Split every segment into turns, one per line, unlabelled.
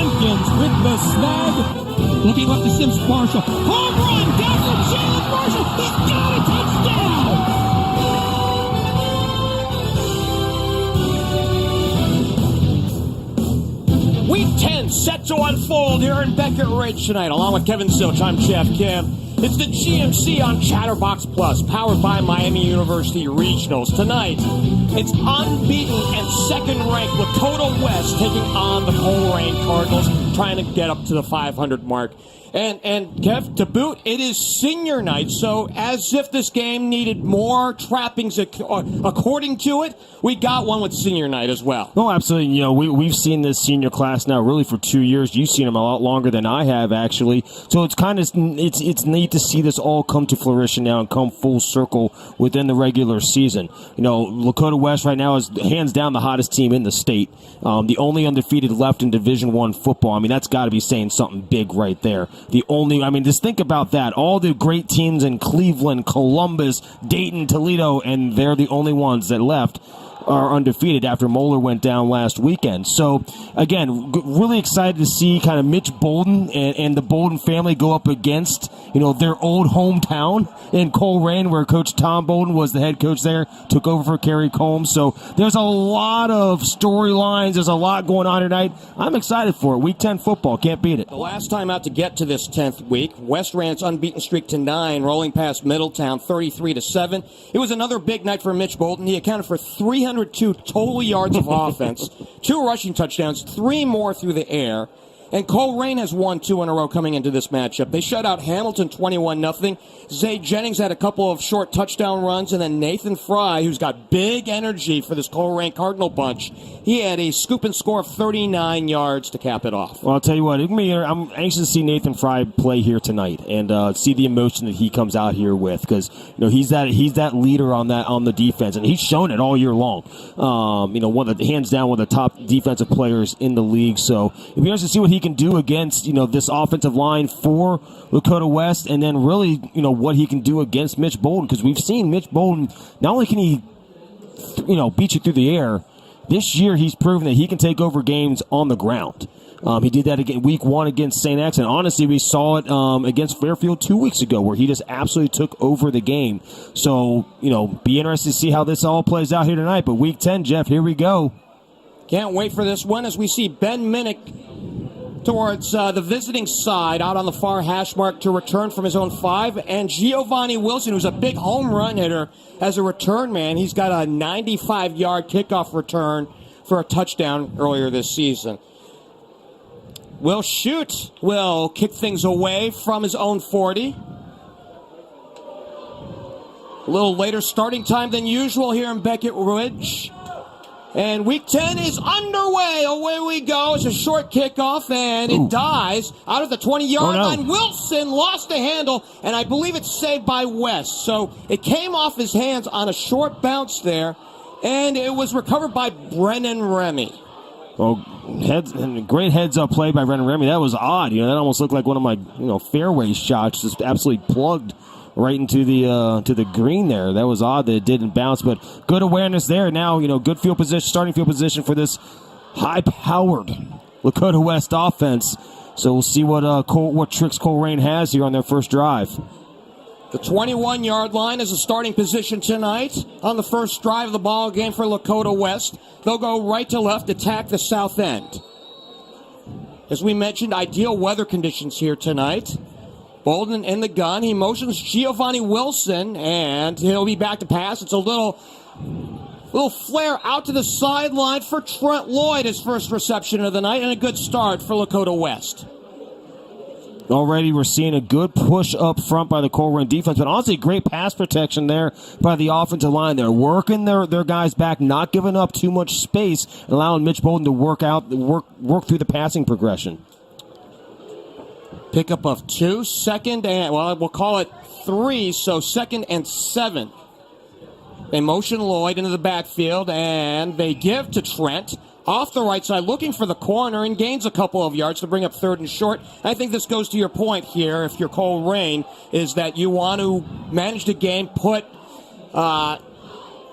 Hampkins with the snag. Looking left to Sims Marshall. Home run down to Jalen Marshall. He's got a touchdown.
Week 10 set to unfold here in Beckett Ridge tonight. Along with Kevin Zilch, I'm Geoff Kim. It's the GMC on Chatterbox Plus, powered by Miami University Regionals. Tonight, it's unbeaten and second-ranked Lakota West taking on the Colerain Cardinals, trying to get up to the 500 mark. And Kev, to boot, it is senior night, so as if this game needed more trappings according to it, we got one with senior night as well.
Oh, absolutely. You know, we've seen this senior class now really for 2 years. You've seen them a lot longer than I have, actually. So it's kind of it's neat to see this all come to fruition now and come full circle within the regular season. You know, Lakota West right now is hands down the hottest team in the state. The only undefeated left in Division I football. I mean, that's got to be saying something big right there. Just think about that. All the great teams in Cleveland, Columbus, Dayton, Toledo, and they're the only ones that left are undefeated after Moeller went down last weekend. So, again, really excited to see kind of Mitch Bolden and the Bolden family go up against, you know, their old hometown in Colerain, where Coach Tom Bolden was the head coach there, took over for Kerry Combs. So there's a lot of storylines. There's a lot going on tonight. I'm excited for it. Week 10 football. Can't beat it.
The last time out to get to this 10th week, West ran its unbeaten streak to 9, rolling past Middletown 33-7. It was another big night for Mitch Bolden. He accounted for 302 total yards of offense, 2 rushing touchdowns, 3 more through the air. And Colerain has won 2 in a row coming into this matchup. They shut out Hamilton 21-0. Zay Jennings had a couple of short touchdown runs, and then Nathan Fry, who's got big energy for this Colerain Cardinal bunch, he had a scoop and score of 39 yards to cap it off.
Well, I'll tell you what, I'm anxious to see Nathan Fry play here tonight and see the emotion that he comes out here with, because you know he's that leader on the defense, and he's shown it all year long. Hands down one of the top defensive players in the league. So it'll be interesting to see what he can do against, you know, this offensive line for Lakota West, and then really, you know, what he can do against Mitch Bolden, because we've seen Mitch Bolden, not only can he, you know, beat you through the air, this year he's proven that he can take over games on the ground. He did that again week 1 against St. X, and honestly, we saw it against Fairfield 2 weeks ago, where he just absolutely took over the game. So, you know, be interested to see how this all plays out here tonight. But week 10, Jeff, here we go.
Can't wait for this one as we see Ben Minnick towards the visiting side out on the far hash mark to return from his own 5. And Giovanni Wilson, who's a big home run hitter, as a return man. He's got a 95-yard kickoff return for a touchdown earlier this season. Will Shoot will kick things away from his own 40. A little later starting time than usual here in Beckett Ridge. And week 10 is underway. Away we go. It's a short kickoff, and it dies out of the 20-yard line. Wilson lost the handle, and I believe it's saved by West. So it came off his hands on a short bounce there, and it was recovered by Brennan Remy.
Well, great heads-up play by Brennan Remy. That was odd. You know, that almost looked like one of my, fairway shots, just absolutely plugged right into the green there. That was odd that it didn't bounce, but good awareness there. Now, good field position, starting field position for this high-powered Lakota West offense. So we'll see what tricks Colerain has here on their first drive.
The 21-yard line is a starting position tonight on the first drive of the ball game for Lakota West. They'll go right to left, attack the south end. As we mentioned, ideal weather conditions here tonight. Bolden in the gun. He motions Giovanni Wilson, and he'll be back to pass. It's a little flare out to the sideline for Trent Lloyd, his first reception of the night, and a good start for Lakota West.
Already we're seeing a good push up front by the Colerain defense, but honestly, great pass protection there by the offensive line. They're working their guys back, not giving up too much space, and allowing Mitch Bolden to work through the passing progression.
Pickup of 2, second and, we'll call it 3, so 2nd and 7. They motion Lloyd into the backfield, and they give to Trent off the right side, looking for the corner, and gains a couple of yards to bring up 3rd and short. I think this goes to your point here, if you're Colerain, is that you want to manage the game, put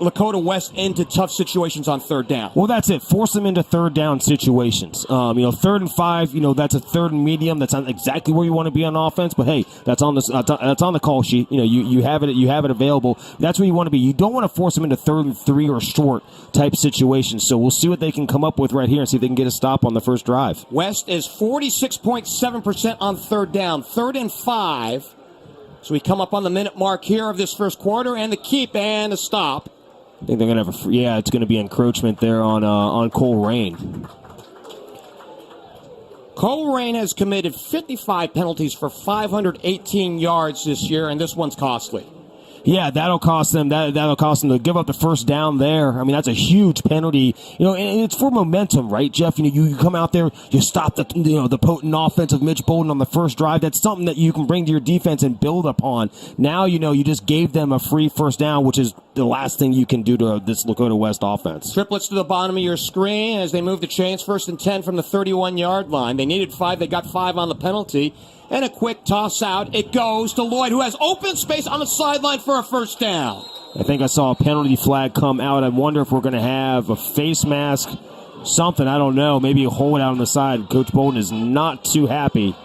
Lakota West into tough situations on third down.
Well, that's it. Force them into third down situations. 3rd and 5. That's a 3rd and medium. That's not exactly where you want to be on offense, but hey, that's on the call sheet. You have it. You have it available. That's where you want to be. You don't want to force them into 3rd and 3 or short type situations. So we'll see what they can come up with right here and see if they can get a stop on the first drive.
West is 46.7% on third down. 3rd and 5. So we come up on the minute mark here of this first quarter, and the keep and a stop.
I think they're going to have it's going to be encroachment there on Colerain.
Colerain has committed 55 penalties for 518 yards this year, and this one's costly.
Yeah, that'll cost them. That'll cost them to give up the first down there. I mean, that's a huge penalty. And it's for momentum, right, Jeff? You come out there, you stop the potent offense of Mitch Bolden on the first drive. That's something that you can bring to your defense and build upon. Now, you just gave them a free first down, which is the last thing you can do to this Lakota West offense.
Triplets to the bottom of your screen as they move the chains. 1st and 10 from the 31-yard line. They needed 5. They got 5 on the penalty. And a quick toss out. It goes to Lloyd, who has open space on the sideline for a first down.
I think I saw a penalty flag come out. I wonder if we're going to have a face mask, something. I don't know. Maybe a hold out on the side. Coach Bolden is not too happy.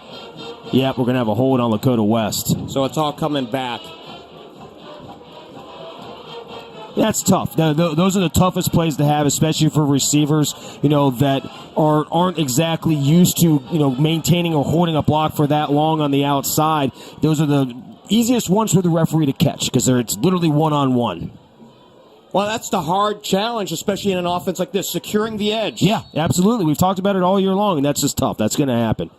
Yep, we're going to have a hold on Lakota West.
So it's all coming back.
That's tough. Those are the toughest plays to have, especially for receivers, that aren't exactly used to, maintaining or holding a block for that long on the outside. Those are the easiest ones for the referee to catch because it's literally one-on-one.
Well, that's the hard challenge, especially in an offense like this, securing the edge.
Yeah, absolutely. We've talked about it all year long, and that's just tough. That's going to happen.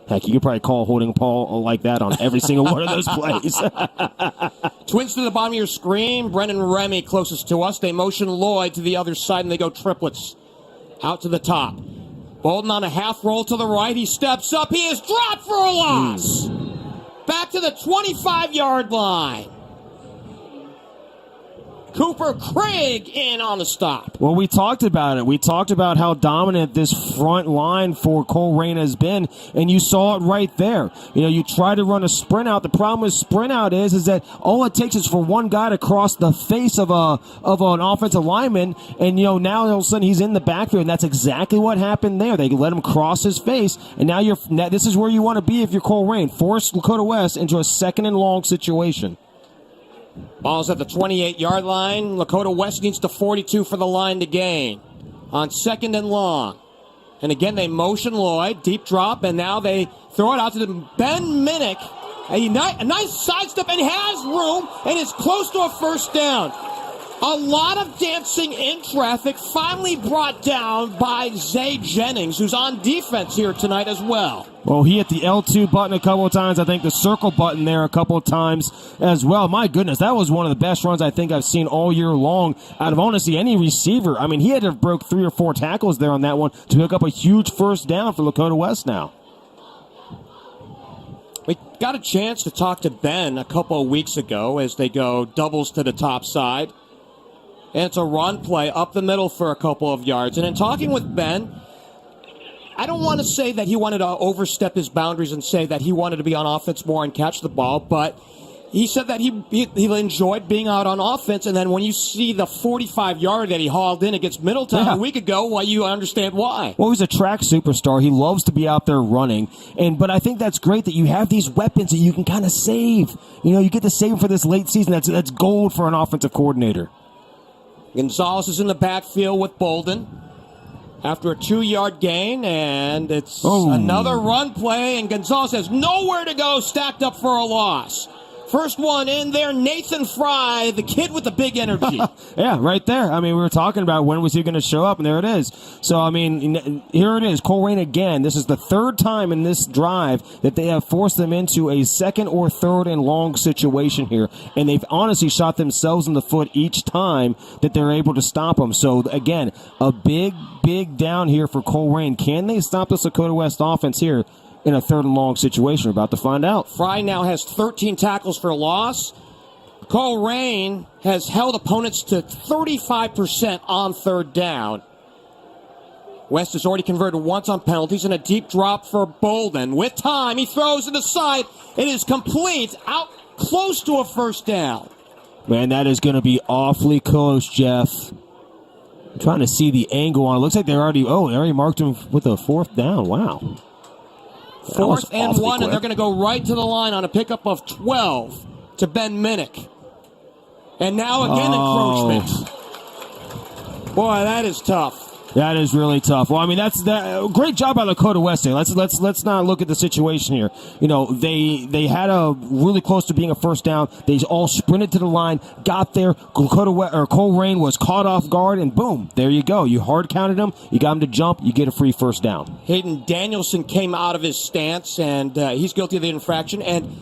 Heck, you could probably call holding a ball like that on every single one of those plays.
Twins to the bottom of your screen. Brennan Remy closest to us. They motion Lloyd to the other side, and they go triplets out to the top. Bolden on a half roll to the right. He steps up. He is dropped for a loss. Back to the 25-yard line. Cooper Craig in on the stop.
Well, we talked about it. We talked about how dominant this front line for Colerain has been, and you saw it right there. You try to run a sprint out. The problem with sprint out is that all it takes is for one guy to cross the face of an offensive lineman, and now all of a sudden he's in the backfield, and that's exactly what happened there. They let him cross his face, and now this is where you want to be if you're Colerain. Force Lakota West into a 2nd and long situation.
Ball's at the 28-yard line. Lakota West needs to 42 for the line to gain. On 2nd and long. And again, they motion Lloyd. Deep drop, and now they throw it out to Ben Minnick. A nice sidestep, and has room, and is close to a first down. A lot of dancing in traffic, finally brought down by Zay Jennings, who's on defense here tonight as well.
Well, he hit the L2 button a couple of times. I think the circle button there a couple of times as well. My goodness, that was one of the best runs I think I've seen all year long out of honestly any receiver. I mean, he had to have broke 3 or 4 tackles there on that one to pick up a huge first down for Lakota West now.
We got a chance to talk to Ben a couple of weeks ago as they go doubles to the top side. And it's a run play up the middle for a couple of yards. And in talking with Ben, I don't want to say that he wanted to overstep his boundaries and say that he wanted to be on offense more and catch the ball, but he said that he enjoyed being out on offense. And then when you see the 45-yard that he hauled in against Middletown a week ago, well, you understand why.
Well, he's a track superstar. He loves to be out there running. But I think that's great that you have these weapons that you can kind of save. You get to save for this late season. That's gold for an offensive coordinator.
Gonzalez is in the backfield with Bolden after a 2-yard gain, and it's another run play, and Gonzalez has nowhere to go, stacked up for a loss. First one in there, Nathan Fry, the kid with the big energy.
Yeah, right there. I mean, we were talking about when was he going to show up, and there it is. So, I mean, here it is, Colerain again. This is the 3rd time in this drive that they have forced them into a 2nd or 3rd and long situation here, and they've honestly shot themselves in the foot each time that they're able to stop them. So, again, a big down here for Colerain. Can they stop this Lakota West offense here in a 3rd and long situation? We're about to find out.
Fry now has 13 tackles for a loss. Colerain has held opponents to 35% on 3rd down. West has already converted once on penalties, and a deep drop for Bolden. With time, he throws to the side. It is complete, out close to a first down.
Man, that is going to be awfully close, Jeff. I'm trying to see the angle on it. Looks like they already marked him with a 4th down. Wow.
4th and 1,
quick.
and they're going to go right to the line on a pickup of 12 to Ben Minnick. And now again encroachment. Boy, that is tough.
That is really tough. Well, I mean, that's great job by Lakota West there. Let's not look at the situation here. You know, they had a really close to being a 1st down. They all sprinted to the line, got there. Colerain was caught off guard, and boom, there you go. You hard counted him. You got him to jump. You get a free 1st down.
Hayden Danielson came out of his stance, and he's guilty of the infraction. And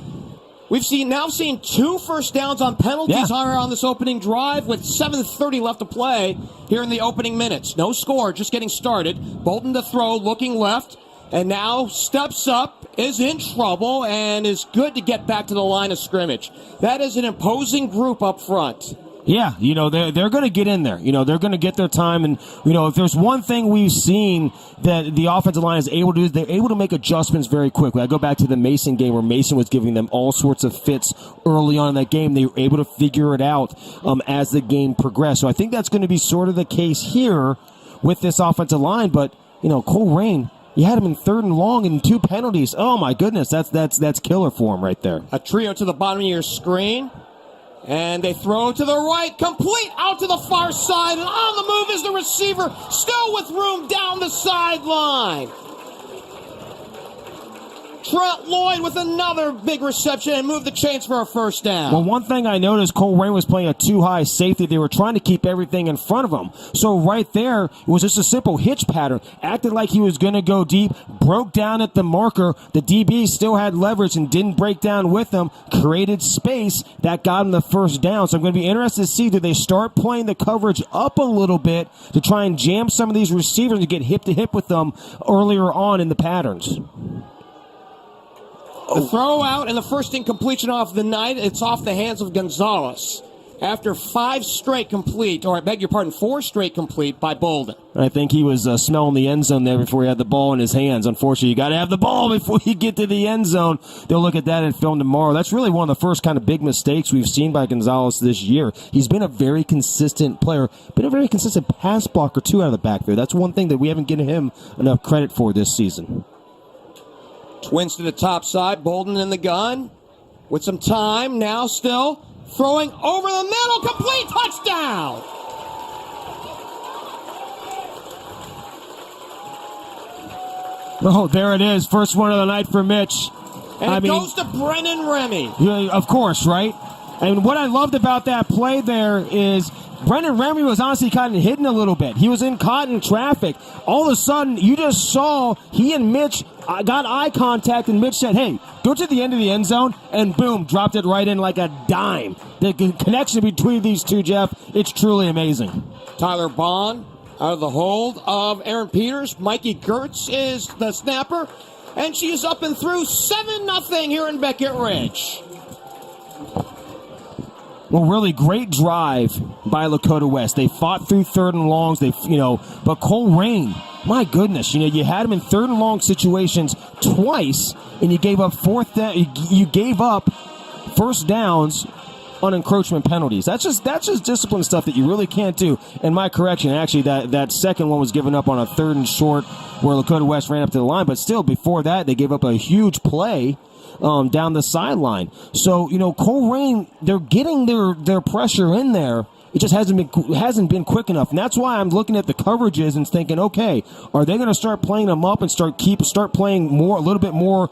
we've seen 2 1st downs on penalties on this opening drive with 7:30 left to play here in the opening minutes. No score, just getting started. Bolden to throw, looking left, and now steps up, is in trouble, and is good to get back to the line of scrimmage. That is an imposing group up front.
Yeah, you know, they're going to get in there. You know, they're going to get their time. And, you know, if there's one thing we've seen that the offensive line is able to do, is they're able to make adjustments very quickly. I go back to the Mason game where Mason was giving them all sorts of fits early on in that game. They were able to figure it out as the game progressed. So I think that's going to be sort of the case here with this offensive line. But, you know, Colerain, you had him in 3rd and long and 2 penalties. Oh, my goodness, that's killer for him right there.
A trio to the bottom of your screen. And they throw to the right, complete out to the far side, and on the move is the receiver, still with room down the sideline. Trent Lloyd with another big reception and moved the chains for a 1st down.
Well, one thing I noticed, Colerain was playing a too-high safety. They were trying to keep everything in front of him. So right there, it was just a simple hitch pattern. Acted like he was going to go deep, broke down at the marker. The DB still had leverage and didn't break down with him, created space. That got him the 1st down. So I'm going to be interested to see, do they start playing the coverage up a little bit to try and jam some of these receivers to get hip-to-hip with them earlier on in the patterns?
The throw out and the first incompletion off the night. It's off the hands of Gonzalez after 4 straight complete by Bolden.
I think he was smelling the end zone there before he had the ball in his hands. Unfortunately, you got to have the ball before you get to the end zone. They'll look at that and film tomorrow. That's really one of the first kind of big mistakes we've seen by Gonzalez this year. He's been a very consistent player, been a very consistent pass blocker, too, out of the back there. That's one thing that we haven't given him enough credit for this season.
Twins to the top side. Bolden in the gun with some time. Now still throwing over the middle. Complete touchdown.
Oh, there it is. First one of the night for Mitch.
And it goes to Brennan Remy.
Yeah, of course, right? And what I loved about that play there is Brennan Remy was honestly kind of hidden a little bit. He was caught in traffic. All of a sudden, you just saw he and Mitch got eye contact, and Mitch said, hey, go to the end of the end zone, and boom, dropped it right in like a dime. The connection between these two, Jeff, it's truly amazing.
Tyler Bond out of the hold of Aaron Peters. Mikey Gertz is the snapper, and she's up and through 7-0 here in Beckett Ridge.
Well, really great drive by Lakota West. They fought through 3rd and longs. But Colerain, my goodness, you had him in 3rd and long situations twice, and you gave up 1st downs on encroachment penalties. That's just discipline stuff that you really can't do. And my correction, actually, that second one was given up on a 3rd and short where Lakota West ran up to the line. But still, before that, they gave up a huge play down the sideline. So, Colerain, they're getting their pressure in there. It just hasn't been quick enough. And that's why I'm looking at the coverages and thinking, okay, are they going to start playing them up and start playing a little bit more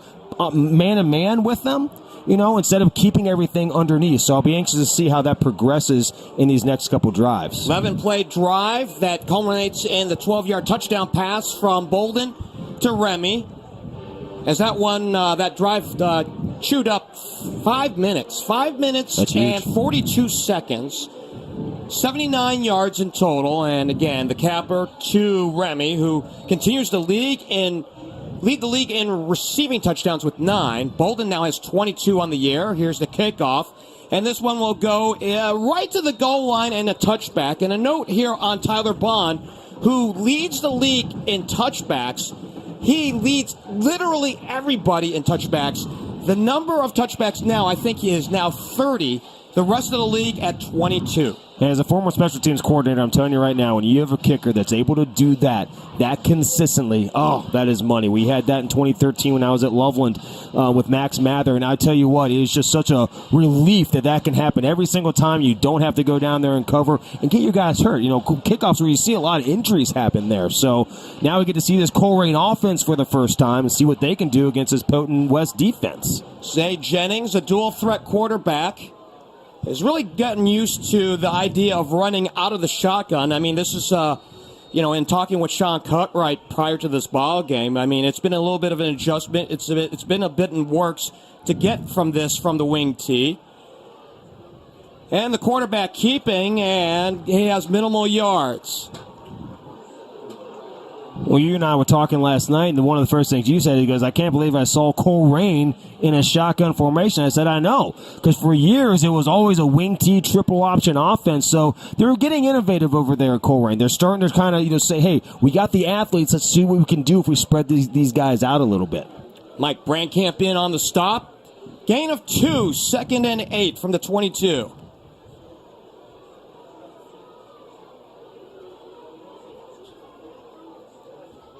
man-to-man with them? Instead of keeping everything underneath. So I'll be anxious to see how that progresses in these next couple drives.
11-play drive that culminates in the 12-yard touchdown pass from Bolden to Remy. As that drive chewed up 5 minutes. 5 minutes and 42 seconds. 79 yards in total. And again, the capper to Remy, who continues to lead the league in receiving touchdowns with 9. Bolden now has 22 on the year. Here's the kickoff. And this one will go right to the goal line and a touchback. And a note here on Tyler Bond, who leads the league in touchbacks. He leads literally everybody in touchbacks. The number of touchbacks now, I think he is now 30. The rest of the league at 22.
And as a former special teams coordinator, I'm telling you right now, when you have a kicker that's able to do that consistently, that is money. We had that in 2013 when I was at Loveland with Max Mather, and I tell you what, it is just such a relief that can happen every single time. You don't have to go down there and cover and get your guys hurt. Kickoffs where you see a lot of injuries happen there. So now we get to see this Colerain offense for the first time and see what they can do against this potent West defense.
Zay Jennings, a dual threat quarterback, has really gotten used to the idea of running out of the shotgun. I mean, this is, in talking with Sean Cutright prior to this ball game, I mean, it's been a little bit of an adjustment. It's been a bit in works to get from the wing tee. And the quarterback keeping, and he has minimal yards.
Well, you and I were talking last night, and one of the first things you said, he goes, I can't believe I saw Colerain in a shotgun formation. I said, I know, because for years it was always a wing tee triple option offense, so they're getting innovative over there at Colerain. They're starting to kind of say, hey, we got the athletes, let's see what we can do if we spread these guys out a little bit.
Mike Brandkamp in on the stop. Gain of 2, 2nd and 8 from the 22.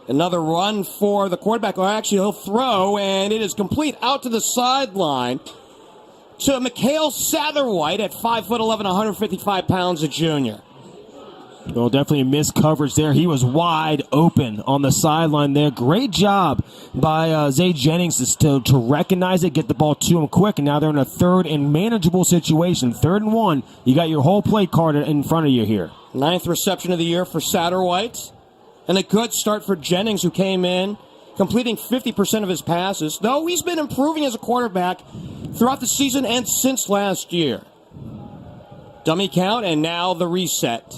Another run for the quarterback. Or actually, he'll throw, and it is complete out to the sideline to Mikhail Satherwhite at 5'11", 155 pounds, a junior.
Well, definitely a missed coverage there. He was wide open on the sideline there. Great job by Zay Jennings to recognize it, get the ball to him quick, and now they're in a third and manageable situation. 3rd and 1. You got your whole play card in front of you here.
9th reception of the year for Satterwhite. And a good start for Jennings, who came in, completing 50% of his passes, though he's been improving as a quarterback throughout the season and since last year. Dummy count, and now the reset.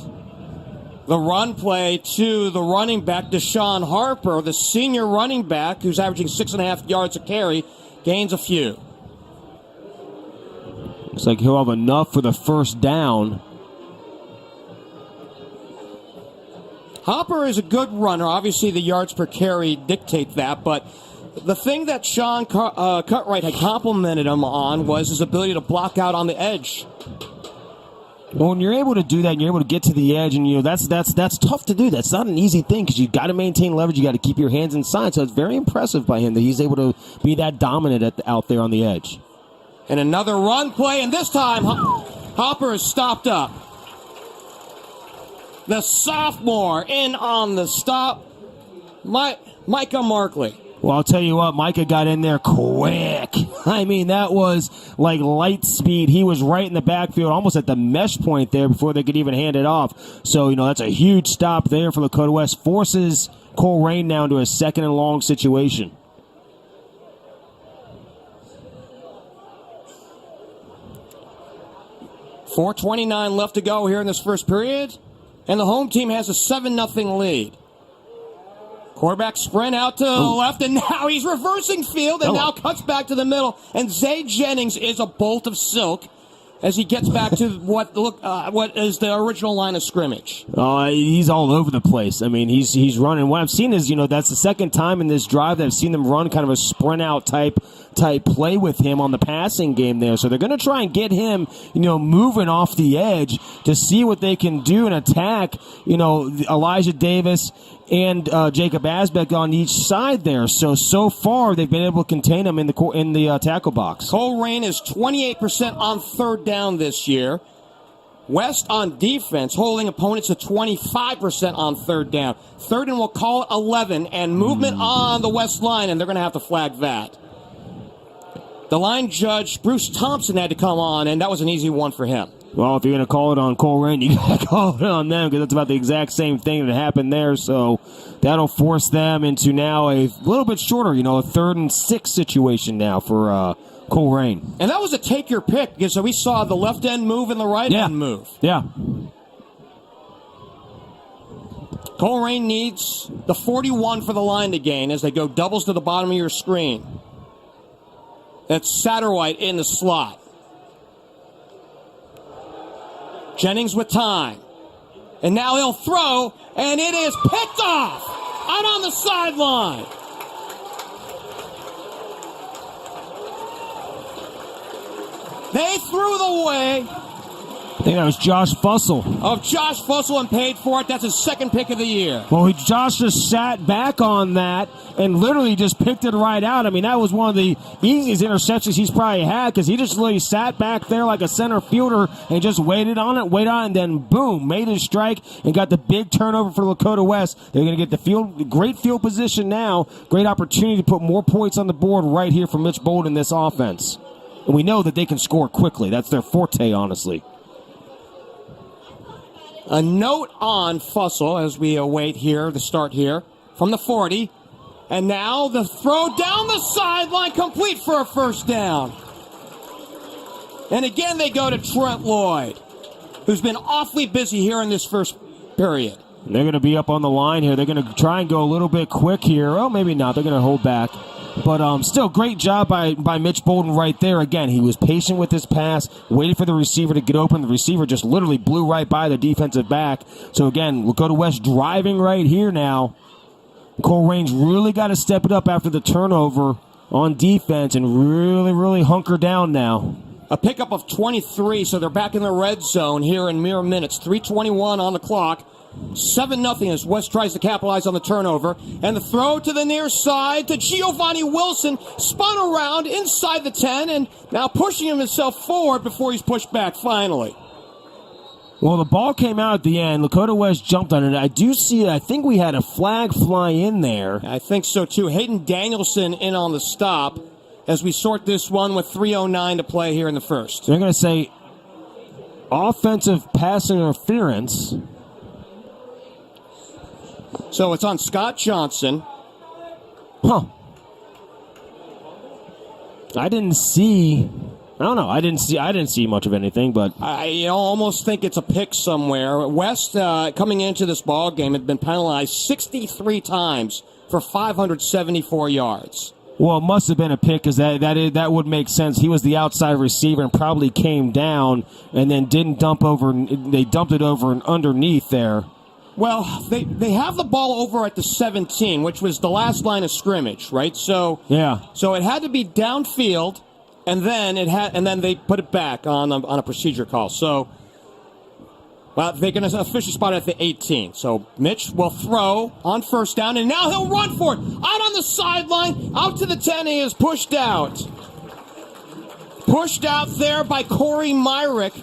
The run play to the running back, Deshaun Harper, the senior running back, who's averaging 6.5 yards a carry, gains a few.
Looks like he'll have enough for the first down.
Hopper is a good runner. Obviously, the yards per carry dictate that, but the thing that Sean Cutright had complimented him on was his ability to block out on the edge.
Well, when you're able to do that, and you're able to get to the edge, and that's tough to do. That's not an easy thing because you got to maintain leverage. You got to keep your hands inside. So it's very impressive by him that he's able to be that dominant out there on the edge.
And another run play, and this time Hopper is stopped up. The sophomore in on the stop, Micah Markley.
Well, I'll tell you what, Micah got in there quick. I mean, that was like light speed. He was right in the backfield, almost at the mesh point there before they could even hand it off. So, that's a huge stop there for Lakota West. Forces Colerain now into a 2nd and long situation.
.429 left to go here in this first period. And the home team has a 7-0 lead. Quarterback sprint out to the left, and now he's reversing field, and now cuts back to the middle. And Zay Jennings is a bolt of silk as he gets back to what is the original line of scrimmage.
He's all over the place. I mean, he's running. What I've seen is, that's the second time in this drive that I've seen them run kind of a sprint out type play with him on the passing game there. So they're going to try and get him, moving off the edge to see what they can do and attack, Elijah Davis and Jacob Asbeck on each side there. So far they've been able to contain him in the tackle box.
Colerain is 28% on 3rd down this year. West on defense holding opponents to 25% on 3rd down. 3rd and we'll call it 11, and movement on the West line, and they're going to have to flag that. The line judge, Bruce Thompson, had to come on, and that was an easy one for him.
Well, if you're going to call it on Colerain, you got to call it on them because that's about the exact same thing that happened there. So that'll force them into now a little bit shorter, a 3rd and 6 situation now for Colerain.
And that was a take your pick because we saw the left end move and the right end move.
Yeah.
Colerain needs the 41 for the line to gain as they go doubles to the bottom of your screen. That's Satterwhite in the slot. Jennings with time. And now he'll throw, and it is picked off out on the sideline. They threw the way
I think that was Josh Fussell.
of Josh Fussell and paid for it. That's his second pick of the year.
Well, Josh just sat back on that and literally just picked it right out. I mean, that was one of the easiest interceptions he's probably had because he just literally sat back there like a center fielder and just waited on it, and then boom, made his strike and got the big turnover for Lakota West. They're going to get the field, great field position now, great opportunity to put more points on the board right here for Mitch Bolden in this offense. And we know that they can score quickly. That's their forte, honestly.
A note on Fussell as we await here, the start here, from the 40. And now the throw down the sideline, complete for a first down. And again, they go to Trent Lloyd, who's been awfully busy here in this first period.
They're going to be up on the line here. They're going to try and go a little bit quick here. Oh, maybe not. They're going to hold back. But still, great job by Mitch Bolden right there. Again, he was patient with his pass, waited for the receiver to get open. The receiver just literally blew right by the defensive back. So, again, Lakota West driving right here now. Colerain's really got to step it up after the turnover on defense and really, really hunker down now.
A pickup of 23, so they're back in the red zone here in mere minutes. 3:21 on the clock. 7-0 as West tries to capitalize on the turnover. And the throw to the near side to Giovanni Wilson. Spun around inside the 10 and now pushing himself forward before he's pushed back finally.
Well, the ball came out at the end. Lakota West jumped on it. I think we had a flag fly in there.
I think so too. Hayden Danielson in on the stop as we sort this one with 3:09 to play here in the first.
They're going to say offensive pass interference.
So it's on Scott Johnson.
Huh. I didn't see much of anything, but
I almost think it's a pick somewhere. West, coming into this ball game, had been penalized 63 times for 574 yards.
Well, it must have been a pick because that would make sense. He was the outside receiver and probably came down and then didn't dump over. They dumped it over and underneath there.
Well, they have the ball over at the 17, which was the last line of scrimmage, right? So
yeah.
So it had to be downfield, and then they put it back on a procedure call. So, well, they're going to officially spot it at the 18. So Mitch will throw on first down, and now he'll run for it. Out on the sideline, out to the 10. He is pushed out. Pushed out there by Corey Myrick,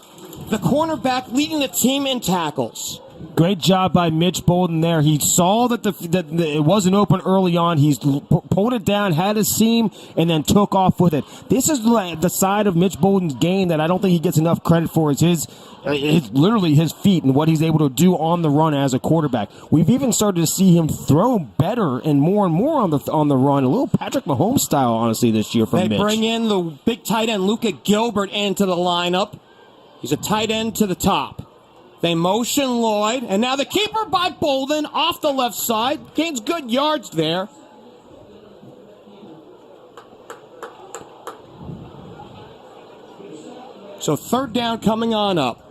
the cornerback leading the team in tackles.
Great job by Mitch Bolden there. He saw that it wasn't open early on. He's pulled it down, had a seam, and then took off with it. This is the side of Mitch Bolden's game that I don't think he gets enough credit for. Is literally his feet and what he's able to do on the run as a quarterback. We've even started to see him throw better and more on the run. A little Patrick Mahomes style, honestly, this year from Mitch.
They bring in the big tight end Luka Gilbert into the lineup. He's a tight end to the top. They motion Lloyd, and now the keeper by Bolden off the left side. Gains good yards there. So third down coming on up.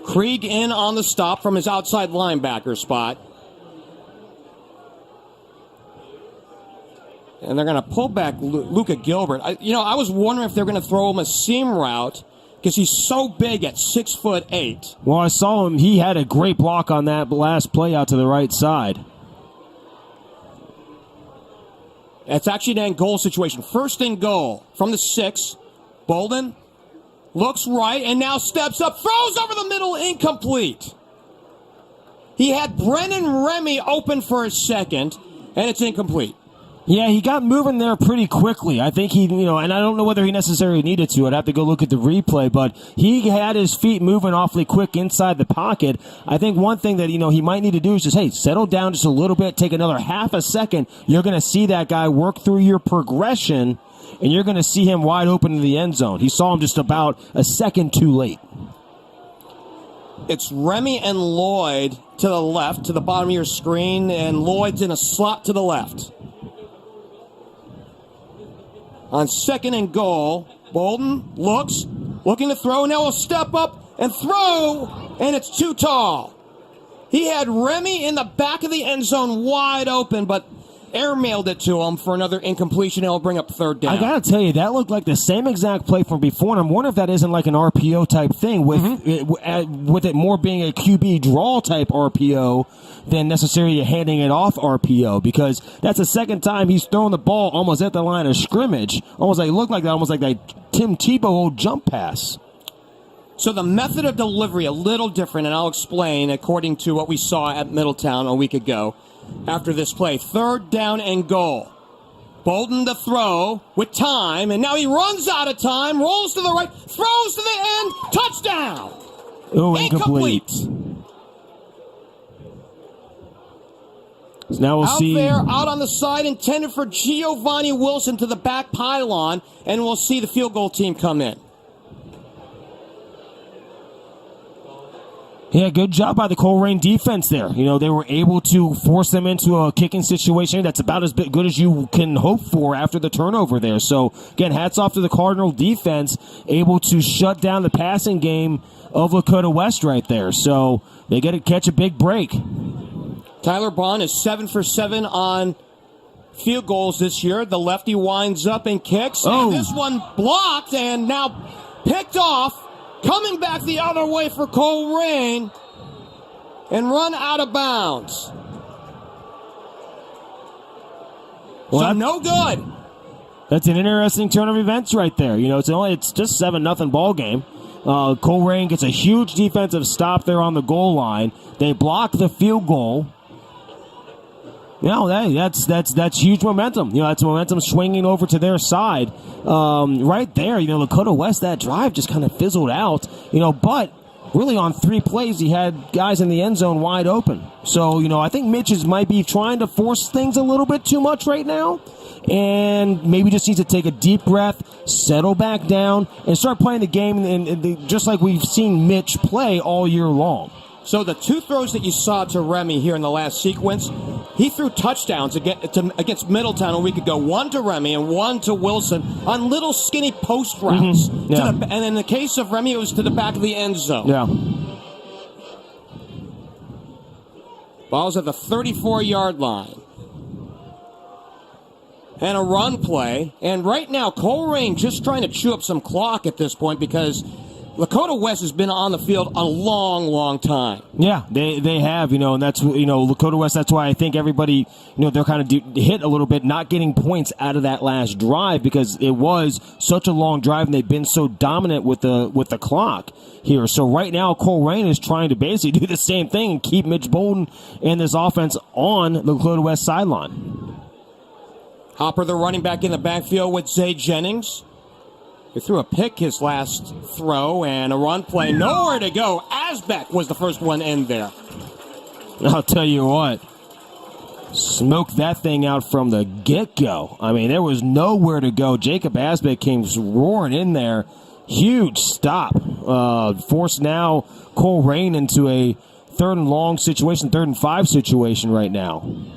Krieg in on the stop from his outside linebacker spot. And they're going to pull back Luka Gilbert. I was wondering if they're going to throw him a seam route, because he's so big at 6'8".
Well, I saw him. He had a great block on that last play out to the right side.
It's actually an end goal situation. First and goal from the 6. Bolden looks right and now steps up, throws over the middle, incomplete. He had Brennan Remy open for a second, and it's incomplete.
Yeah, he got moving there pretty quickly. I think and I don't know whether he necessarily needed to. I'd have to go look at the replay, but he had his feet moving awfully quick inside the pocket. I think one thing that, he might need to do is just, settle down just a little bit, take another half a second. You're going to see that guy work through your progression, and you're going to see him wide open in the end zone. He saw him just about a second too late.
It's Remy and Lloyd to the left, to the bottom of your screen, and Lloyd's in a slot to the left. On second and goal, Bolden looking to throw. Now he'll step up and throw, and it's too tall. He had Remy in the back of the end zone wide open, but airmailed it to him for another incompletion. It'll bring up third down.
I got to tell you, that looked like the same exact play from before, and I'm wondering if that isn't like an RPO type thing with it more being a QB draw type RPO than necessarily handing it off RPO, because that's the second time he's thrown the ball almost at the line of scrimmage. Almost like it looked like that, almost like that Tim Tebow old jump pass.
So the method of delivery a little different, and I'll explain according to what we saw at Middletown a week ago. After this play, third down and goal. Bolden to throw with time, and now he runs out of time, rolls to the right, throws to the end, touchdown!
Oh, incomplete. So now we'll see.
Out on the side, intended for Giovanni Wilson to the back pylon, and we'll see the field goal team come in.
Yeah, good job by the Colerain defense there. You know, they were able to force them into a kicking situation that's about as good as you can hope for after the turnover there. So, again, hats off to the Cardinal defense, able to shut down the passing game of Lakota West right there. So, they get to catch a big break.
Tyler Bond is 7 for 7 on field goals this year. The lefty winds up and kicks.
Oh.
And this one blocked and now picked off. Coming back the other way for Colerain and run out of bounds.
Well,
so no good.
That's an interesting turn of events right there. You know, it's just 7-0 ball game. Colerain gets a huge defensive stop there on the goal line. They block the field goal. You know, that's huge momentum. You know, that's momentum swinging over to their side. Right there, you know, Lakota West, that drive just kind of fizzled out. You know, but really on 3 plays, he had guys in the end zone wide open. So, you know, I think Mitch might be trying to force things a little bit too much right now. And maybe just needs to take a deep breath, settle back down, and start playing the game and just like we've seen Mitch play all year long.
So the 2 throws that you saw to Remy here in the last sequence, he threw touchdowns against Middletown a week ago. 1 to Remy and 1 to Wilson on little skinny post routes.
Mm-hmm. Yeah.
And in the case of Remy, it was to the back of the end zone.
Yeah.
Ball's at the 34-yard line. And a run play. And right now, Colerain just trying to chew up some clock at this point because Lakota West has been on the field a long, long time.
Yeah, they have, you know, and that's, you know, Lakota West, that's why I think everybody, you know, they're kind of hit a little bit, not getting points out of that last drive because it was such a long drive and they've been so dominant with the clock here. So right now, Colerain is trying to basically do the same thing and keep Mitch Bolden and this offense on the Lakota West sideline.
Hopper, the running back in the backfield with Zay Jennings. He threw a pick his last throw and a run play. Nowhere to go. Asbeck was the first one in there.
I'll tell you what. Smoked that thing out from the get-go. I mean, there was nowhere to go. Jacob Asbeck came roaring in there. Huge stop. Forced now Colerain into a 3rd and long situation, 3rd and 5 situation right now.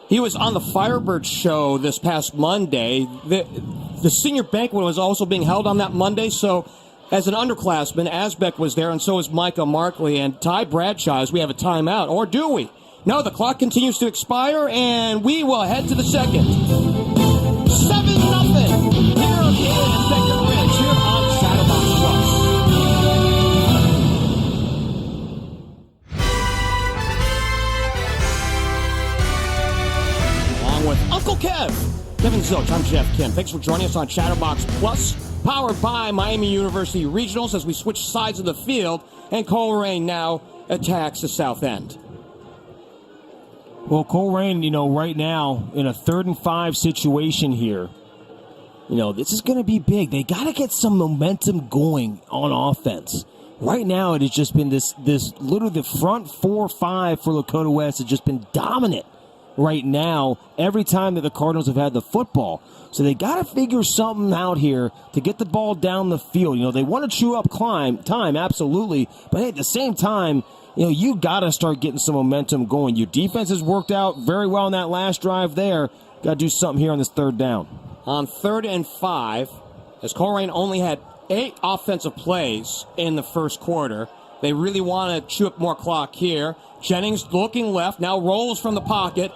He was on the Firebirds show this past Monday. The senior banquet was also being held on that Monday, so as an underclassman, Asbeck was there, and so is Micah Markley and Ty Bradshaw as we have a timeout. Or do we? No, the clock continues to expire, and we will head to the second. 7-0 here in Beckett Ridge, here on Chatterbox Plus. With Uncle Kev, Kevin Zilch, I'm Geoff Kim. Thanks for joining us on Chatterbox Plus, powered by Miami University Regionals as we switch sides of the field, and Colerain now attacks the south end.
Well, Colerain, you know, right now in a 3rd and 5 situation here, you know, this is going to be big. They got to get some momentum going on offense. Right now, it has just been this literally the front 4-5 for Lakota West has just been dominant. Right now, every time that the Cardinals have had the football. So they got to figure something out here to get the ball down the field. You know, they want to chew up time, absolutely. But hey, at the same time, you know, you got to start getting some momentum going. Your defense has worked out very well in that last drive there. Got to do something here on this 3rd down.
On 3rd and 5, as Colerain only had 8 offensive plays in the first quarter, they really want to chew up more clock here. Jennings looking left, now rolls from the pocket,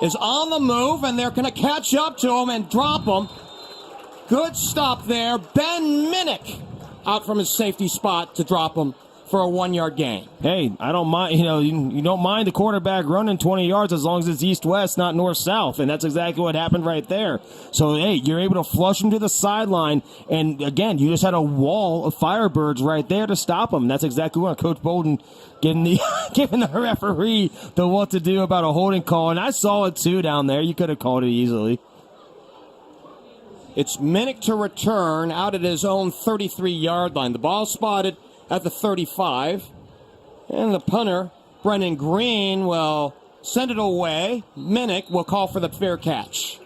is on the move, and they're going to catch up to him and drop him. Good stop there. Ben Minnick out from his safety spot to drop him for a 1-yard gain.
Hey, I don't mind, you don't mind the quarterback running 20 yards as long as it's east-west, not north-south, and that's exactly what happened right there. So, hey, you're able to flush him to the sideline, and again, you just had a wall of Firebirds right there to stop him. That's exactly what Coach Bolden giving the referee the what to do about a holding call, and I saw it too down there. You could have called it easily.
It's Minnick to return out at his own 33-yard line. The ball spotted at the 35. And the punter, Brendan Green, will send it away. Minnick will call for the fair catch.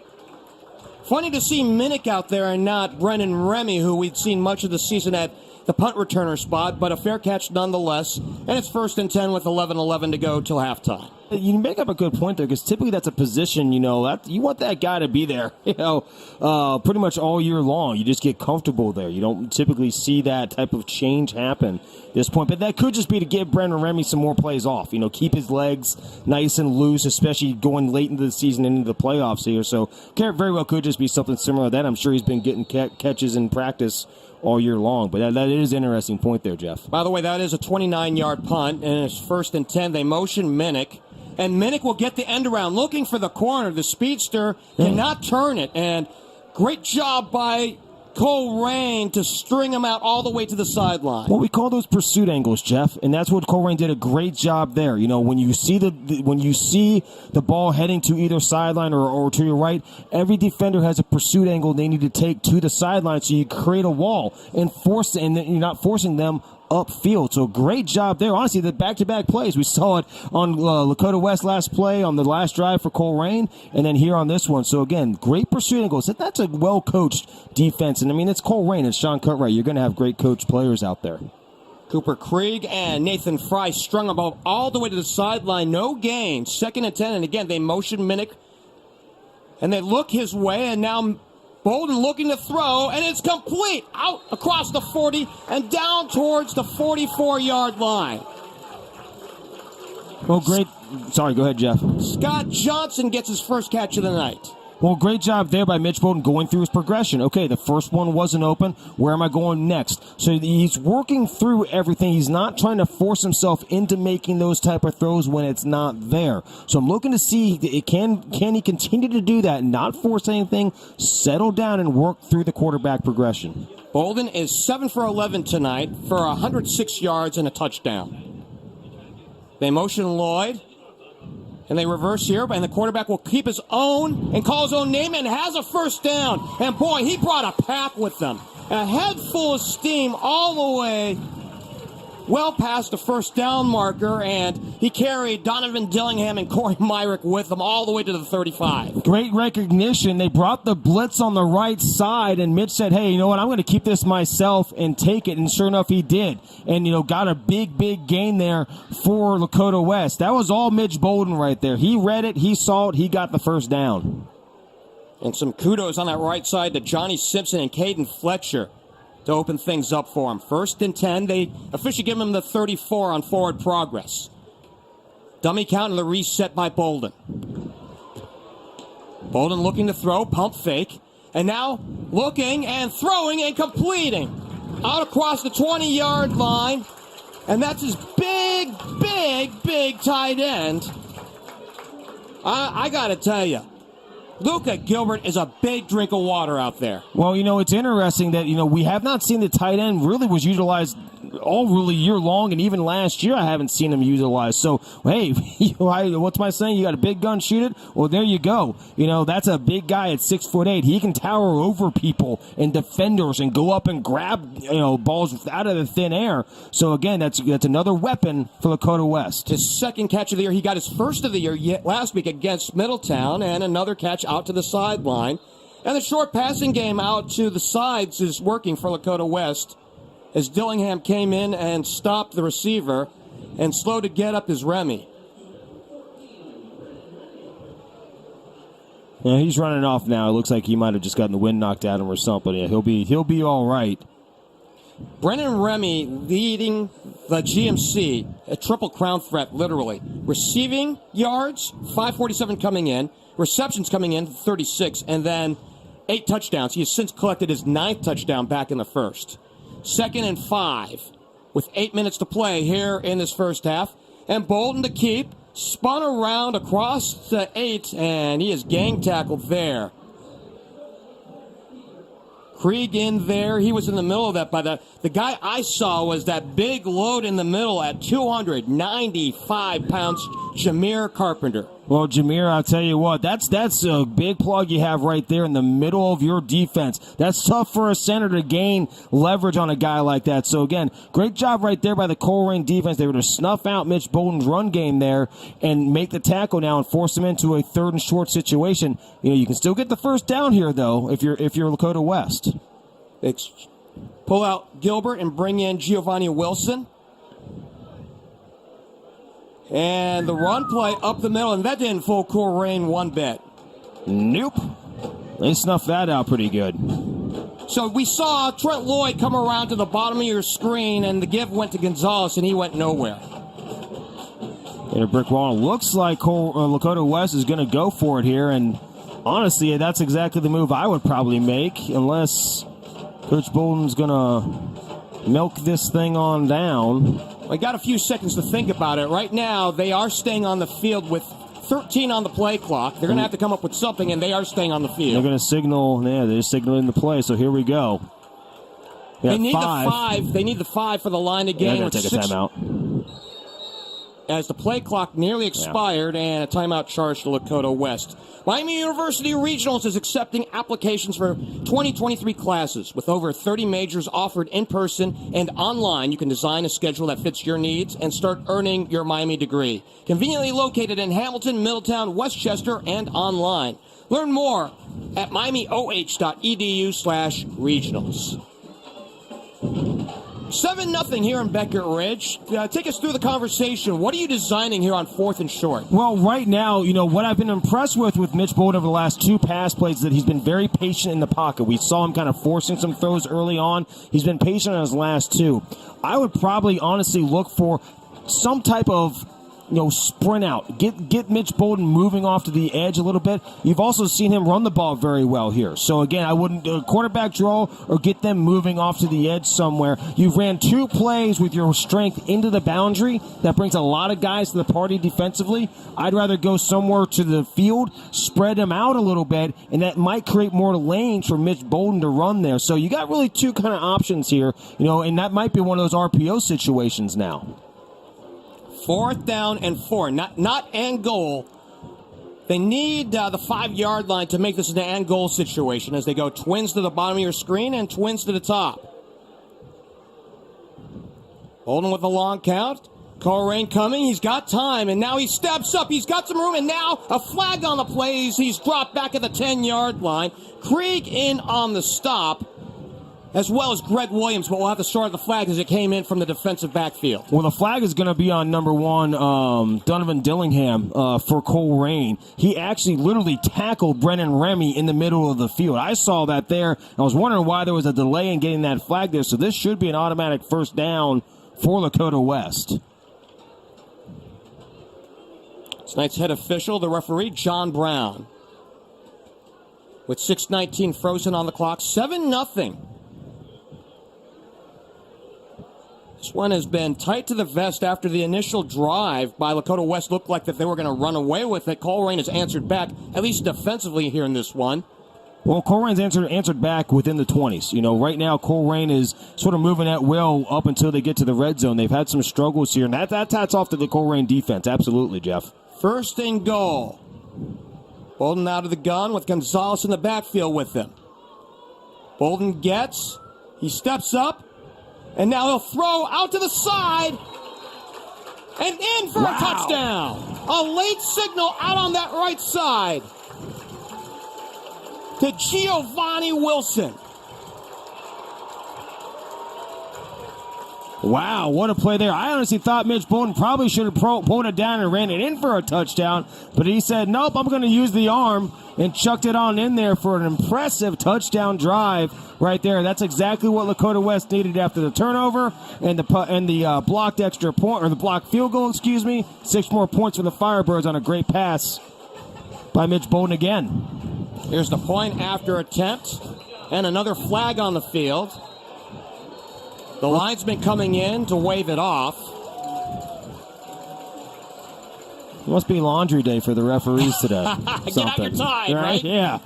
Funny to see Minnick out there and not Brendan Remy, who we'd seen much of the season at the punt returner spot, but a fair catch nonetheless. And it's 1st and 10 with 11:11 to go till halftime.
You make up a good point there, because typically that's a position, that you want that guy to be there, pretty much all year long. You just get comfortable there. You don't typically see that type of change happen at this point. But that could just be to give Brendan Remy some more plays off. Keep his legs nice and loose, especially going late into the season and into the playoffs here. So very well could just be something similar to that. I'm sure he's been getting catches in practice all year long. But that is an interesting point there, Jeff.
By the way, that is a 29-yard punt, and it's 1st and 10. They motion Minnick. And Minnick will get the end around, looking for the corner. The speedster cannot turn it. And great job by Colerain to string him out all the way to the sideline.
Well, we call those pursuit angles, Jeff, and that's what Colerain did a great job there. When you see the ball heading to either sideline or to your right, every defender has a pursuit angle they need to take to the sideline, so you create a wall and you're not forcing them upfield. So great job there. Honestly, the back-to-back plays. We saw it on Lakota West last play on the last drive for Colerain, and then here on this one. So again, great pursuit and goals. That's a well-coached defense. And it's Colerain and Sean Cutright. You're going to have great coached players out there.
Cooper Krieg and Nathan Fry strung them all the way to the sideline. No gain. 2nd and 10. And again, they motion Minnick, and they look his way, and now Bolden looking to throw, and it's complete out across the 40 and down towards the 44-yard line.
Well, great. Sorry, go ahead, Jeff.
Scott Johnson gets his first catch of the night.
Well, great job there by Mitch Bolden going through his progression. Okay, the first one wasn't open. Where am I going next? So he's working through everything. He's not trying to force himself into making those type of throws when it's not there. So I'm looking to see, can he continue to do that, not force anything, settle down, and work through the quarterback progression.
Bolden is 7 for 11 tonight for 106 yards and a touchdown. They motion Lloyd. And they reverse here, and the quarterback will keep his own and call his own name and has a first down. And boy, he brought a pack with them. A head full of steam all the way well past the first down marker, and he carried Donovan Dillingham and Corey Myrick with him all the way to the 35.
Great recognition. They brought the blitz on the right side, and Mitch said, hey, you know what, I'm going to keep this myself and take it, and sure enough, he did. And, got a big gain there for Lakota West. That was all Mitch Bolden right there. He read it, he saw it, he got the first down.
And some kudos on that right side to Johnny Simpson and Caden Fletcher to open things up for him. 1st and 10. They officially give him the 34 on forward progress. Dummy count and the reset by Bolden. Bolden looking to throw, pump fake, and now looking and throwing and completing out across the 20-yard line. And that's his big tight end. I got to tell you, Luca Gilbert is a big drink of water out there.
Well, it's interesting that, we have not seen the tight end really was utilized all really year long, and even last year I haven't seen him utilized. So, hey, what's my saying? You got a big gun, shoot it? Well, there you go. That's a big guy at 6'8". He can tower over people and defenders and go up and grab, balls out of the thin air. So, again, that's another weapon for Lakota West.
His second catch of the year. He got his first of the year last week against Middletown, and another catch out to the sideline. And the short passing game out to the sides is working for Lakota West, as Dillingham came in and stopped the receiver, and slow to get up is Remy.
Yeah, he's running off now. It looks like he might have just gotten the wind knocked out of him or something. Yeah, he'll be all right.
Brennan Remy leading the GMC, a triple crown threat, literally. Receiving yards, 547 coming in. Receptions coming in, 36. And then 8 touchdowns. He has since collected his 9th touchdown back in the first. 2nd and 5 with 8 minutes to play here in this first half. And Bolden to keep. Spun around across the 8, and he is gang tackled there. Krieg in there. He was in the middle of that. By the guy I saw was that big load in the middle at 295 pounds, Jameer Carpenter.
Well, Jameer, I'll tell you what, that's a big plug you have right there in the middle of your defense. That's tough for a center to gain leverage on a guy like that. So, again, great job right there by the Colerain defense. They were to snuff out Mitch Bolden's run game there and make the tackle now and force him into a 3rd and short situation. You know, you can still get the first down here, though, if you're Lakota West.
Pull out Gilbert and bring in Giovanni Wilson. And the run play up the middle, and that didn't fool Colerain one bit.
Nope. They snuffed that out pretty good.
So we saw Trent Lloyd come around to the bottom of your screen, and the give went to Gonzalez, and he went nowhere.
And a brick wall. Looks like Lakota West is going to go for it here, and honestly, that's exactly the move I would probably make, unless Coach Bolden's going to milk this thing on down.
I got a few seconds to think about it. Right now, they are staying on the field with 13 on the play clock. They're going to have to come up with something, and they are staying on the field.
They're going to signal. Yeah, they're signaling the play, so here we go.
They need the 5. They need the 5 for the line to gain.
They're going to take a timeout.
As the play clock nearly expired, and a timeout charged to Lakota West. Miami University Regionals is accepting applications for 2023 classes. With over 30 majors offered in person and online, you can design a schedule that fits your needs and start earning your Miami degree. Conveniently located in Hamilton, Middletown, Westchester, and online. Learn more at miamioh.edu/regionals. 7-0 here in Beckett Ridge. Take us through the conversation. What are you designing here on 4th and short?
Well, right now, you know, what I've been impressed with Mitch Bolden over the last 2 pass plays is that he's been very patient in the pocket. We saw him kind of forcing some throws early on. He's been patient on his last 2. I would probably honestly look for some type of, you know, sprint out. Get Mitch Bolden moving off to the edge a little bit. You've also seen him run the ball very well here. So, again, I wouldn't do a quarterback draw or get them moving off to the edge somewhere. You've ran 2 plays with your strength into the boundary. That brings a lot of guys to the party defensively. I'd rather go somewhere to the field, spread them out a little bit, and that might create more lanes for Mitch Bolden to run there. So you got really 2 kind of options here, you know, and that might be one of those RPO situations now.
4th down and 4. Not and goal. They need the 5-yard line to make this an and goal situation as they go twins to the bottom of your screen and twins to the top. Bolden with the long count. Colerain coming. He's got time, and now he steps up. He's got some room, and now a flag on the plays. He's dropped back at the 10-yard line. Krieg in on the stop, as well as Greg Williams, but we'll have to start the flag as it came in from the defensive backfield.
Well, the flag is going to be on number 1, Donovan Dillingham for Colerain. He actually literally tackled Brennan Remy in the middle of the field. I saw that there. I was wondering why there was a delay in getting that flag there. So this should be an automatic first down for Lakota West.
Tonight's head official, the referee, John Brown. With 6:19 frozen on the clock, 7-0. This one has been tight to the vest after the initial drive by Lakota West looked like that they were going to run away with it. Colerain has answered back, at least defensively here in this one.
Well, Colerain's answered back within the 20s. You know, right now Colerain is sort of moving at will up until they get to the red zone. They've had some struggles here, and that's off to the Colerain defense. Absolutely, Jeff.
1st and goal. Bolden out of the gun with Gonzalez in the backfield with him. Bolden he steps up. And now he'll throw out to the side and in for a touchdown. A late signal out on that right side to Giovanni Wilson.
Wow, what a play there. I honestly thought Mitch Bolden probably should have pulled it down and ran it in for a touchdown, but he said, nope, I'm going to use the arm and chucked it on in there for an impressive touchdown drive right there. That's exactly what Lakota West needed after the turnover and the blocked extra point, or the blocked field goal, 6 more points for the Firebirds on a great pass by Mitch Bolden again.
Here's the point after attempt, and another flag on the field. The linesman coming in to wave it off.
It must be laundry day for the referees today.
Get out your tie, right?
Yeah.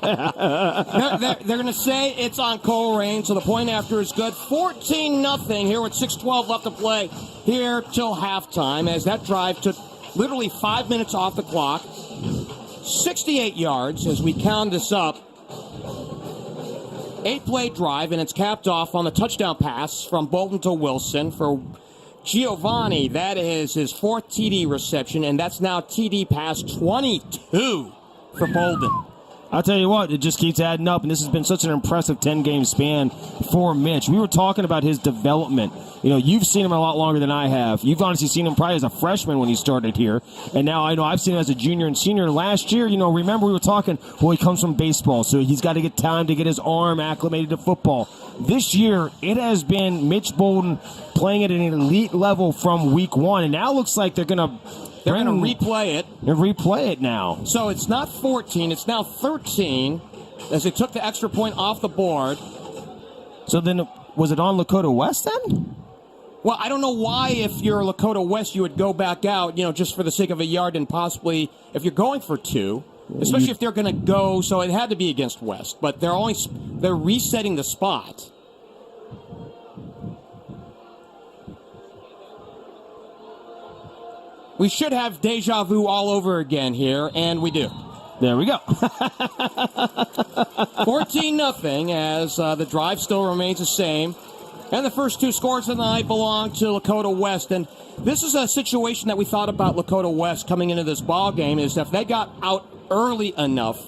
They're going to say it's on Colerain, so the point after is good. 14-0 here with 6:12 left to play here till halftime, as that drive took literally 5 minutes off the clock. 68 yards as we count this up. 8-play drive, and it's capped off on the touchdown pass from Bolden to Wilson for Giovanni. That is his 4th TD reception, and that's now TD pass 22 for Bolden.
I'll tell you what, it just keeps adding up, and this has been such an impressive 10-game span for Mitch. We were talking about his development. You know, you've seen him a lot longer than I have. You've honestly seen him probably as a freshman when he started here, and now I know I've seen him as a junior and senior. Last year, remember we were talking, well, he comes from baseball, so he's got to get time to get his arm acclimated to football. This year, it has been Mitch Bolden playing at an elite level from week 1, and now it looks like they're going to
replay it.
They're replay it now.
So it's not 14, it's now 13, as they took the extra point off the board.
So then, was it on Lakota West then?
Well, I don't know why, if you're Lakota West, you would go back out, just for the sake of a yard, and possibly, if you're going for 2, especially if they're going to go, so it had to be against West, but they're resetting the spot. We should have deja vu all over again here, and we do.
There we go.
14-0 as the drive still remains the same. And the first 2 scores of the night belong to Lakota West. And this is a situation that we thought about Lakota West coming into this ball game, is if they got out early enough,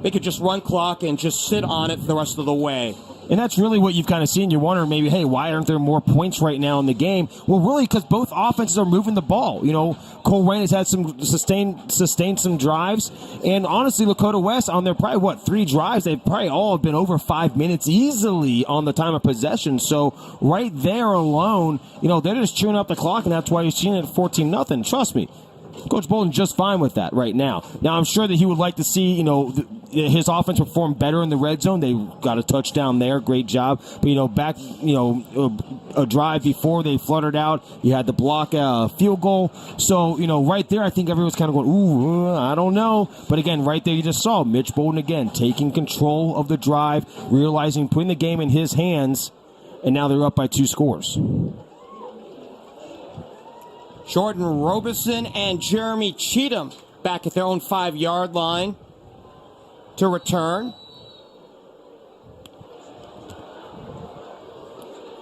they could just run clock and just sit on it the rest of the way.
And that's really what you've kind of seen. You're wondering maybe, hey, why aren't there more points right now in the game? Well, really, because both offenses are moving the ball. Colerain has had some sustained some drives. And honestly, Lakota West, on their probably, 3 drives, they've probably all been over 5 minutes easily on the time of possession. So right there alone, they're just chewing up the clock, and that's why you're seeing it at 14-0. Trust me. Coach Bolden just fine with that right now. Now, I'm sure that he would like to see, his offense perform better in the red zone. They got a touchdown there. Great job. But, back, a drive before they fluttered out, you had the block field goal. So, right there, I think everyone's kind of going, ooh, I don't know. But again, right there, you just saw Mitch Bolden again taking control of the drive, realizing, putting the game in his hands, and now they're up by 2 scores.
Jordan Robeson and Jeremy Cheatham back at their own 5-yard line to return.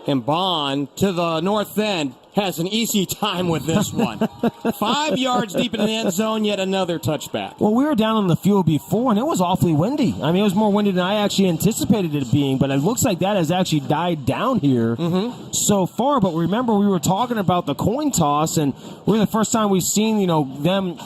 And Bond to the north end has an easy time with this one. 5 yards deep in the end zone, yet another touchback.
Well, we were down on the field before, and it was awfully windy. I mean, it was more windy than I actually anticipated it being, but it looks like that has actually died down here so far. But remember, we were talking about the coin toss, and we're the first time we've seen, them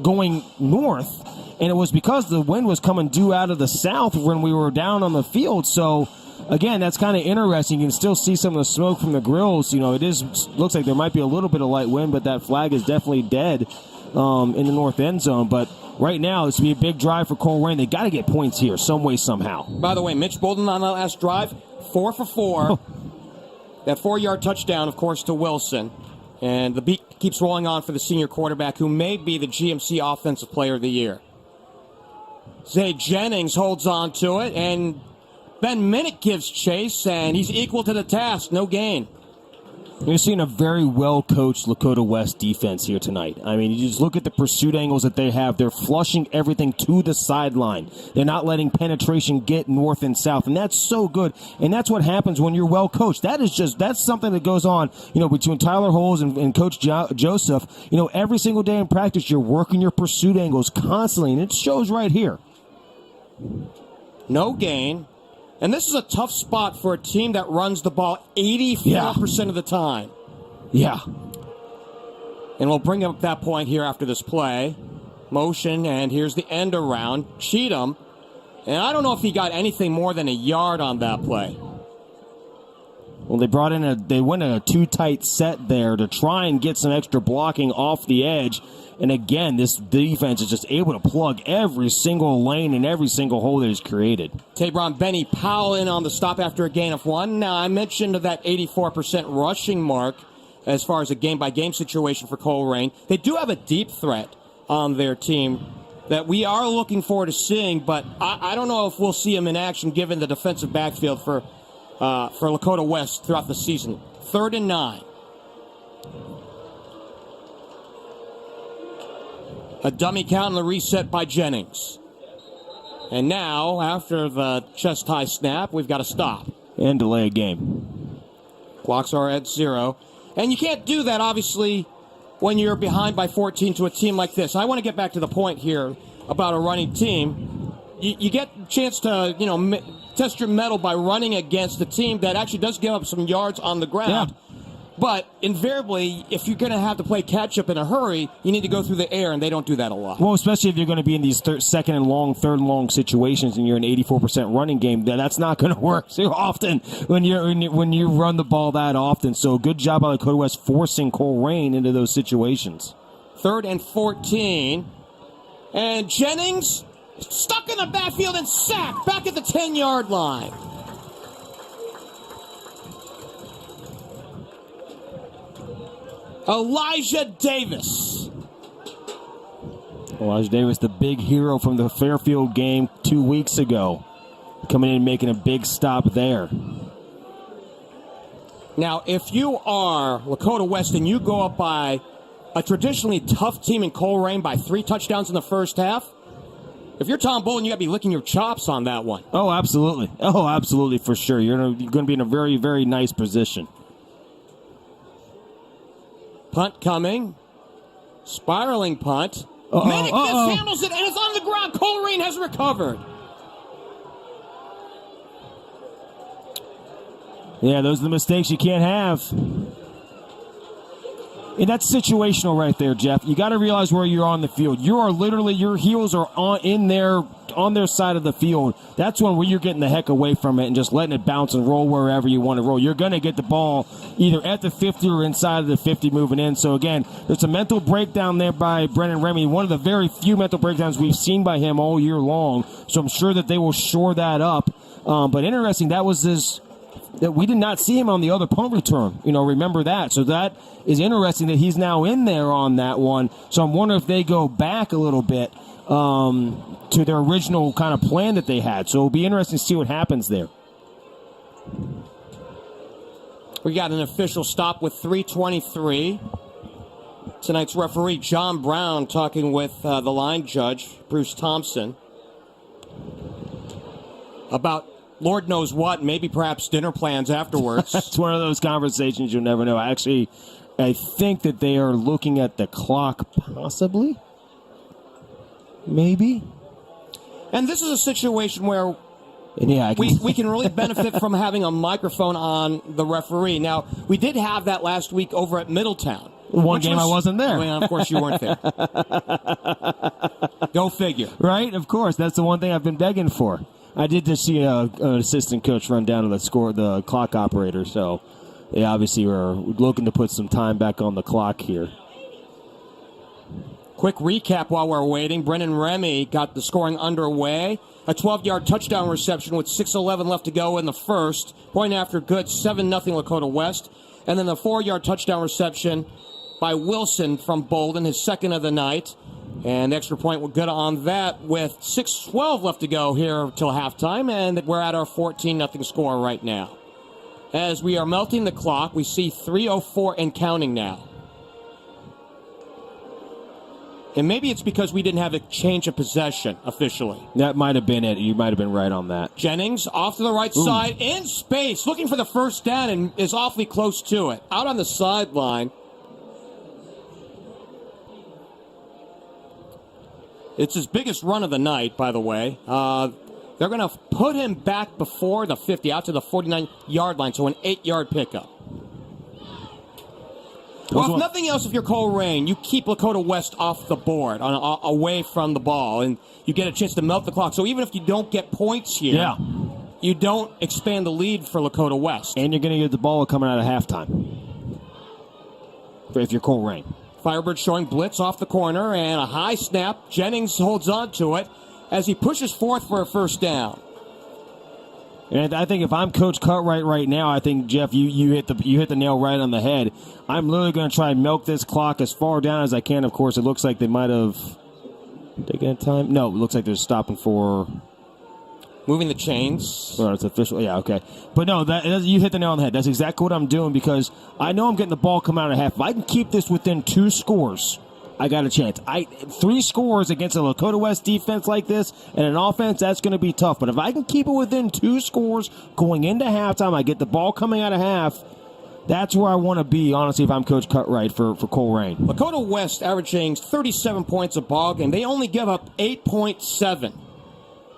going north, and it was because the wind was coming due out of the south when we were down on the field. So again, that's kind of interesting. You can still see some of the smoke from the grills. Looks like there might be a little bit of light wind, but that flag is definitely dead in the north end zone. But right now, this will be a big drive for Colerain. They got to get points here, some way, somehow.
By the way, Mitch Bolden on that last drive, 4 for 4. That 4-yard touchdown, of course, to Wilson. And the beat keeps rolling on for the senior quarterback, who may be the GMC Offensive Player of the Year. Zay Jennings holds on to it, and Ben Minnick gives chase, and he's equal to the task. No gain.
You're seeing a very well-coached Lakota West defense here tonight. I mean, you just look at the pursuit angles that they have. They're flushing everything to the sideline. They're not letting penetration get north and south, and that's so good. And that's what happens when you're well-coached. That's something that goes on, between Tyler Holes and Coach Joseph. Every single day in practice, you're working your pursuit angles constantly, and it shows right here.
No gain. And this is a tough spot for a team that runs the ball 84% of the time.
Yeah.
And we'll bring up that point here after this play. Motion, and here's the end around. Cheatham. And I don't know if he got anything more than a yard on that play.
Well, they went in a too tight set there to try and get some extra blocking off the edge. And again, this defense is just able to plug every single lane and every single hole that is created.
Tabron Benny Powell in on the stop after a gain of 1. Now, I mentioned that 84% rushing mark as far as a game-by-game situation for Colerain. They do have a deep threat on their team that we are looking forward to seeing, but I don't know if we'll see him in action given the defensive backfield for Lakota West throughout the season. 3rd and 9. A dummy count and the reset by Jennings. And now, after the chest-high snap, we've got to stop.
And delay a game.
Clocks are at 0. And you can't do that, obviously, when you're behind by 14 to a team like this. I want to get back to the point here about a running team. You get a chance to, test your mettle by running against a team that actually does give up some yards on the ground.
Yeah.
But invariably, if you're going to have to play catch-up in a hurry, you need to go through the air, and they don't do that a lot.
Well, especially if you're going to be in these second and long, third and long situations, and you're an 84% running game, that's not going to work too often when you run the ball that often. So good job by Lakota West forcing Colerain into those situations.
3rd and 14. And Jennings stuck in the backfield and sacked back at the 10-yard line. Elijah Davis,
the big hero from the Fairfield game 2 weeks ago, coming in and making a big stop there.
Now, if you are Lakota West and you go up by a traditionally tough team in Colerain by 3 touchdowns in the first half, if you're Tom Bolden, you got to be licking your chops on that one.
Oh, absolutely. For sure. You're going to be in a very, very nice position.
Punt coming. Spiraling punt. Minnick handles it, and it's on the ground. Colerain has recovered.
Yeah, those are the mistakes you can't have. And that's situational right there, Geoff. You got to realize where you're on the field. You are literally, your heels are on their side of the field. That's when you're getting the heck away from it and just letting it bounce and roll wherever you want to roll. You're going to get the ball either at the 50 or inside of the 50 moving in. So, again, there's a mental breakdown there by Brennan Remy, one of the very few mental breakdowns we've seen by him all year long. So I'm sure that they will shore that up. But interesting, that we did not see him on the other punt return. Remember that. So that is interesting that he's now in there on that one. So I'm wondering if they go back a little bit to their original kind of plan that they had. So it'll be interesting to see what happens there.
We got an official stop with 3:23. Tonight's referee, John Brown, talking with the line judge, Bruce Thompson, about Lord knows what, maybe perhaps dinner plans afterwards.
It's one of those conversations you'll never know. Actually, I think that they are looking at the clock, possibly. Maybe.
And this is a situation where
we
can really benefit from having a microphone on the referee. Now, we did have that last week over at Middletown.
One game I wasn't there.
Well, of course you weren't there. Go figure.
Right? Of course. That's the one thing I've been begging for. I did just see an assistant coach run down to the clock operator, so they obviously were looking to put some time back on the clock here.
Quick recap while we're waiting. Brennan Remy got the scoring underway. A 12-yard touchdown reception with 6:11 left to go in the first. Point after good, 7-0 Lakota West. And then the 4-yard touchdown reception by Wilson from Bolden, his second of the night. And extra point was good on that with 6:12 left to go here till halftime, and we're at our 14-0 score right now. As we are melting the clock, we see 3:04 and counting now. And maybe it's because we didn't have a change of possession officially.
That might have been it. You might have been right on that.
Jennings off to the right side in space, looking for the first down and is awfully close to it. Out on the sideline. It's his biggest run of the night, by the way. They're going to put him back before the 50, out to the 49-yard line, so an 8-yard pickup. Well, if nothing else, if you're Colerain, you keep Lakota West off the board, away from the ball, and you get a chance to melt the clock. So even if you don't get points here, you don't expand the lead for Lakota West.
And you're going to get the ball coming out of halftime if you're Colerain.
Firebirds showing blitz off the corner, and a high snap. Jennings holds on to it as he pushes forth for a first down.
And I think if I'm Coach Cartwright right now, I think, Jeff, you hit the nail right on the head. I'm literally going to try and milk this clock as far down as I can. Of course, it looks like they might have taken time. No, it looks like they're stopping for
moving the chains.
Well, it's official. Yeah, okay. But no, you hit the nail on the head. That's exactly what I'm doing because I know I'm getting the ball coming out of half. If I can keep this within 2 scores, I got a chance. 3 scores against a Lakota West defense like this and an offense, that's going to be tough. But if I can keep it within 2 scores going into halftime, I get the ball coming out of half, that's where I want to be, honestly, if I'm Coach Cartwright for Colerain.
Lakota West averaging 37 points a ball game. They only give up 8.7.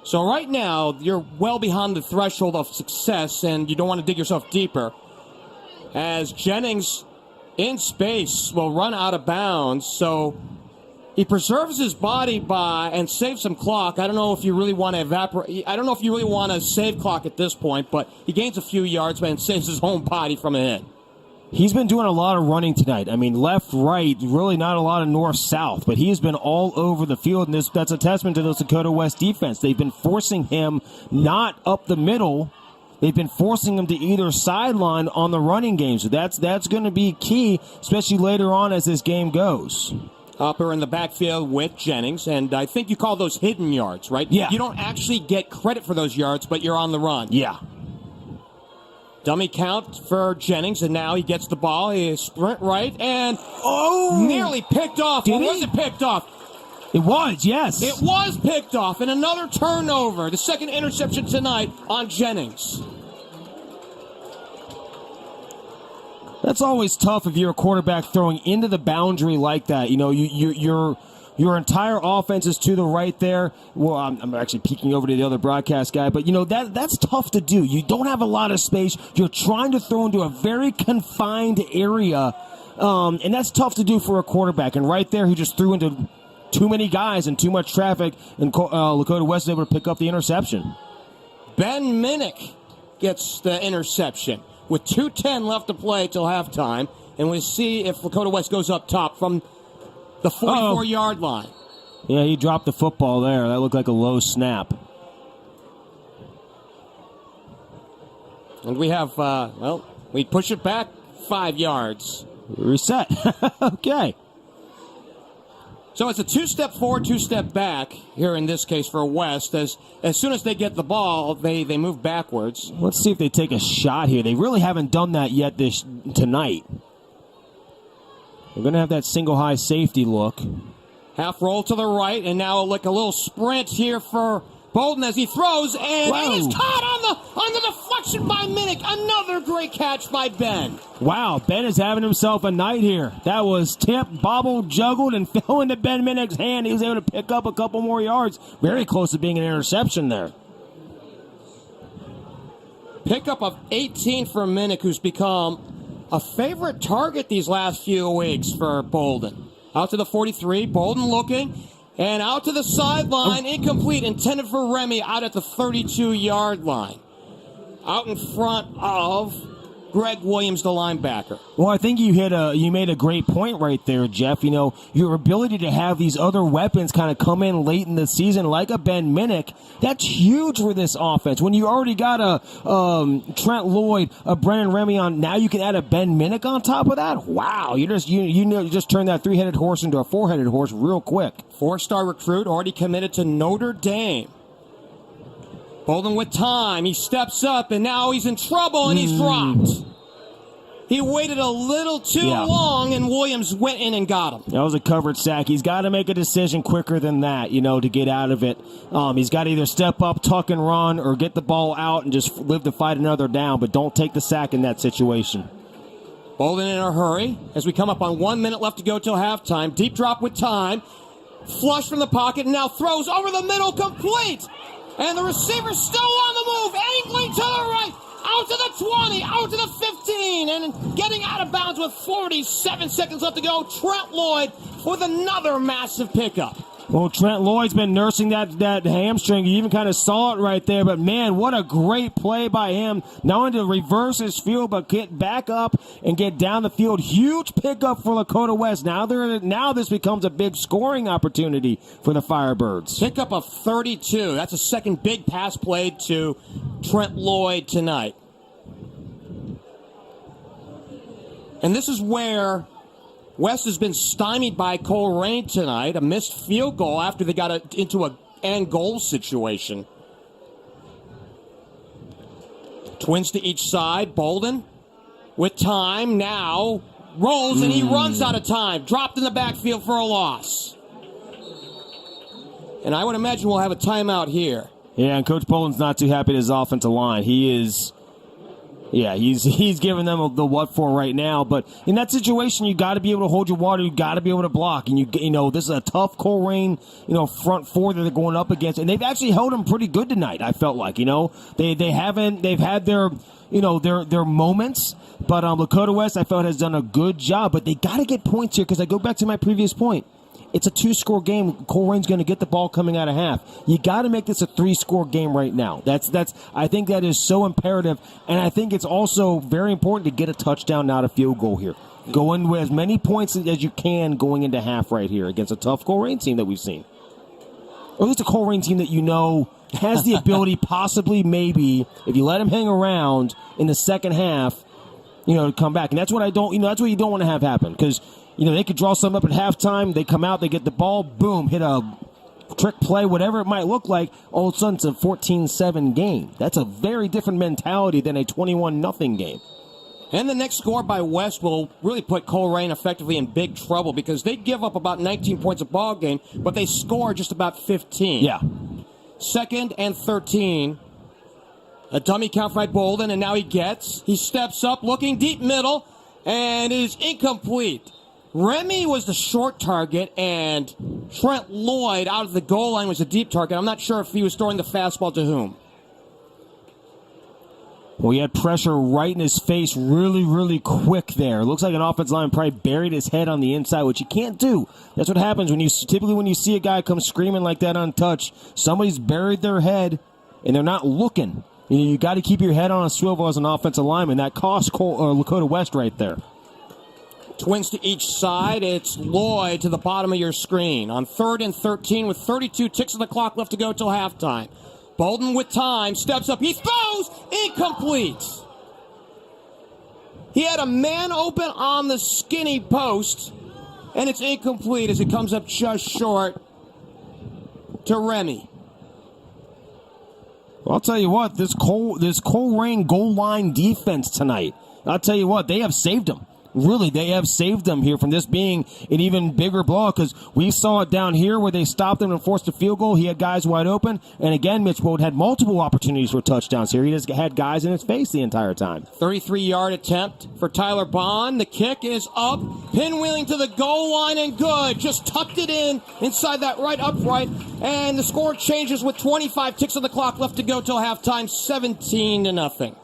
So right now, you're well behind the threshold of success, and you don't want to dig yourself deeper. As Jennings in space will run out of bounds, so he preserves his body and saves some clock. I don't know if you really want to I don't know if you really want to save clock at this point, but he gains a few yards and saves his own body from a hit.
He's been doing a lot of running tonight. I mean, left, right, really not a lot of north, south, but he's been all over the field, and that's a testament to the Dakota West defense. They've been forcing him not up the middle. They've been forcing him to either sideline on the running game, so that's going to be key, especially later on as this game goes.
Upper in the backfield with Jennings, and I think you call those hidden yards, right?
Yeah.
You don't actually get credit for those yards, but you're on the run.
Yeah.
Dummy count for Jennings, and now he gets the ball. He sprint right, and nearly picked off. Or was it picked off?
It was, yes.
It was picked off, and another turnover. The second interception tonight on Jennings.
That's always tough if you're a quarterback throwing into the boundary like that. You know, your entire offense is to the right there. Well, I'm actually peeking over to the other broadcast guy, but, you know, that's tough to do. You don't have a lot of space. You're trying to throw into a very confined area, and that's tough to do for a quarterback. And right there, he just threw into too many guys and too much traffic, and Lakota West is able to pick up the interception.
Ben Minnick gets the interception with 2:10 left to play till halftime, and we'll see if Lakota West goes up top from the 44-yard line.
Yeah, he dropped the football there. That looked like a low snap.
And we have, we push it back 5 yards.
Reset. Okay.
So it's a 2-step forward, 2-step back here in this case for West. As soon as they get the ball, they move backwards.
Let's see if they take a shot here. They really haven't done that yet tonight. We're going to have that single high safety look.
Half roll to the right, and now like a little sprint here for Bolden as he throws, and he's caught on the deflection by Minnick. Another great catch by Ben.
Wow, Ben is having himself a night here. That was tipped, bobbled, juggled, and fell into Ben Minnick's hand. He was able to pick up a couple more yards. Very close to being an interception there.
Pickup of 18 for Minnick, who's become a favorite target these last few weeks for Bolden. Out to the 43, Bolden looking, and out to the sideline, incomplete, intended for Remy out at the 32-yard line. Out in front of Greg Williams, the linebacker.
Well, I think you made a great point right there, Jeff. You know, your ability to have these other weapons kind of come in late in the season, like a Ben Minnick, that's huge for this offense. When you already got a Trent Lloyd, a Brennan Remy on, now you can add a Ben Minnick on top of that. Wow, you just turned that 3-headed horse into a 4-headed horse real quick.
4-star recruit, already committed to Notre Dame. Bolden with time. He steps up, and now he's in trouble, and he's dropped. He waited a little too long, and Williams went in and got him.
That was a covered sack. He's got to make a decision quicker than that, to get out of it. He's got to either step up, tuck and run, or get the ball out and just live to fight another down, but don't take the sack in that situation.
Bolden in a hurry as we come up on 1 minute left to go till halftime. Deep drop with time. Flush from the pocket, and now throws over the middle, complete. And the receiver's still on the move, angling to the right. out to the 20, out to the 15, and getting out of bounds with 47 seconds left to go, Trent Lloyd with another massive pickup.
Well, Trent Lloyd's been nursing that hamstring. You even kind of saw it right there. But, man, what a great play by him. Not only to reverse his field, but get back up and get down the field. Huge pickup for Lakota West. Now this becomes a big scoring opportunity for the Firebirds.
Pickup of 32. That's a second big pass played to Trent Lloyd tonight. And this is where West has been stymied by Colerain tonight. A missed field goal after they got into an end goal situation. Twins to each side. Bolden with time now. Rolls and he runs out of time. Dropped in the backfield for a loss. And I would imagine we'll have a timeout here.
Yeah, and Coach Bolden's not too happy with his offensive line. He's giving them the what for right now. But in that situation, you got to be able to hold your water. You got to be able to block. And you know this is a tough Colerain front four that they're going up against, and they've actually held them pretty good tonight. I felt like they've had their their moments, but Lakota West I felt has done a good job. But they got to get points here because I go back to my previous point. It's a 2-score game. Colerain's going to get the ball coming out of half. You got to make this a 3-score game right now. I think that is so imperative, and I think it's also very important to get a touchdown, not a field goal here. Go in with as many points as you can going into half right here against a tough Colerain team that we've seen. Or at least a Colerain team that has the ability, possibly, maybe, if you let them hang around in the second half, to come back. And that's what that's what you don't want to have happen because they could draw something up at halftime. They come out, they get the ball, boom, hit a trick play, whatever it might look like. All of a sudden, it's a 14-7 game. That's a very different mentality than a 21-0 game.
And the next score by West will really put Colerain effectively in big trouble because they give up about 19 points a ball game, but they score just about 15.
Yeah.
2nd and 13. A dummy count by Bolden, and now he steps up, looking deep middle, and it is incomplete. Remy was the short target, and Trent Lloyd out of the goal line was a deep target. I'm not sure if he was throwing the fastball to whom.
Well, he had pressure right in his face really, really quick there. It looks like an offensive line probably buried his head on the inside, which you can't do. That's what happens when you see a guy come screaming like that untouched. Somebody's buried their head, and they're not looking. You got to keep your head on a swivel as an offensive lineman. That cost Lakota West right there.
Twins to each side. It's Lloyd to the bottom of your screen. On 3rd and 13 with 32 ticks of the clock left to go till halftime. Bolden with time. Steps up. He throws. Incomplete. He had a man open on the skinny post. And it's incomplete as it comes up just short to Remy.
Well, I'll tell you what. This Colerain goal line defense tonight. I'll tell you what. They have saved them. Really, they have saved them here from this being an even bigger blow because we saw it down here where they stopped him and forced a field goal. He had guys wide open. And again, Mitch Bolden had multiple opportunities for touchdowns here. He just had guys in his face the entire time.
33-yard attempt for Tyler Bond. The kick is up. Pinwheeling to the goal line and good. Just tucked it inside that right upright. And the score changes with 25 ticks on the clock left to go till halftime, 17-0.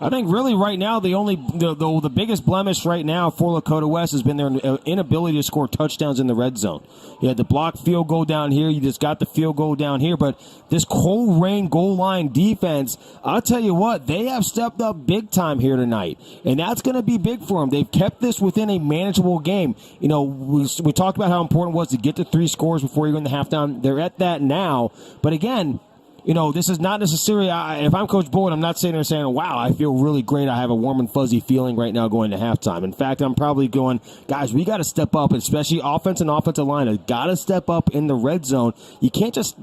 I think really right now the biggest blemish right now for Lakota West has been their inability to score touchdowns in the red zone. You had the blocked field goal down here. You just got the field goal down here. But this Colerain goal line defense, I'll tell you what, they have stepped up big time here tonight. And that's going to be big for them. They've kept this within a manageable game. We talked about how important it was to get to 3 scores before you go into halftime. They're at that now. But again, this is not necessarily, if I'm Coach Bolden, I'm not sitting there saying, wow, I feel really great. I have a warm and fuzzy feeling right now going to halftime. In fact, I'm probably going, guys, we got to step up, especially offense and offensive line. Have got to step up in the red zone. You can't just,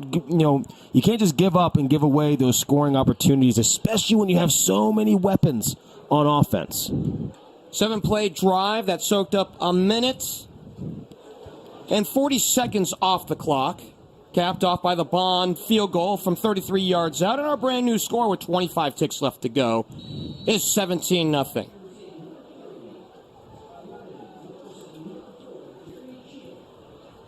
give up and give away those scoring opportunities, especially when you have so many weapons on offense.
7-play drive that soaked up a minute and 40 seconds off the clock. Capped off by the Bond field goal from 33 yards out. And our brand new score with 25 ticks left to go is 17-0.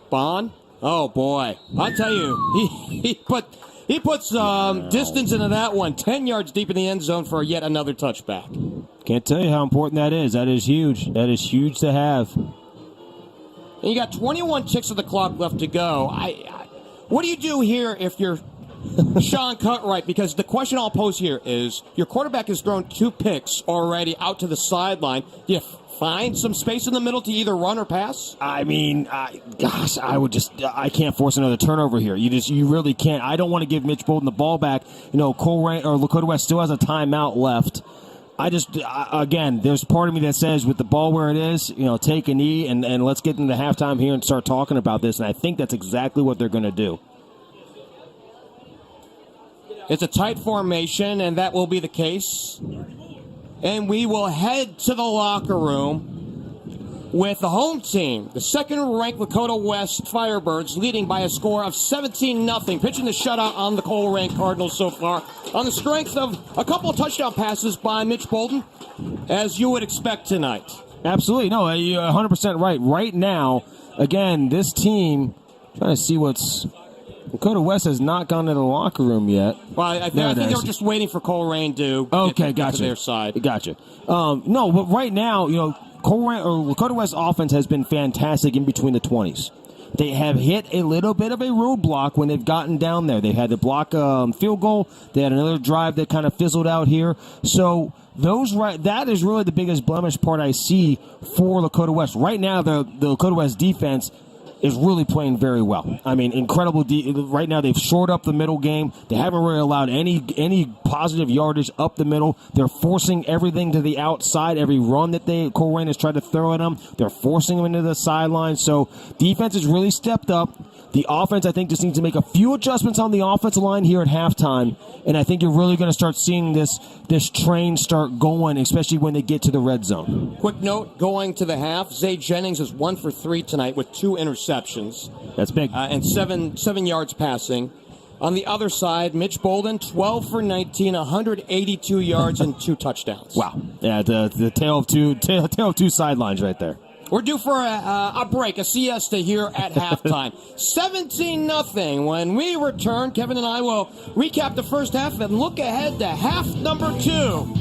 Bond, oh boy. I tell you, he put He puts distance into that one, 10 yards deep in the end zone for yet another touchback.
Can't tell you how important that is. That is huge. That is huge to have.
And you got 21 ticks of the clock left to go. What do you do here if you're Sean Cutright? Because the question I'll pose here is, your quarterback has thrown 2 picks already out to the sideline. Do you find some space in the middle to either run or pass?
I mean, I can't force another turnover here. You really can't. I don't want to give Mitch Bolden the ball back. Colerain or Lakota West still has a timeout left. Again, there's part of me that says with the ball where it is, take a knee and let's get into halftime here and start talking about this. And I think that's exactly what they're going to do.
It's a tight formation, and that will be the case. And we will head to the locker room with the home team, the second-ranked Lakota West Firebirds, leading by a score of 17-0, pitching the shutout on the Colerain Cardinals so far, on the strength of a couple of touchdown passes by Mitch Bolden, as you would expect tonight.
Absolutely. No, you're 100% right. Right now, again, this team, trying to see what's... Lakota West has not gone to the locker room yet.
Well, I think they were just waiting for Colerain to get to their side.
Gotcha. No, but right now, Colerain or Lakota West offense has been fantastic in between the 20s. They have hit a little bit of a roadblock when they've gotten down there. They've had to block field goal. They had another drive that kind of fizzled out here. So that is really the biggest blemish part I see for Lakota West. Right now, the Lakota West defense is really playing very well. I mean, incredible. Right now, they've shored up the middle game. They haven't really allowed any positive yardage up the middle. They're forcing everything to the outside. Every run that Colerain has tried to throw at them, they're forcing them into the sideline. So defense has really stepped up. The offense, I think, just needs to make a few adjustments on the offensive line here at halftime, and I think you're really going to start seeing this train start going, especially when they get to the red zone.
Quick note, going to the half, Zay Jennings is 1 for 3 tonight with 2 interceptions.
That's big.
And 7 yards passing. On the other side, Mitch Bolden, 12 for 19, 182 yards and 2 touchdowns.
Wow. Yeah, the tale of two sidelines right there.
We're due for a break, a siesta here at halftime. 17-0. When we return, Kevin and I will recap the first half and look ahead to half number 2.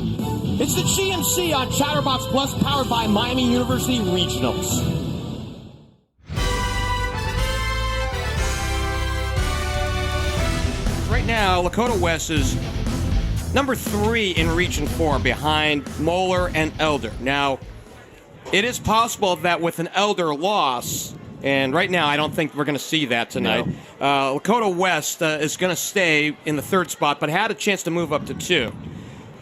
It's the GMC on Chatterbox Plus, powered by Miami University Regionals. Right now, Lakota West is number 3 in Region 4, behind Moeller and Elder. Now, it is possible that with an Elder loss, and right now I don't think we're going to see that tonight, Lakota West is going to stay in the 3rd spot, but had a chance to move up to 2.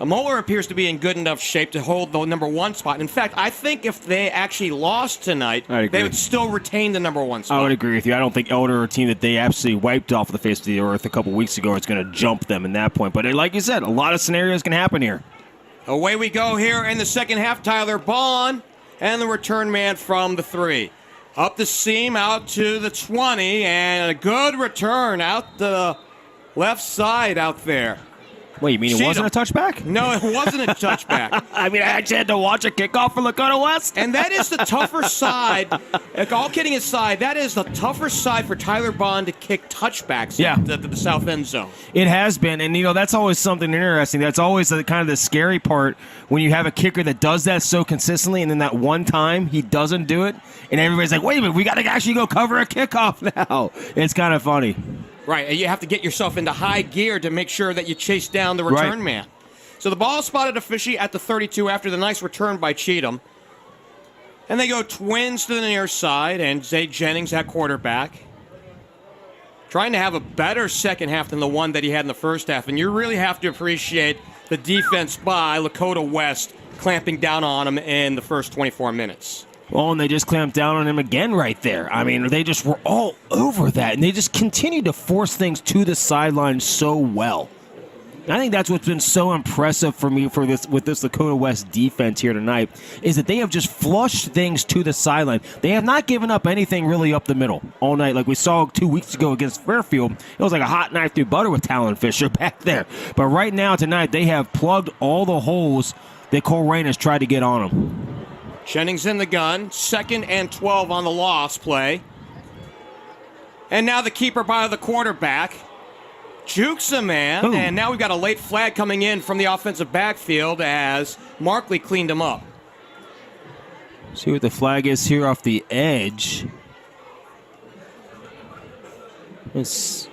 Moeller appears to be in good enough shape to hold the number 1 spot. In fact, I think if they actually lost tonight, they would still retain the number 1 spot.
I would agree with you. I don't think Elder, a team that they absolutely wiped off the face of the earth a couple weeks ago, is going to jump them in that point. But like you said, a lot of scenarios can happen here.
Away we go here in the second half. Tyler Bond and the return man from the 3. Up the seam, out to the 20, and a good return out the left side out there.
Wait, you mean it wasn't a touchback?
No, it wasn't a touchback.
I mean, I actually had to watch a kickoff for Lakota West.
And that is the tougher side. All kidding aside, that is the tougher side for Tyler Bond to kick touchbacks at the south end zone.
It has been, and that's always something interesting. That's always kind of the scary part when you have a kicker that does that so consistently, and then that one time he doesn't do it, and everybody's like, wait a minute, we got to actually go cover a kickoff now. It's kind of funny.
Right, and you have to get yourself into high gear to make sure that you chase down the return man. So the ball spotted officially at the 32 after the nice return by Cheatham. And they go twins to the near side, and Zay Jennings at quarterback. Trying to have a better second half than the one that he had in the first half. And you really have to appreciate the defense by Lakota West clamping down on him in the first 24 minutes.
Well, and they just clamped down on him again right there. I mean, they just were all over that, and they just continued to force things to the sideline so well. I think that's what's been so impressive for me with this Lakota West defense here tonight, is that they have just flushed things to the sideline. They have not given up anything really up the middle all night, like we saw 2 weeks ago against Fairfield. It was like a hot knife through butter with Talon Fisher back there. But right now, tonight, they have plugged all the holes that Colerain has tried to get on them.
Jennings in the gun, 2nd and 12 on the loss play. And now the keeper by the quarterback. Jukes a man,
Ooh.
and now we've got a late flag coming in from the offensive backfield as Markley cleaned him up.
See what the flag is here off the edge. It's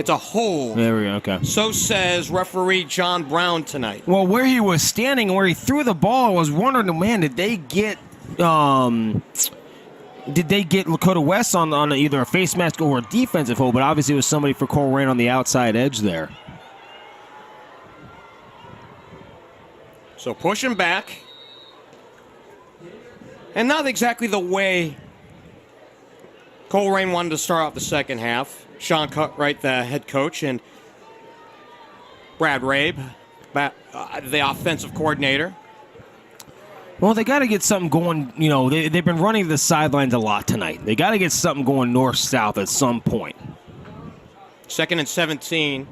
a hold.
There we go, okay.
So says referee John Brown tonight.
Well, where he was standing and where he threw the ball, I was wondering, man, did they get Lakota West on either a face mask or a defensive hold? But obviously it was somebody for Colerain on the outside edge there.
So pushing back. And not exactly the way Colerain wanted to start out the second half. Sean Cutright, the head coach, and Brad Rabe, the offensive coordinator.
Well, they got to get something going. You know, they've been running the sidelines a lot tonight. They got to get something going north-south at some point.
2nd and 17.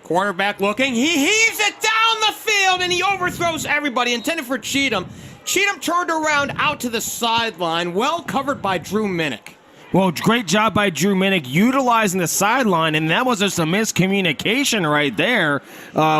Quarterback looking. He heaves it down the field, and he overthrows everybody. Intended for Cheatham. Cheatham turned around out to the sideline, well covered by Drew Minnick.
Well, great job by Drew Minnick utilizing the sideline, and that was just a miscommunication right there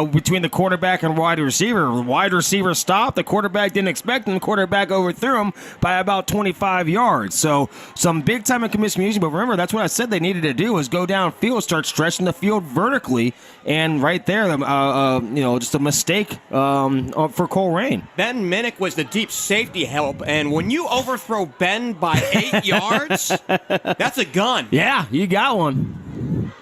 between the quarterback and wide receiver. The wide receiver stopped. The quarterback didn't expect him. The quarterback overthrew him by about 25 yards. So some big-time miscommunication, but remember, that's what I said they needed to do was go downfield, start stretching the field vertically, and right there, just a mistake for Colerain.
Ben Minnick was the deep safety help, and when you overthrow Ben by 8 yards... That's a gun.
Yeah, you got one.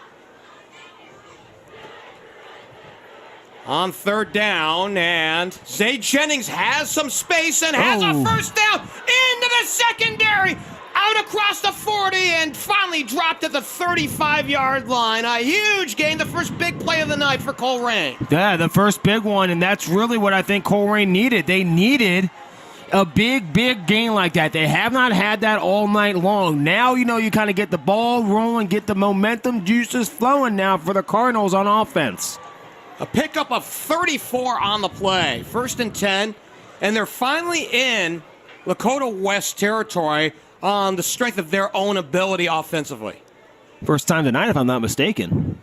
On 3rd down, and Zay Jennings has some space and has a first down into the secondary, out across the 40, and finally dropped at the 35-yard line. A huge gain, the first big play of the night for Colerain.
Yeah, the first big one, and that's really what I think Colerain needed. They needed a big gain like that. They have not had that all night long. Now, you kind of get the ball rolling, get the momentum juices flowing now for the Cardinals on offense.
A pickup of 34 on the play. 1st and 10, and they're finally in Lakota West territory on the strength of their own ability offensively.
First time tonight, if I'm not mistaken.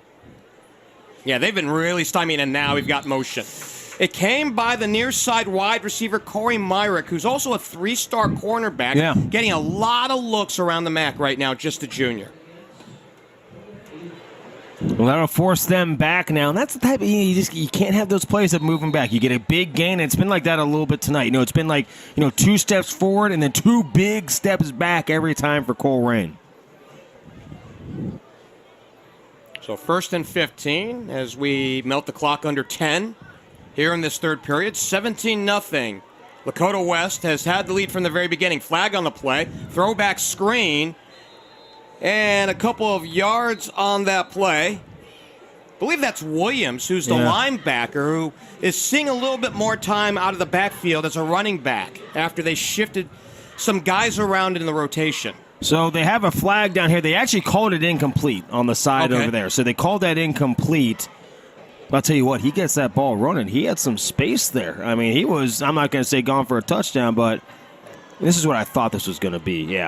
Yeah, they've been really stymieing, and now we've got motion. It came by the near side wide receiver Corey Myrick, who's also a 3-star cornerback, getting a lot of looks around the MAC right now, just a junior.
Well, that'll force them back now. And that's the type of you can't have those plays that move them back. You get a big gain, and it's been like that a little bit tonight. It's been like 2 steps forward and then 2 big steps back every time for Colerain.
So 1st and 15 as we melt the clock under 10. Here in this third period, 17-0. Lakota West has had the lead from the very beginning. Flag on the play, throwback screen, and a couple of yards on that play. I believe that's Williams, who's the linebacker, who is seeing a little bit more time out of the backfield as a running back after they shifted some guys around in the rotation.
So they have a flag down here. They actually called it incomplete on the side over there. So they called that incomplete. I'll tell you what, he gets that ball running. He had some space there. I mean, he was, I'm not going to say gone for a touchdown, but this is what I thought this was going to be,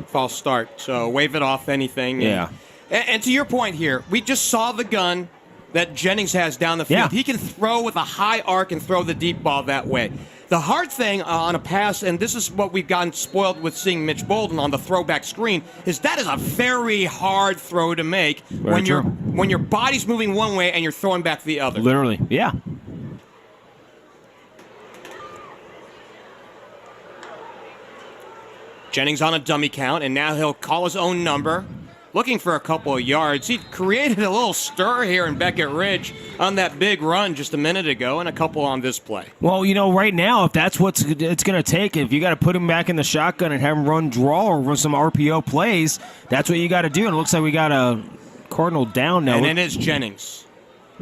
False start, so wave it off anything. And to your point here, we just saw the gun that Jennings has down the field. He can throw with a high arc and throw the deep ball that way. The hard thing on a pass, and this is what we've gotten spoiled with seeing Mitch Bolden on the throwback screen, is that is a very hard throw to make when your body's moving one way and you're throwing back the other.
Literally,
Jennings on a dummy count, and now he'll call his own number. Looking for a couple of yards. He created a little stir here in Beckett Ridge on that big run just a minute ago, and a couple on this play.
Well, right now, if that's what it's going to take, if you got to put him back in the shotgun and have him run draw or run some RPO plays, that's what you got to do. And it looks like we got a Cardinal down now.
And it is Jennings.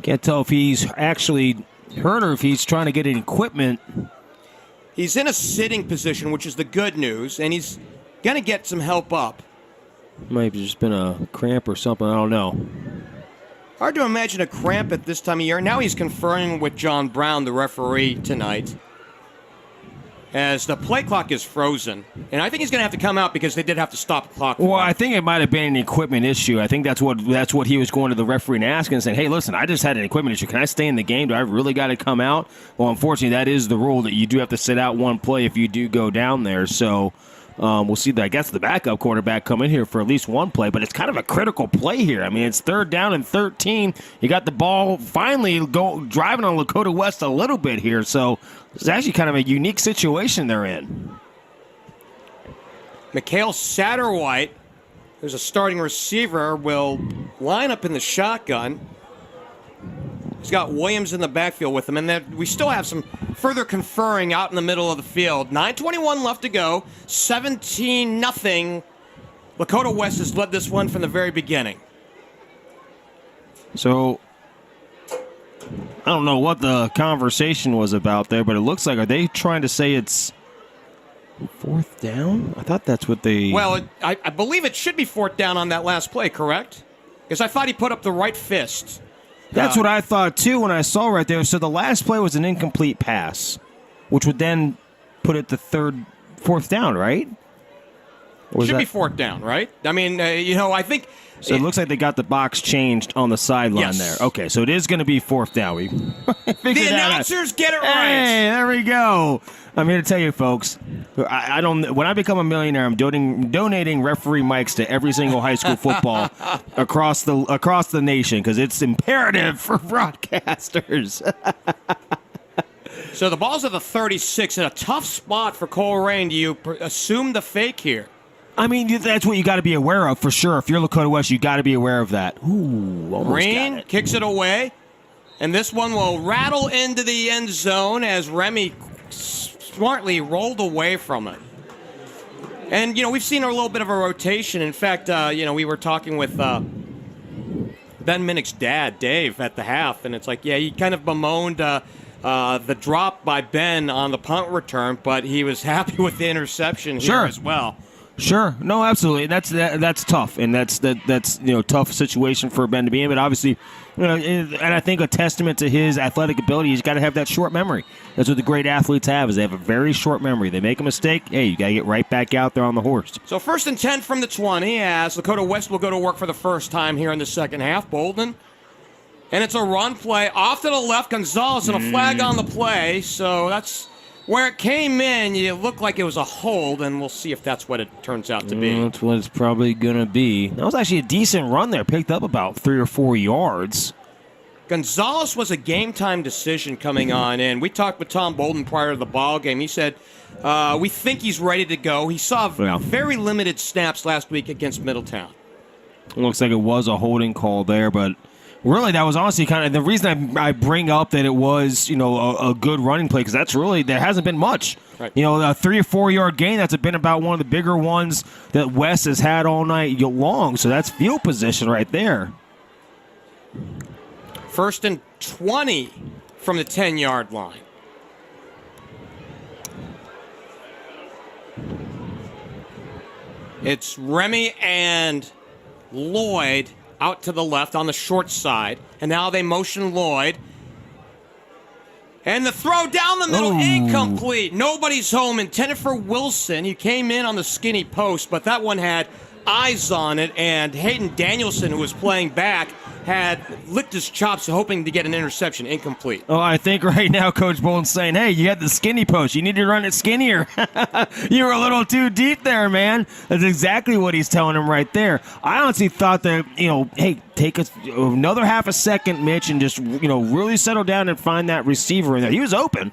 Can't tell if he's actually hurt or if he's trying to get an equipment.
He's in a sitting position, which is the good news, and he's going to get some help up.
Might have just been a cramp or something. I don't know.
Hard to imagine a cramp at this time of year. Now he's conferring with John Brown, the referee, tonight. as the play clock is frozen. And I think he's going to have to come out because they did have to stop the clock.
Well, I think it might have been an equipment issue. I think that's what he was going to the referee and asking and saying, hey, listen, I just had an equipment issue. Can I stay in the game? Do I really got to come out? Well, unfortunately, that is the rule that you do have to sit out one play if you do go down there. So we'll see, I guess, the backup quarterback come in here for at least one play, but it's kind of a critical play here. I mean, it's 3rd down and 13. You got the ball finally driving on Lakota West a little bit here, so it's actually kind of a unique situation they're in.
Mikhail Satterwhite, who's a starting receiver, will line up in the shotgun. He's got Williams in the backfield with him, and then we still have some further conferring out in the middle of the field. 9:21 left to go, 17-0. Lakota West has led this one from the very beginning.
So, I don't know what the conversation was about there, but it looks like, are they trying to say it's 4th down? I thought that's what they...
Well, I believe it should be 4th down on that last play, correct? Because I thought he put up the right fist.
That's what I thought, too, when I saw right there. So the last play was an incomplete pass, which would then put it to 4th down, right?
Should be 4th down, right? I mean, I think...
So it looks like they got the box changed on the sideline there. Okay, so it is going to be 4th down. We
the announcers get it right.
Hey, there we go. I'm here to tell you, folks, I don't. When I become a millionaire, I'm donating referee mics to every single high school football across the nation because it's imperative for broadcasters.
So the ball's at the 36 in a tough spot for Colerain. Do you assume the fake here?
I mean, that's what you got to be aware of for sure. If you're Lakota West, you got to be aware of that. Ooh, almost
Green
got it.
Kicks it away, and this one will rattle into the end zone as Remy smartly rolled away from it. And, we've seen a little bit of a rotation. In fact, we were talking with Ben Minnick's dad, Dave, at the half, and it's like, yeah, he kind of bemoaned the drop by Ben on the punt return, but he was happy with the interception here as well.
Sure. No, absolutely. That's tough, and that's tough situation for Ben to be in. But obviously, and I think a testament to his athletic ability, he's got to have that short memory. That's what the great athletes have, is they have a very short memory. They make a mistake, hey, you got to get right back out there on the horse.
So 1st and 10 from the 20 as Lakota West will go to work for the first time here in the second half. Bolden. And it's a run play off to the left. Gonzalez and a flag on the play. So that's where it came in. It looked like it was a hold, and we'll see if that's what it turns out to be.
That's what it's probably going to be. That was actually a decent run there. Picked up about 3 or 4 yards.
Gonzalez was a game-time decision coming on in. We talked with Tom Bolden prior to the ball game. He said, we think he's ready to go. He saw very limited snaps last week against Middletown.
It looks like it was a holding call there, but really that was honestly kind of the reason I bring up that it was, a good running play, because that's really, there hasn't been much.
Right.
A 3 or 4 yard gain, that's been about one of the bigger ones that West has had all night long. So that's field position right there.
1st and 20 from the 10-yard line. It's Remy and Lloyd out to the left on the short side. And now they motion Lloyd. And the throw down the middle, incomplete. Nobody's home. Intended for Wilson. He came in on the skinny post, but that one had eyes on it. And Hayden Danielson, who was playing back, had licked his chops hoping to get an interception. Incomplete.
Oh, I think right now Coach Bolden's saying, hey, you had the skinny post. You need to run it skinnier. You were a little too deep there, man. That's exactly what he's telling him right there. I honestly thought that, hey, take another half a second, Mitch, and just, really settle down and find that receiver in there. He was open.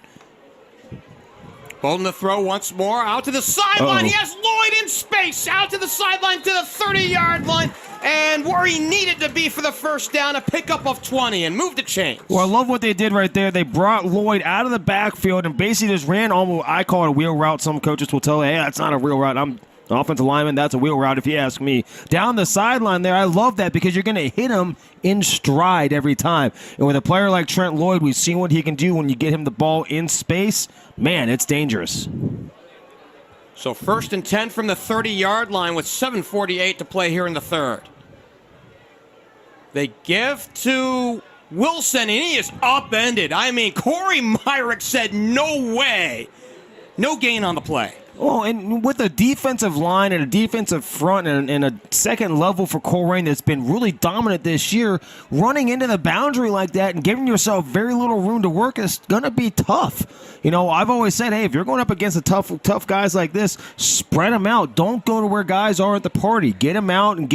Bolden to throw once more. Out to the sideline. He has Lloyd in space. Out to the sideline to the 30-yard line. And where he needed to be for the first down, a pickup of 20 and move the chains.
Well, I love what they did right there. They brought Lloyd out of the backfield and basically just ran almost, I call it a wheel route. Some coaches will tell you, hey, that's not a wheel route. I'm an offensive lineman. That's a wheel route if you ask me. Down the sideline there, I love that because you're going to hit him in stride every time. And with a player like Trent Lloyd, we've seen what he can do when you get him the ball in space. Man, it's dangerous.
So 1st and 10 from the 30-yard line with 7:48 to play here in the third. They give to Wilson, and he is upended. I mean, Corey Myrick said, no way. No gain on the play.
Well, and with a defensive line and a defensive front and a second level for Colerain that's been really dominant this year, running into the boundary like that and giving yourself very little room to work is going to be tough. You know, I've always said, hey, if you're going up against tough guys like this, spread them out. Don't go to where guys are at the party. Get them out and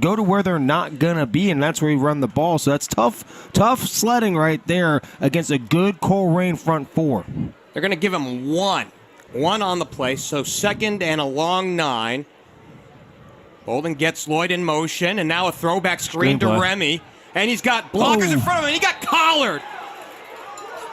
go to where they're not going to be, and that's where you run the ball. So that's tough sledding right there against a good Colerain front four.
They're going to give him one on the play, so second and a long 9. Bolden gets Lloyd in motion, and now a throwback screen to Remy. And he's got blockers in front of him, and he got collared.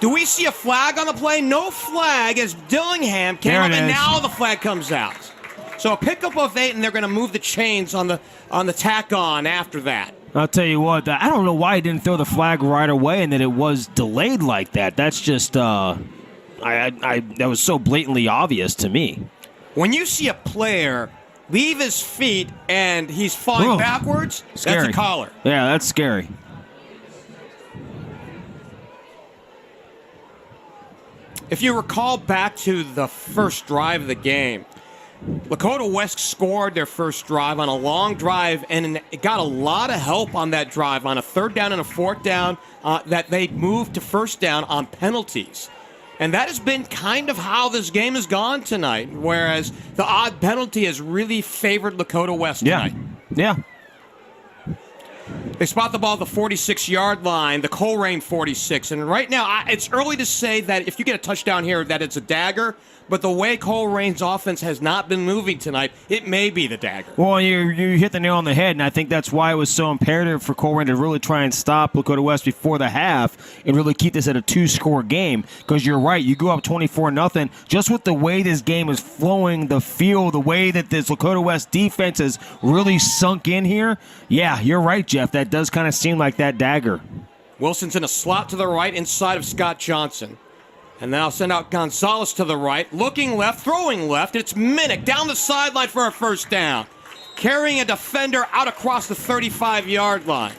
Do we see a flag on the play? No flag as Dillingham came up, and now the flag comes out. So a pickup of 8, and they're going to move the chains on the tack-on after that.
I'll tell you what, I don't know why he didn't throw the flag right away and that it was delayed like that. That's just... that was so blatantly obvious to me.
When you see a player leave his feet and he's falling backwards,
scary.
That's a collar.
Yeah, that's scary.
If you recall back to the first drive of the game, Lakota West scored their first drive on a long drive, and it got a lot of help on that drive on a 3rd down and a 4th down that they moved to 1st down on penalties. And that has been kind of how this game has gone tonight, whereas the odd penalty has really favored Lakota West tonight.
Yeah.
They spot the ball at the 46-yard line, the Colerain 46. And right now, it's early to say that if you get a touchdown here that it's a dagger, but the way Colerain's offense has not been moving tonight, it may be the dagger.
Well, you hit the nail on the head, and I think that's why it was so imperative for Colerain to really try and stop Lakota West before the half and really keep this at a 2-score game. Because you're right, you go up 24-0, just with the way this game is flowing, the feel, the way that this Lakota West defense has really sunk in here. Yeah, you're right, Jeff. That does kind of seem like that dagger.
Wilson's in a slot to the right inside of Scott Johnson. And then I'll send out Gonzalez to the right, looking left, throwing left. It's Minnick down the sideline for a 1st down, carrying a defender out across the 35-yard line.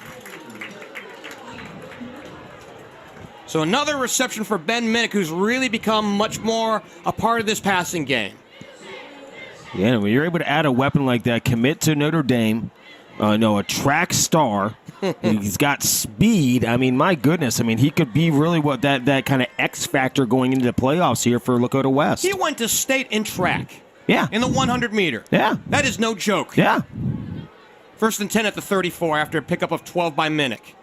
So another reception for Ben Minnick, who's really become much more a part of this passing game.
Yeah, when you're able to add a weapon like that, commit to Notre Dame, a track star. He's got speed. I mean, my goodness. I mean, he could be really what that kind of X factor going into the playoffs here for Lakota West.
He went to state in track.
Yeah.
In the 100-meter.
Yeah.
That is no joke.
Yeah.
1st and 10 at the 34 after a pickup of 12 by Minnick.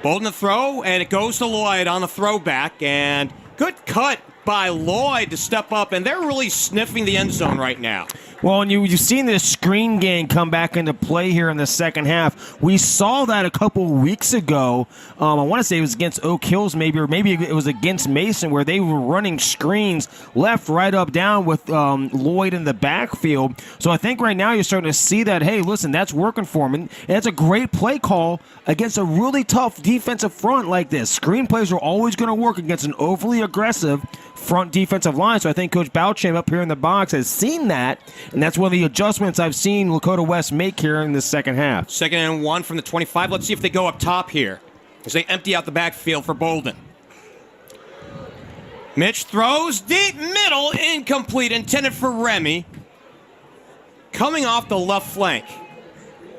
Bolden the throw, and it goes to Lloyd on the throwback, and good cut by Lloyd to step up, and they're really sniffing the end zone right now.
Well, and you've seen this screen game come back into play here in the second half. We saw that a couple weeks ago. I want to say it was against Oak Hills or maybe it was against Mason, where they were running screens left, right, up, down with Lloyd in the backfield. So I think right now you're starting to see that, hey, listen, that's working for him. And that's a great play call against a really tough defensive front like this. Screen plays are always going to work against an overly aggressive front defensive line. So I think Coach Boucham up here in the box has seen that, and that's one of the adjustments I've seen Lakota West make here in the second half.
2nd and 1 from the 25. Let's see if they go up top here as they empty out the backfield for Bolden. Mitch throws deep middle, incomplete, intended for Remy. Coming off the left flank.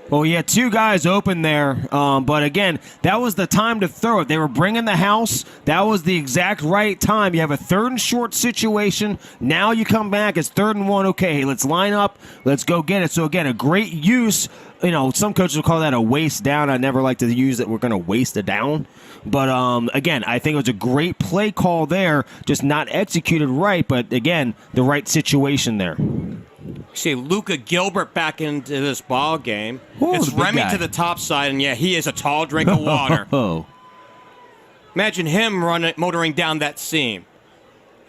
Well, you had 2 guys open there, but again, that was the time to throw it. They were bringing the house. That was the exact right time. You have a 3rd and short situation. Now you come back. It's 3rd and 1. Okay, let's line up. Let's go get it. So, again, a great use. You know, some coaches will call that a waste down. I never like to use that we're going to waste a down. But, again, I think it was a great play call there, just not executed right, but, again, the right situation there.
See Luca Gilbert back into this ball game.
Ooh,
it's Remy
guy
to the top side, and yeah, he is a tall drink of water. Imagine him motoring down that seam.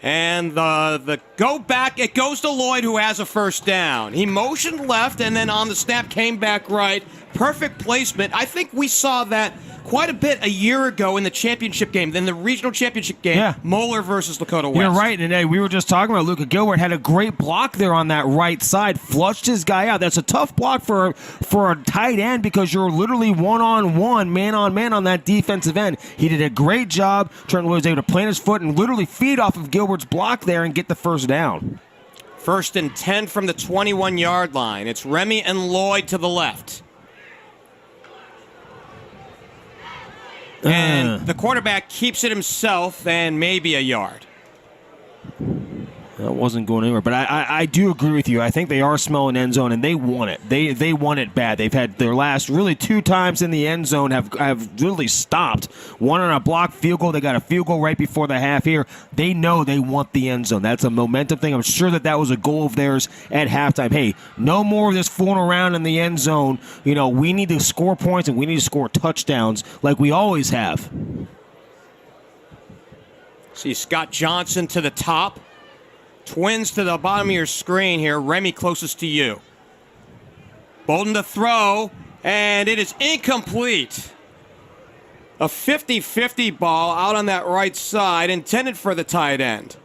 And the go back, it goes to Lloyd, who has a 1st down. He motioned left, and then on the snap came back right. Perfect placement. I think we saw that quite a bit a year ago in the championship game, then the regional championship game,
Yeah.
Moeller versus Lakota West.
You're right, and hey, we were just talking about Luka Gilbert had a great block there on that right side, flushed his guy out. That's a tough block for a tight end because you're literally one-on-one, man-on-man on that defensive end. He did a great job. Trent was able to plant his foot and literally feed off of Gilbert's block there and get the first down.
1st and 10 from the 21-yard line. It's Remy and Lloyd to the left. And the quarterback keeps it himself and maybe a yard.
That wasn't going anywhere, but I do agree with you. I think they are smelling end zone, and they want it. They want it bad. They've had their last really 2 times in the end zone have really stopped. One on a blocked field goal. They got a field goal right before the half here. They know they want the end zone. That's a momentum thing. I'm sure that was a goal of theirs at halftime. Hey, no more of this fooling around in the end zone. You know, we need to score points, and we need to score touchdowns like we always have.
See Scott Johnson to the top. Twins to the bottom of your screen here. Remy closest to you. Bolden to throw, and it is incomplete. A 50-50 ball out on that right side, intended for the tight end.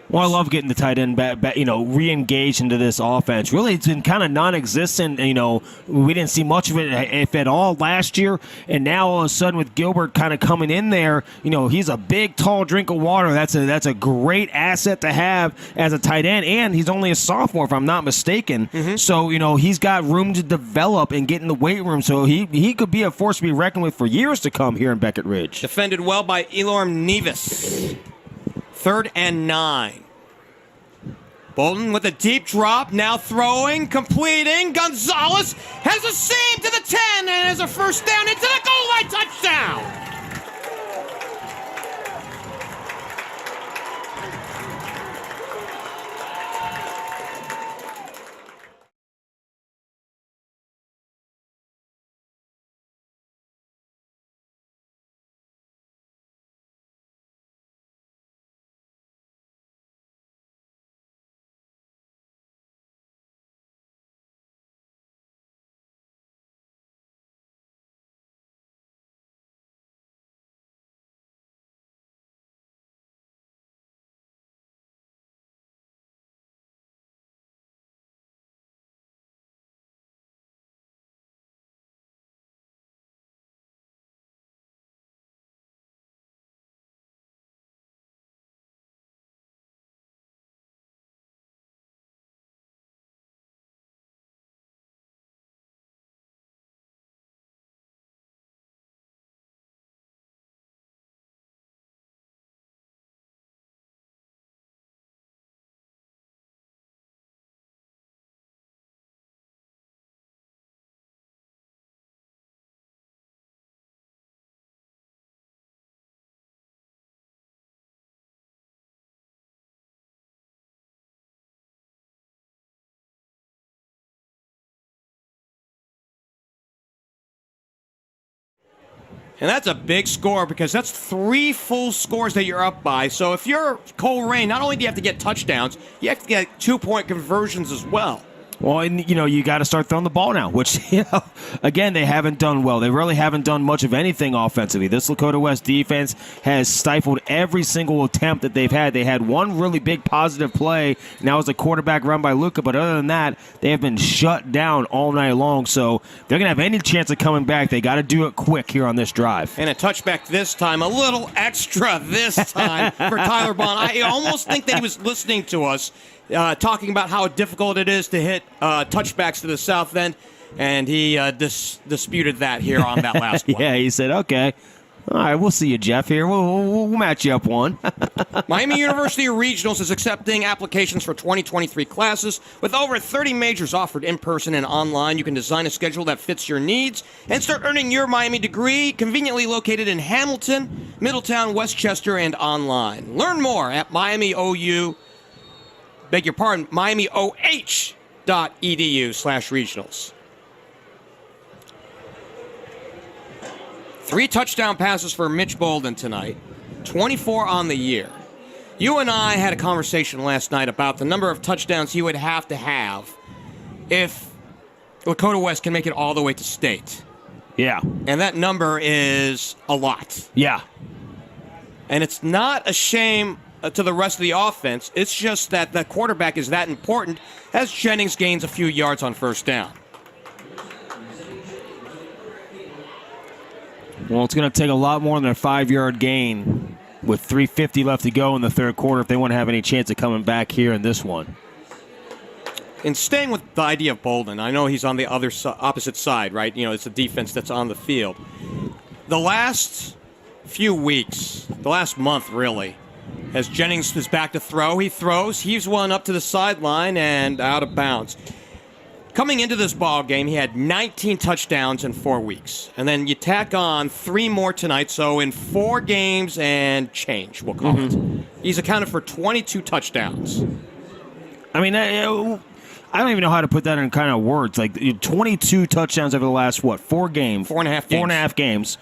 Well, I love getting the tight end back, re-engaged into this offense. Really, it's been kind of non-existent. We didn't see much of it, if at all, last year. And now, all of a sudden, with Gilbert kind of coming in there, he's a big, tall drink of water. That's a great asset to have as a tight end. And he's only a sophomore, if I'm not mistaken. Mm-hmm. So, he's got room to develop and get in the weight room. So he could be a force to be reckoned with for years to come here in Beckett Ridge.
Defended well by Elorm Nevis. 3rd and 9. Bolden with a deep drop, now throwing, completing. Gonzalez has a seam to the 10 and has a first down into the goal line, touchdown. And that's a big score because that's 3 full scores that you're up by. So if you're Colerain, not only do you have to get touchdowns, you have to get 2-point conversions as well.
Well, and, you got to start throwing the ball now, which, again, they haven't done well. They really haven't done much of anything offensively. This Lakota West defense has stifled every single attempt that they've had. They had one really big positive play, and that was a quarterback run by Luka. But other than that, they have been shut down all night long. So they're going to have any chance of coming back. They got to do it quick here on this drive.
And a touchback this time, a little extra this time for Tyler Bond. I almost think that he was listening to us. Talking about how difficult it is to hit touchbacks to the south end, and he disputed that here on that last one.
Yeah, he said, okay, all right, we'll see you, Geoff, here. We'll match you up one.
Miami University Regionals is accepting applications for 2023 classes. With over 30 majors offered in person and online, you can design a schedule that fits your needs and start earning your Miami degree, conveniently located in Hamilton, Middletown, Westchester, and online. Learn more at miamioh.edu/regionals. 3 touchdown passes for Mitch Bolden tonight, 24 on the year. You and I had a conversation last night about the number of touchdowns he would have to have if Lakota West can make it all the way to state.
Yeah.
And that number is a lot.
Yeah.
And it's not a shame to the rest of the offense. It's just that the quarterback is that important as Jennings gains a few yards on first down.
Well, it's going to take a lot more than a 5-yard gain with 3:50 left to go in the third quarter if they want to have any chance of coming back here in this one.
And staying with the idea of Bolden, I know he's on the opposite side, right? You know, it's a defense that's on the field. The last few weeks, the last month really, as Jennings is back to throw, he throws, heaves one up to the sideline and out of bounds. Coming into this ball game, he had 19 touchdowns in 4 weeks. And then you tack on 3 more tonight, so in 4 games and change, we'll call it. He's accounted for 22 touchdowns.
I mean, I don't even know how to put that in kind of words. Like 22 touchdowns over the last, 4 games?
4.5 games.
4.5 games.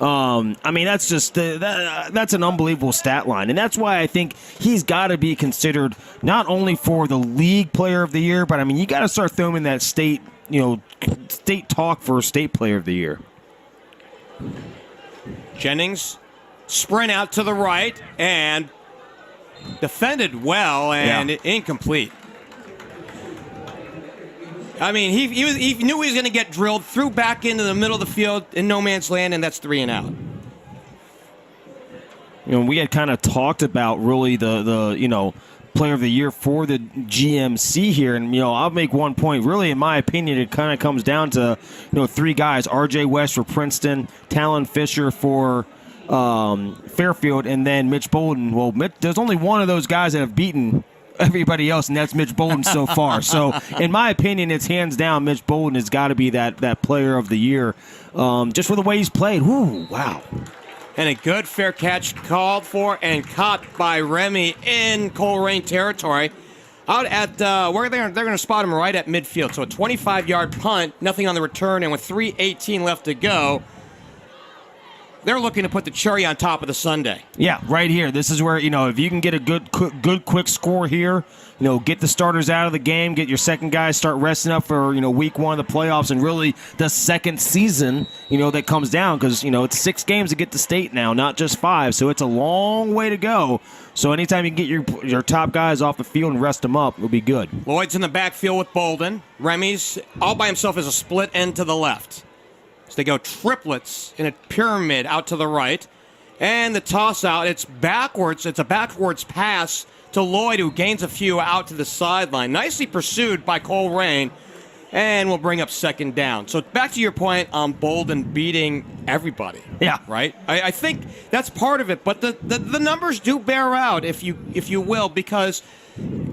I mean, that's just that's an unbelievable stat line, and that's why I think he's got to be considered not only for the league player of the year, but I mean, you got to start throwing that state talk for state player of the year.
Jennings sprint out to the right and defended well and incomplete. I mean, he knew he was going to get drilled, threw back into the middle of the field in no man's land, and that's 3 and out.
You know, we had kind of talked about really the player of the year for the GMC here, and I'll make one point. Really, in my opinion, it kind of comes down to 3 guys: R.J. West for Princeton, Talon Fisher for Fairfield, and then Mitch Bolden. Well, there's only one of those guys that have beaten everybody else, and that's Mitch Bolden so far. So, in my opinion, it's hands down Mitch Bolden has got to be that player of the year, just for the way he's played. Woo, wow.
And a good fair catch called for and caught by Remy in Colerain territory. Out at where they're going to spot him right at midfield. So a 25-yard punt, nothing on the return, and with 3:18 left to go, they're looking to put the cherry on top of the sundae.
Yeah, right here. This is where, if you can get a good, quick score here, get the starters out of the game, get your second guys, start resting up for, week 1 of the playoffs, and really the second season, that comes down because, it's 6 games to get to state now, not just 5. So it's a long way to go. So anytime you can get your top guys off the field and rest them up, it'll be good.
Lloyd's in the backfield with Bolden. Remy's all by himself as a split end to the left. So they go triplets in a pyramid out to the right. And the toss out, it's backwards. It's a backwards pass to Lloyd, who gains a few out to the sideline. Nicely pursued by Colerain, and will bring up second down. So back to your point on Bolden beating everybody.
Yeah.
Right? I think that's part of it, but the numbers do bear out, if you will, because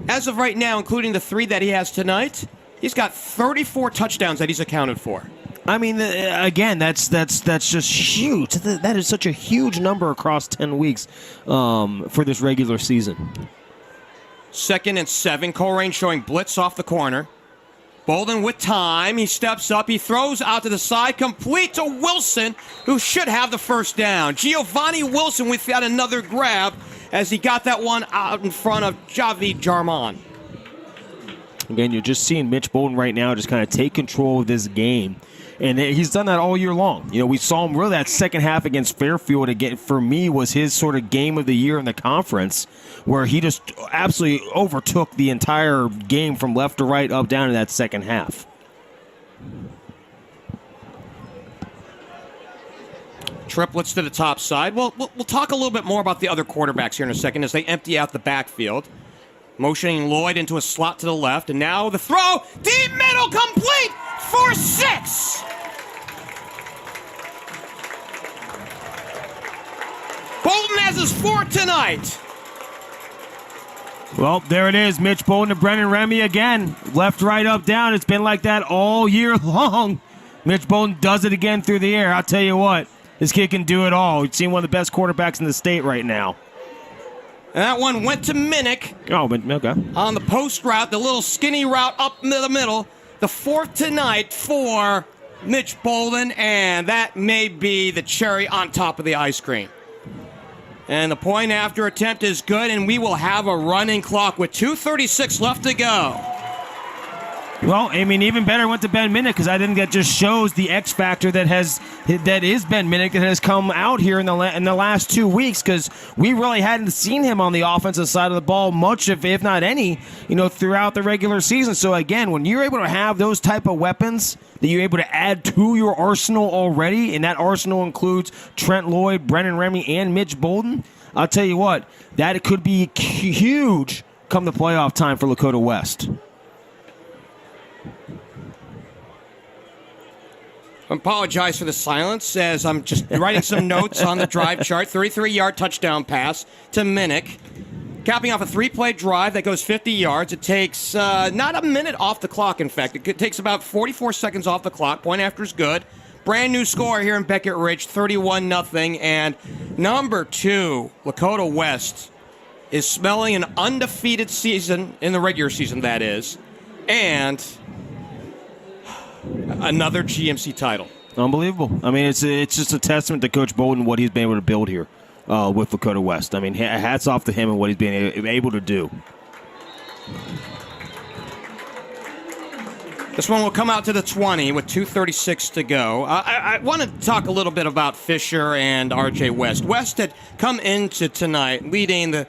as of right now, including the 3 that he has tonight, he's got 34 touchdowns that he's accounted for.
I mean, again, that's just huge. That is such a huge number across 10 weeks for this regular season.
2nd and 7. Colerain showing blitz off the corner. Bolden with time. He steps up. He throws out to the side. Complete to Wilson, who should have the first down. Giovanni Wilson with yet another grab as he got that one out in front of Javi Jarman.
Again, you're just seeing Mitch Bolden right now just kind of take control of this game. And he's done that all year long. We saw him really that second half against Fairfield, again, for me, was his sort of game of the year in the conference, where he just absolutely overtook the entire game from left to right, up, down in that second half.
Triplets to the top side. Well, we'll talk a little bit more about the other quarterbacks here in a second as they empty out the backfield. Motioning Lloyd into a slot to the left, and now the throw, deep middle, complete for 6. Bolden has his 4th tonight.
Well, there it is. Mitch Bolden to Brennan Remy again. Left, right, up, down. It's been like that all year long. Mitch Bolden does it again through the air. I'll tell you what, this kid can do it all. We've seen one of the best quarterbacks in the state right now.
And that one went to Minnick.
Oh, okay.
On the post route, the little skinny route up into the middle. The 4th tonight for Mitch Bolden, and that may be the cherry on top of the ice cream. And the point after attempt is good, and we will have a running clock with 2:36 left to go.
Well, I mean, even better went to Ben Minnick, because I think that just shows the X factor that is Ben Minnick that has come out here in the last 2 weeks, because we really hadn't seen him on the offensive side of the ball much, if not any, throughout the regular season. So again, when you're able to have those type of weapons that you're able to add to your arsenal already, and that arsenal includes Trent Lloyd, Brennan Remy, and Mitch Bolden, I'll tell you what, that it could be huge come the playoff time for Lakota West.
I apologize for the silence as I'm just writing some notes on the drive chart. 33-yard touchdown pass to Minnick, capping off a 3-play drive that goes 50 yards. It takes not a minute off the clock, in fact. It takes about 44 seconds off the clock. Point after is good. Brand new score here in Beckett Ridge, 31-0. And number 2, Lakota West, is smelling an undefeated season in the regular season, that is. And another GMC title.
Unbelievable. I mean, it's just a testament to Coach Bolden, what he's been able to build here with Lakota West. I mean, hats off to him and what he's been able to do.
This one will come out to the 20 with 2:36 to go. I want to talk a little bit about Fisher and R.J. West. West had come into tonight leading the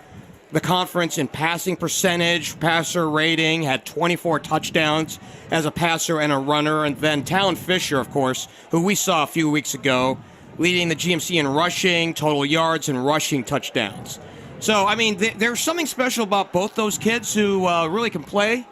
conference in passing percentage, passer rating, had 24 touchdowns as a passer and a runner. And then Talon Fisher, of course, who we saw a few weeks ago, leading the GMC in rushing, total yards, and rushing touchdowns. So, I mean, there's something special about both those kids who really can play.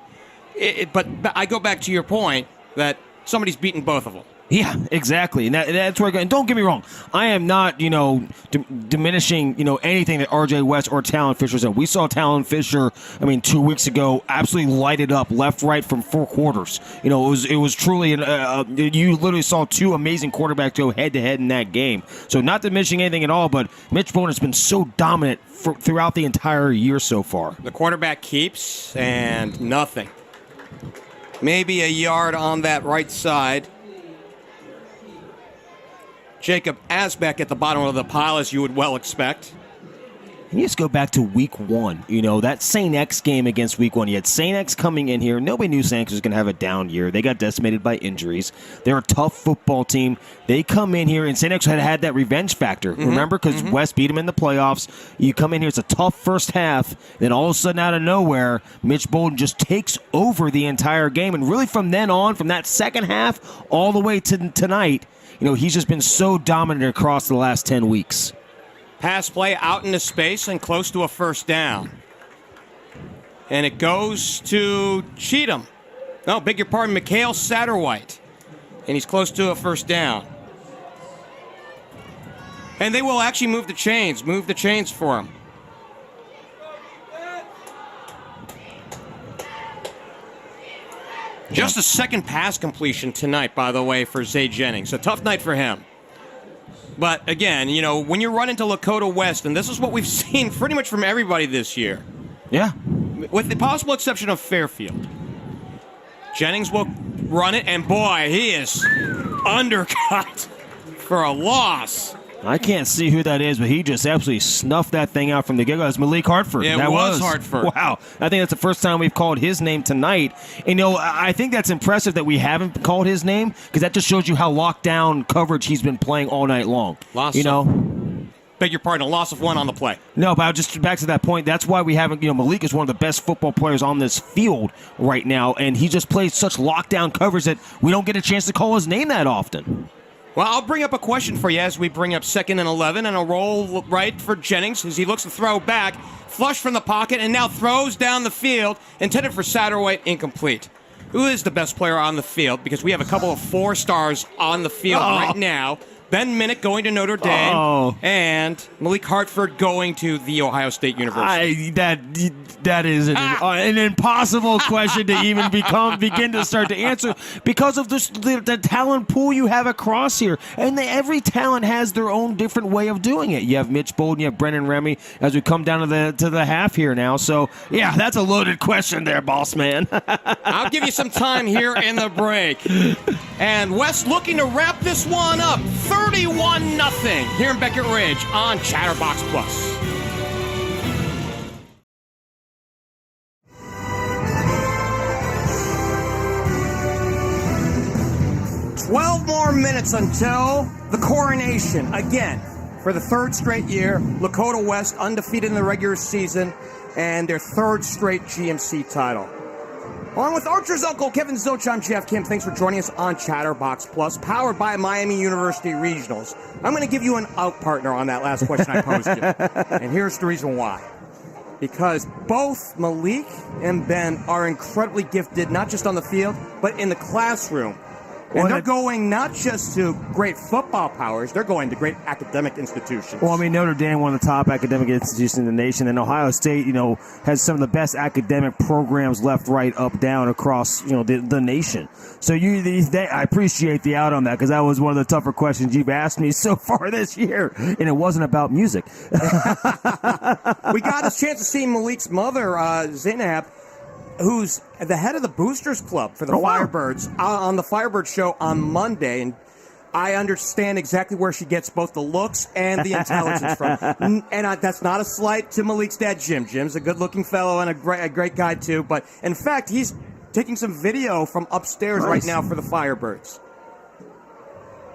But I go back to your point that somebody's beaten both of them.
Yeah, exactly. And that's where I go. And don't get me wrong, I am not, diminishing, anything that R.J. West or Talon Fisher said. We saw Talon Fisher, 2 weeks ago, absolutely light it up left, right from 4 quarters. It was truly, you literally saw 2 amazing quarterbacks go head-to-head in that game. So not diminishing anything at all, but Mitch Bolden has been so dominant throughout the entire year so far.
The quarterback keeps, and nothing. Maybe a yard on that right side. Jacob Asbeck at the bottom of the pile, as you would well expect.
And you just go back to week 1. That St. X game against week 1. You had St. X coming in here. Nobody knew St. X was going to have a down year. They got decimated by injuries. They're a tough football team. They come in here, and St. X had that revenge factor. Remember? Because West beat them in the playoffs. You come in here, it's a tough first half. Then all of a sudden, out of nowhere, Mitch Bolden just takes over the entire game. And really from then on, from that second half all the way to tonight, he's just been so dominant across the last 10 weeks.
Pass play out into space and close to a first down. And it goes to Cheatham. No, beg your pardon, Mikhail Satterwhite. And he's close to a first down. And they will actually move the chains for him. Just a second pass completion tonight, by the way, for Zay Jennings. A tough night for him. But again, when you run into Lakota West, and this is what we've seen pretty much from everybody this year.
Yeah.
With the possible exception of Fairfield. Jennings will run it, and boy, he is undercut for a loss.
I can't see who that is, but he just absolutely snuffed that thing out from the get-go. It's Malik Hartford.
Yeah,
that
was Hartford.
Wow. I think that's the first time we've called his name tonight. And, I think that's impressive that we haven't called his name, because that just shows you how locked down coverage he's been playing all night long.
Beg your pardon, a loss of 1 on the play.
No, but just back to that point, that's why we haven't, Malik is one of the best football players on this field right now, and he just plays such lockdown coverage that we don't get a chance to call his name that often.
Well, I'll bring up a question for you as we bring up 2nd and 11, and a roll right for Jennings as he looks to throw back, flush from the pocket, and now throws down the field, intended for Satterwhite, incomplete. Who is the best player on the field? Because we have a couple of 4-stars on the field right now. Ben Minnick going to Notre Dame, and Malik Hartford going to the Ohio State University.
That is an impossible question to even begin to start to answer, because of the talent pool you have across here, and every talent has their own different way of doing it. You have Mitch Bolden, you have Brennan Remy, as we come down to the half here now. So yeah, that's a loaded question there, boss man.
I'll give you some time here in the break. And West looking to wrap this one up. 31-0 here in Beckett Ridge on Chatterbox Plus. minutes until the coronation. Again, for the third straight year, Lakota West undefeated in the regular season and their third straight GMC title. Along with Archer's uncle, Kevin Zilch, I'm Geoff Kim. Thanks for joining us on Chatterbox Plus, powered by Miami University Regionals. I'm going to give you an out partner on that last question I posed you. And here's the reason why. Because both Malik and Ben are incredibly gifted, not just on the field, but in the classroom. And they're going not just to great football powers, they're going to great academic institutions.
Well, I mean, Notre Dame, one of the top academic institutions in the nation, and Ohio State, has some of the best academic programs left, right, up, down across, the nation. So I appreciate the out on that, because that was one of the tougher questions you've asked me so far this year, and it wasn't about music.
We got a chance to see Malik's mother, Zainab, who's the head of the Boosters Club for the Firebirds, on the Firebirds show on Monday. And I understand exactly where she gets both the looks and the intelligence from. And that's not a slight to Malik's dad, Jim. Jim's a good-looking fellow and a great guy, too. But, in fact, he's taking some video from upstairs right now for the Firebirds.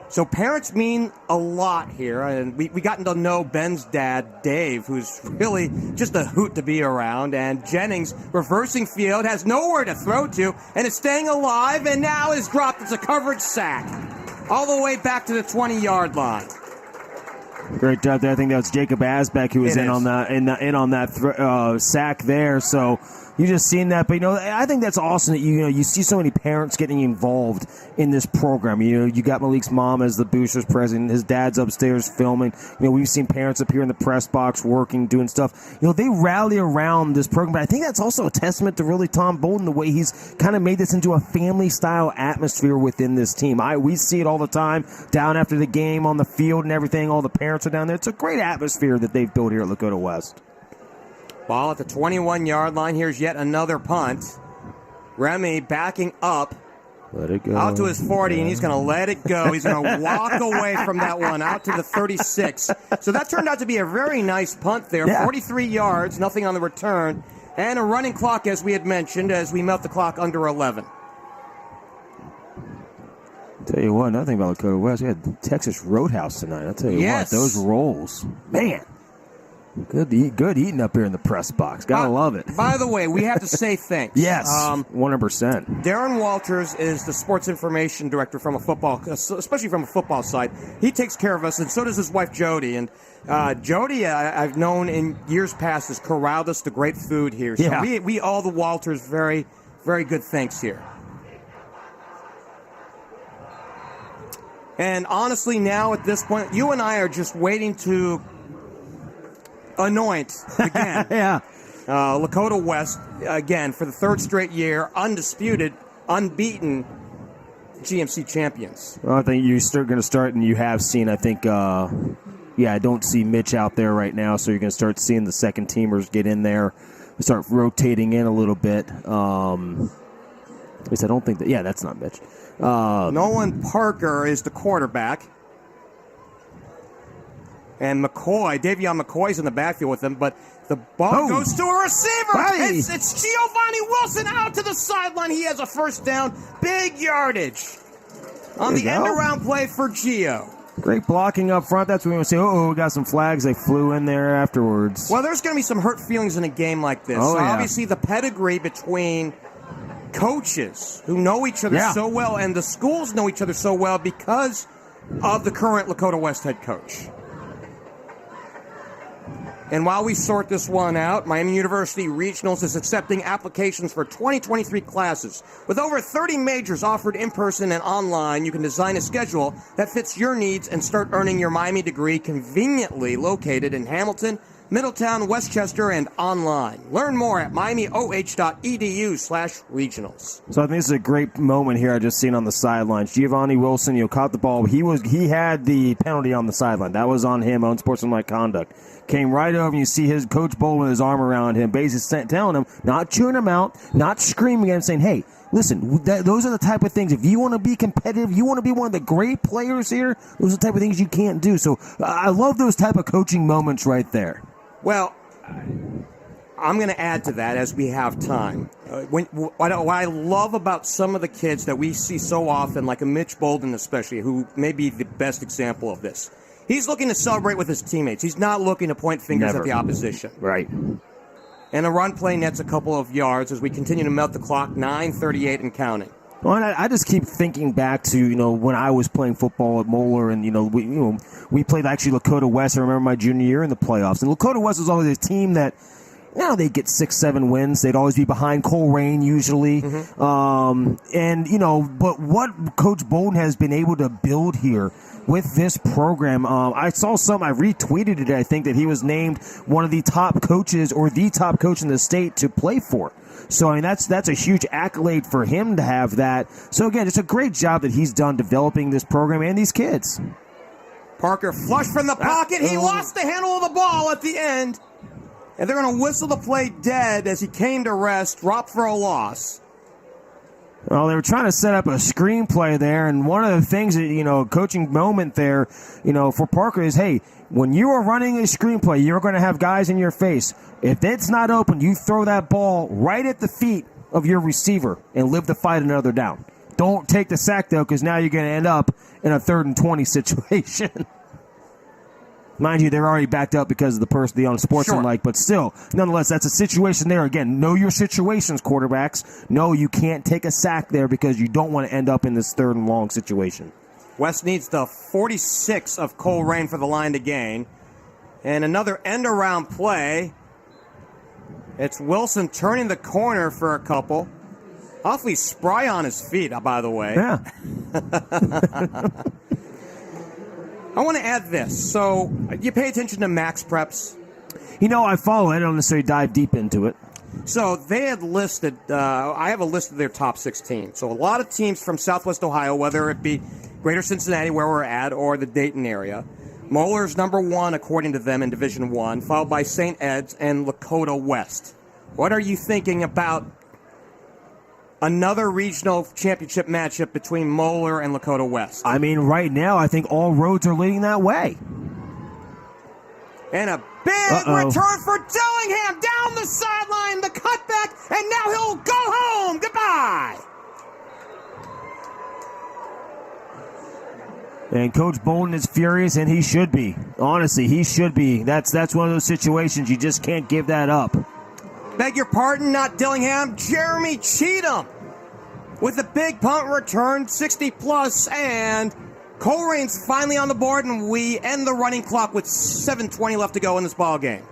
So parents mean a lot here, and we gotten to know Ben's dad, Dave, who's really just a hoot to be around, and Jennings, reversing field, has nowhere to throw to, and is staying alive, and now is dropped as a coverage sack, all the way back to the 20-yard line.
Great job there. I think that was Jacob Asbeck who was in on that sack there. So you just seen that, but I think that's awesome that you see so many parents getting involved in this program. You got Malik's mom as the Boosters president, his dad's upstairs filming. We've seen parents up here in the press box working, doing stuff. They rally around this program, but I think that's also a testament to really Tom Bolden, the way he's kind of made this into a family style atmosphere within this team. We see it all the time down after the game on the field and everything. All the parents are down there. It's a great atmosphere that they've built here at Lakota West.
Ball at the 21-yard line. Here's yet another punt. Remy backing up.
Let it go.
Out to his 40, and he's going to let it go. He's going to walk away from that one out to the 36. So that turned out to be a very nice punt there. Yeah. 43 yards, nothing on the return, and a running clock, as we had mentioned, as we melt the clock under 11.
Tell you what, another thing about Lakota West, we had Texas Roadhouse tonight. I'll tell you what, those rolls, man. Good eating up here in the press box. Gotta love it.
By the way, we have to say thanks.
Yes, 100%.
Darren Walters is the sports information director from especially from a football side. He takes care of us, and so does his wife, Jody. And Jody, I've known in years past, has corralled us to great food here. So we owe the Walters very, very good thanks here. And honestly, now at this point, you and I are just waiting to anoint again. Lakota West, again, for the third straight year, undisputed, unbeaten GMC champions.
Well, I think you're going to start, and you have seen, I think, I don't see Mitch out there right now, so you're going to start seeing the second teamers get in there, start rotating in a little bit. At least I don't think that, that's not Mitch.
Nolan Parker is the quarterback. And Davion McCoy's in the backfield with him, but the ball goes to a receiver.
Hey.
It's Giovanni Wilson out to the sideline. He has a first down. Big yardage on the end-around play for Gio.
Great blocking up front. That's when we say, we got some flags. They flew in there afterwards.
Well, there's going to be some hurt feelings in a game like this. Obviously, the pedigree between coaches who know each other so well, and the schools know each other so well because of the current Lakota West head coach. And while we sort this one out, Miami University Regionals is accepting applications for 2023 classes. With over 30 majors offered in person and online, you can design a schedule that fits your needs and start earning your Miami degree conveniently located in Hamilton, Middletown, Westchester, and online. Learn more at miamioh.edu/regionals.
So I think this is a great moment here. I just seen on the sidelines. Giovanni Wilson, caught the ball. He had the penalty on the sideline. That was on him, unsportsmanlike conduct. Came right over, and you see his Coach Bolden with his arm around him, basically telling him, not chewing him out, not screaming at him, saying, hey, listen, those are the type of things. If you want to be competitive, you want to be one of the great players here, those are the type of things you can't do. So I love those type of coaching moments right there.
Well, I'm going to add to that as we have time. What I love about some of the kids that we see so often, like a Mitch Bolden especially, who may be the best example of this, he's looking to celebrate with his teammates. He's not looking to point fingers at the opposition.
Right.
And a run play nets a couple of yards as we continue to melt the clock, 9:38 and counting.
Well, and I just keep thinking back to, when I was playing football at Moeller, and, we played actually Lakota West. I remember my junior year in the playoffs. And Lakota West was always a team that, they'd get 6-7 wins. They'd always be behind Colerain usually. Mm-hmm. But what Coach Bolden has been able to build here with this program, I saw I retweeted it, I think, that he was named one of the top coaches or the top coach in the state to play for. So, that's a huge accolade for him to have that. So, again, it's a great job that he's done developing this program and these kids.
Parker flush from the pocket. He lost the handle of the ball at the end. And they're going to whistle the play dead as he came to rest, dropped for a loss.
Well, they were trying to set up a screenplay there, and one of the things that, coaching moment there, for Parker is, hey, when you are running a screenplay, you're going to have guys in your face. If it's not open, you throw that ball right at the feet of your receiver and live to fight another down. Don't take the sack, though, because now you're going to end up in a 3rd and 20 situation. Mind you, they're already backed up because of the unsportsmanlike, but still, nonetheless, that's a situation there. Again, know your situations, quarterbacks. No, you can't take a sack there because you don't want to end up in this 3rd and long situation.
West needs the 46 of Colerain for the line to gain. And another end-around play. It's Wilson turning the corner for a couple. Awfully spry on his feet, by the way.
Yeah.
I want to add this. So, you pay attention to Max Preps?
I follow it. I don't necessarily dive deep into it.
So, they had listed, I have a list of their top 16. So, a lot of teams from Southwest Ohio, whether it be Greater Cincinnati, where we're at, or the Dayton area. Moeller's number 1, according to them, in Division I, followed by St. Ed's and Lakota West. What are you thinking about another regional championship matchup between Moeller and Lakota West?
Right now, I think all roads are leading that way.
And a big return for Dillingham down the sideline, the cutback, and now he'll go home. Goodbye.
And Coach Bolden is furious, and he should be. Honestly, he should be. That's one of those situations you just can't give that up.
Beg your pardon, not Dillingham. Jeremy Cheatham with a big punt return, 60-plus, and Colerain's finally on the board, and we end the running clock with 7:20 left to go in this ball game.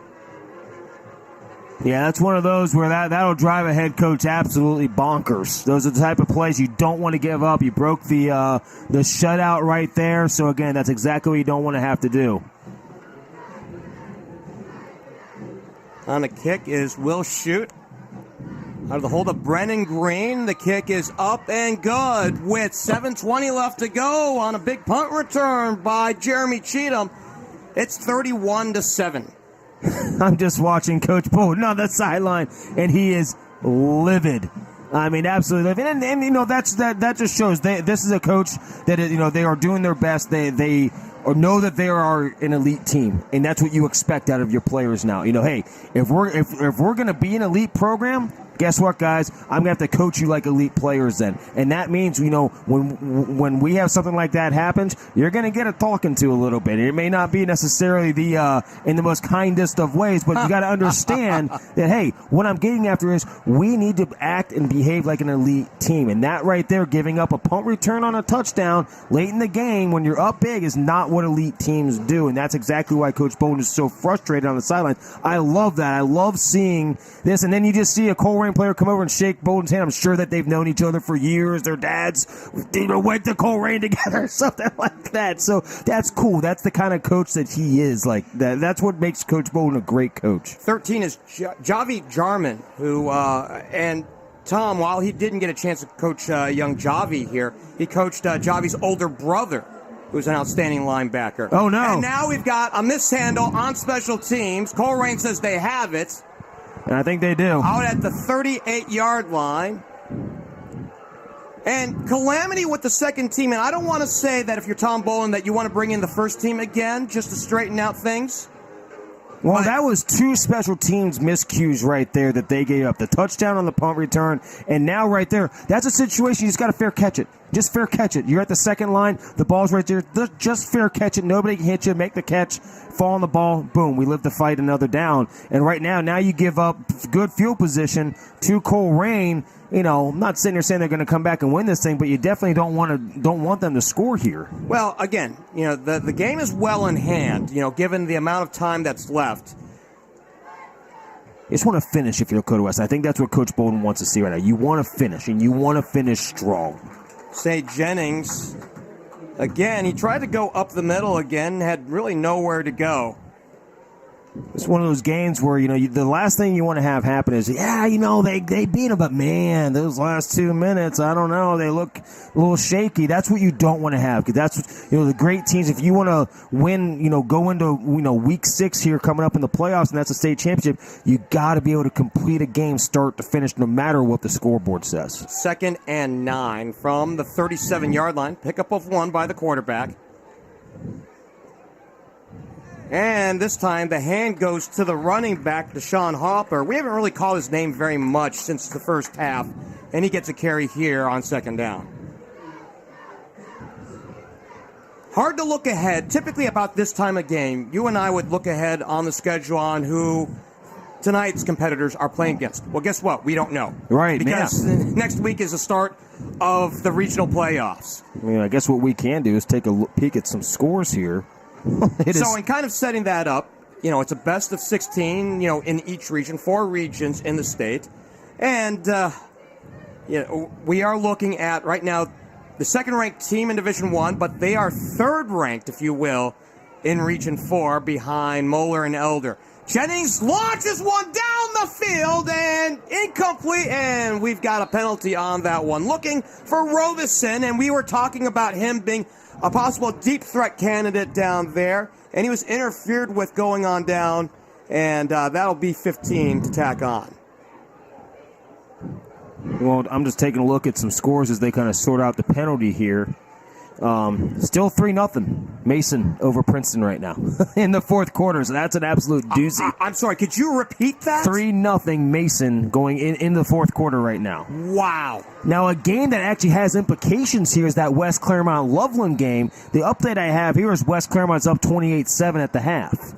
Yeah, that's one of those where that'll drive a head coach absolutely bonkers. Those are the type of plays you don't want to give up. You broke the shutout right there, so again, that's exactly what you don't want to have to do.
On the kick is Will Shoot. Out of the hold of Brennan Green, the kick is up and good with 7:20 left to go on a big punt return by Jeremy Cheatham. It's 31-7.
I'm just watching Coach Bolden on the sideline, and he is livid. Absolutely livid. And that just shows this is a coach that they are doing their best. They or know that they are an elite team, and that's what you expect out of your players now. Hey, if we're going to be an elite program, guess what, guys? I'm going to have to coach you like elite players then. And that means, when we have something like that happens, you're going to get a talking to a little bit. It may not be necessarily in the most kindest of ways, but you got to understand that, hey, what I'm getting after is we need to act and behave like an elite team. And that right there, giving up a punt return on a touchdown late in the game when you're up big is not what elite teams do. And that's exactly why Coach Bolden is so frustrated on the sideline. I love that. I love seeing this. And then you just see a Colerain player come over and shake Bolden's hand. I'm sure that they've known each other for years. Their dads went to Colerain together, something like that. So that's cool. That's the kind of coach that he is. That's what makes Coach Bolden a great coach.
13 is Javi Jarman, who and Tom, while he didn't get a chance to coach young Javi here, he coached Javi's older brother, who's an outstanding linebacker.
Oh, no.
And now we've got a mishandle on special teams. Colerain says they have it.
And I think they do.
Out at the 38-yard line. And calamity with the second team. And I don't want to say that if you're Tom Bolden that you want to bring in the first team again just to straighten out things.
Well, that was two special teams miscues right there that they gave up. The touchdown on the punt return, and now right there, that's a situation you just got to fair catch it. Just fair catch it. You're at the second line. The ball's right there. Just fair catch it. Nobody can hit you. Make the catch. Fall on the ball. Boom. We live to fight another down. And right now you give up good field position to Colerain. You know, I'm not sitting here saying they're going to come back and win this thing, but you definitely don't want them to score here.
Well, again, you know, the game is well in hand, you know, given the amount of time that's left.
You just want to finish if you're Lakota West. I think that's what Coach Bolden wants to see right now. You want to finish, and you want to finish strong.
Say Jennings, again, he tried to go up the middle again, had really nowhere to go.
It's one of those games where, you know, the last thing you want to have happen is, they beat them, but man, those last 2 minutes, I don't know, they look a little shaky. That's what you don't want to have, because that's, you know, the great teams, if you want to win, you know, go into, you know, week 6 here coming up in the playoffs, and that's a state championship, you got to be able to complete a game start to finish no matter what the scoreboard says.
2nd and 9 from the 37-yard line, pickup of 1 by the quarterback. And this time, the hand goes to the running back, Deshaun Hopper. We haven't really called his name very much since the first half, and he gets a carry here on 2nd down. Hard to look ahead. Typically about this time of game, you and I would look ahead on the schedule on who tonight's competitors are playing against. Well, guess what? We don't know.
Right,
because next week is the start of the regional playoffs.
I mean, I guess what we can do is take a peek at some scores here.
So in kind of setting that up, you know, it's a best of 16, you know, in each region, 4 regions in the state. And, you know, we are looking at, right now, the second-ranked team in Division 1, but they are third-ranked, if you will, in Region 4 behind Moeller and Elder. Jennings launches one down the field and incomplete, and we've got a penalty on that one. Looking for Robison, and we were talking about him being a possible deep threat candidate down there, and he was interfered with going on down, and that'll be 15 to tack on.
Well, I'm just taking a look at some scores as they kind of sort out the penalty here. Still 3-0 Mason over Princeton right now in the fourth quarter, so that's an absolute doozy.
I'm sorry, could you repeat that?
3-0 Mason going in the fourth quarter right now.
Wow.
Now, a game that actually has implications here is that West Claremont-Loveland game. The update I have here is West Claremont's up 28-7 at the half.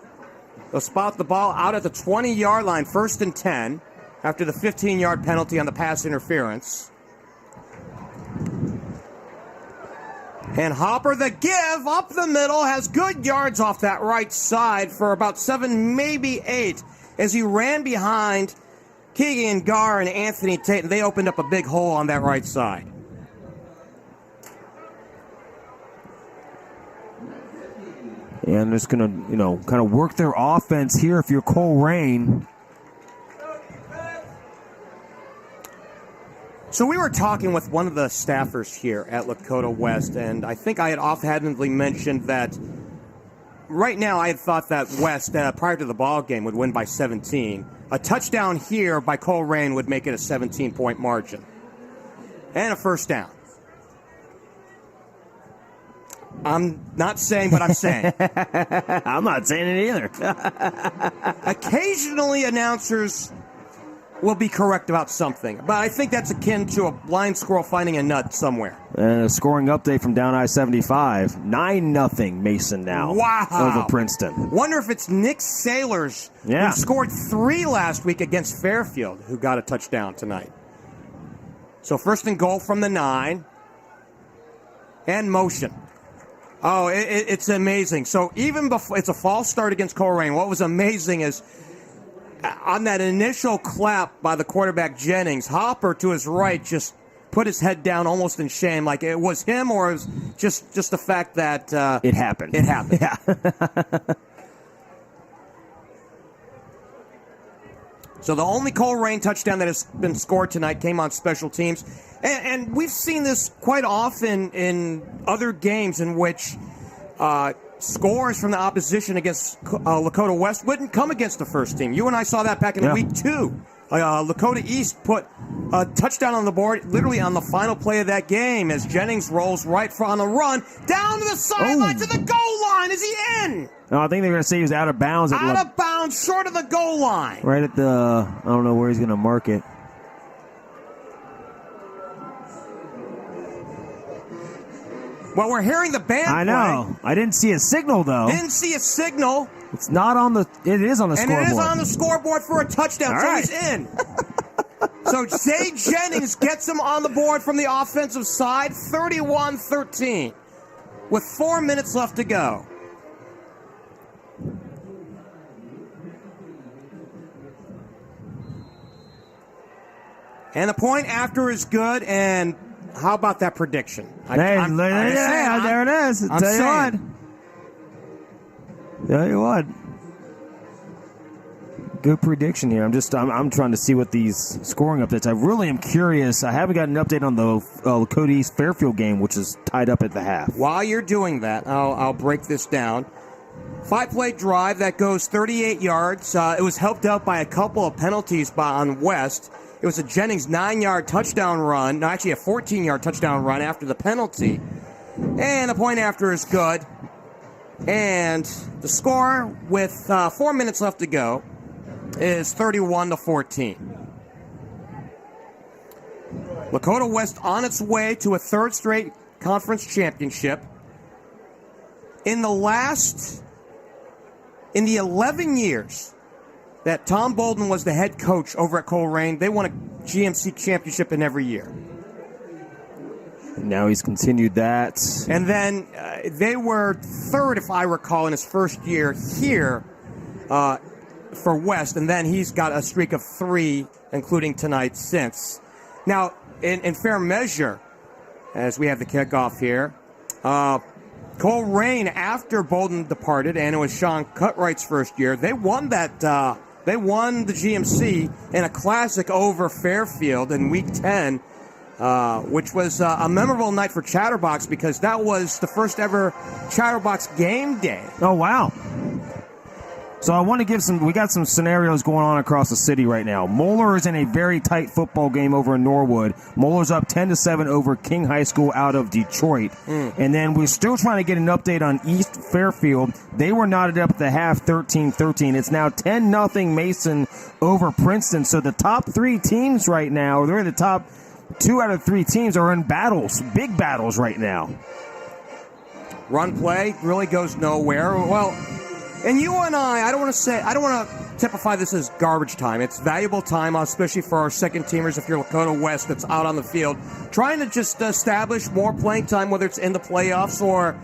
They'll spot the ball out at the 20-yard line, 1st and 10, after the 15-yard penalty on the pass interference. And Hopper, the give, up the middle, has good yards off that right side for about 7, maybe 8, as he ran behind Keegan Garr and Anthony Tate, and they opened up a big hole on that right side.
And they're just going to, you know, kind of work their offense here if you're Colerain.
So we were talking with one of the staffers here at Lakota West, and I think I had offhandedly mentioned that right now I had thought that West, prior to the ball game, would win by 17. A touchdown here by Colerain would make it a 17-point margin. And a first down. I'm not saying what I'm saying.
I'm not saying it either.
Occasionally, announcers will be correct about something, but I think that's akin to a blind squirrel finding a nut somewhere.
And a scoring update from down I-75. 9-0 Mason now.
Wow.
Over Princeton.
Wonder if it's Nick Sailors,
who
scored 3 last week against Fairfield, who got a touchdown tonight. So 1st and goal from the 9. And motion. Oh, it's amazing. So even before, it's a false start against Colerain. What was amazing is on that initial clap by the quarterback Jennings, Hopper to his right just put his head down almost in shame, like it was him or it was just the fact that
it happened.
It happened.
Yeah.
So the only Colerain touchdown that has been scored tonight came on special teams. And we've seen this quite often in other games in which scores from the opposition against Lakota West wouldn't come against the first team. You and I saw that back in week 2 Lakota East put a touchdown on the board literally on the final play of that game as Jennings rolls right on the run down to the sideline to the goal line. Is he in?
No, I think they're going to say he was out of bounds.
Out of bounds, short of the goal line.
Right at the, I don't know where he's going to mark it.
Well, we're hearing the band
I know.
play.
I didn't see a signal, though.
Didn't see a signal.
It's not on the, it is on the scoreboard.
And it is on the scoreboard for a touchdown,
All
so
right.
he's in. So Zay Jennings gets him on the board from the offensive side, 31-13, with 4 minutes left to go. And the point after is good, and how about that prediction?
There it is. Tell you what. Good prediction here. I'm trying to see what these scoring updates. I really am curious. I haven't got an update on the Lakota East Fairfield game, which is tied up at the half.
While you're doing that, I'll break this down. 5-play drive that goes 38 yards. It was helped out by a couple of penalties on West. It was a Jennings 9-yard touchdown run. No, actually a 14-yard touchdown run after the penalty. And the point after is good. And the score with 4 minutes left to go is 31-14. Lakota West on its way to a third straight conference championship. In the 11 years that Tom Bolden was the head coach over at Colerain, they won a GMC championship in every year.
Now he's continued that.
And then they were third, if I recall, in his first year here for West. And then he's got a streak of 3, including tonight, since. Now, in fair measure, as we have the kickoff here, Colerain, after Bolden departed, and it was Sean Cutright's first year, they won that. They won the GMC in a classic over Fairfield in Week 10, which was a memorable night for Chatterbox because that was the first ever Chatterbox game day.
Oh, wow. So I want to give we got some scenarios going on across the city right now. Moeller is in a very tight football game over in Norwood. Moeller's up 10-7 over King High School out of Detroit. And then we're still trying to get an update on East Fairfield. They were knotted up at the half 13-13. It's now 10-0 Mason over Princeton. So the top 3 teams right now, they're in the top 2 out of 3 teams are in battles, big battles right now.
Run play really goes nowhere. Well, and you and I don't want to typify this as garbage time. It's valuable time, especially for our second teamers if you're Lakota West that's out on the field. Trying to just establish more playing time, whether it's in the playoffs or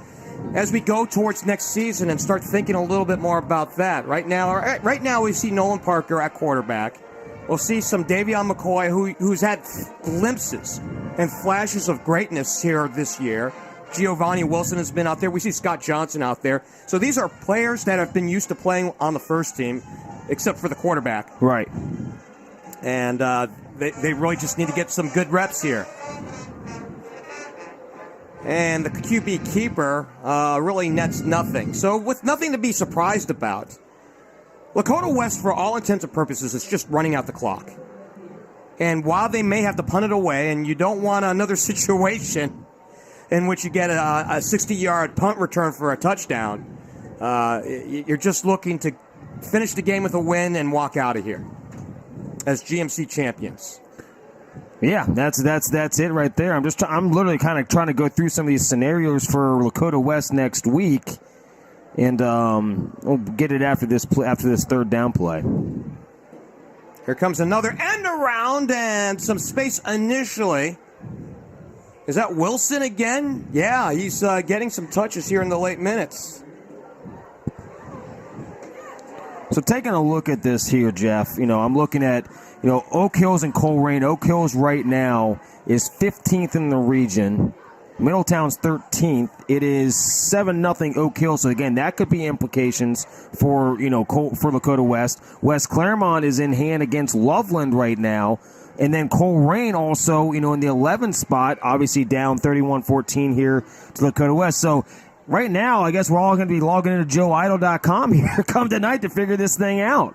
as we go towards next season and start thinking a little bit more about that. Right now we see Nolan Parker at quarterback. We'll see some Davion McCoy who's had glimpses and flashes of greatness here this year. Giovanni Wilson has been out there. We see Scott Johnson out there. So these are players that have been used to playing on the first team, except for the quarterback.
Right.
And they really just need to get some good reps here. And the QB keeper really nets nothing. So with nothing to be surprised about, Lakota West, for all intents and purposes, is just running out the clock. And while they may have to punt it away, and you don't want another situation in which you get a 60-yard punt return for a touchdown, you're just looking to finish the game with a win and walk out of here as GMC champions.
Yeah, that's it right there. I'm literally kind of trying to go through some of these scenarios for Lakota West next week, and we'll get it after this third down play.
Here comes another end around and some space initially. Is that Wilson again? Yeah, he's getting some touches here in the late minutes.
So taking a look at this here, Jeff, I'm looking at, Oak Hills and Colerain. Oak Hills right now is 15th in the region. Middletown's 13th. It is 7-0 Oak Hill. So again, that could be implications for, for Lakota West. West Claremont is in hand against Loveland right now. And then Colerain also, in the 11th spot, obviously down 31-14 here to Lakota West. So right now, I guess we're all going to be logging into joeidle.com here come tonight to figure this thing out.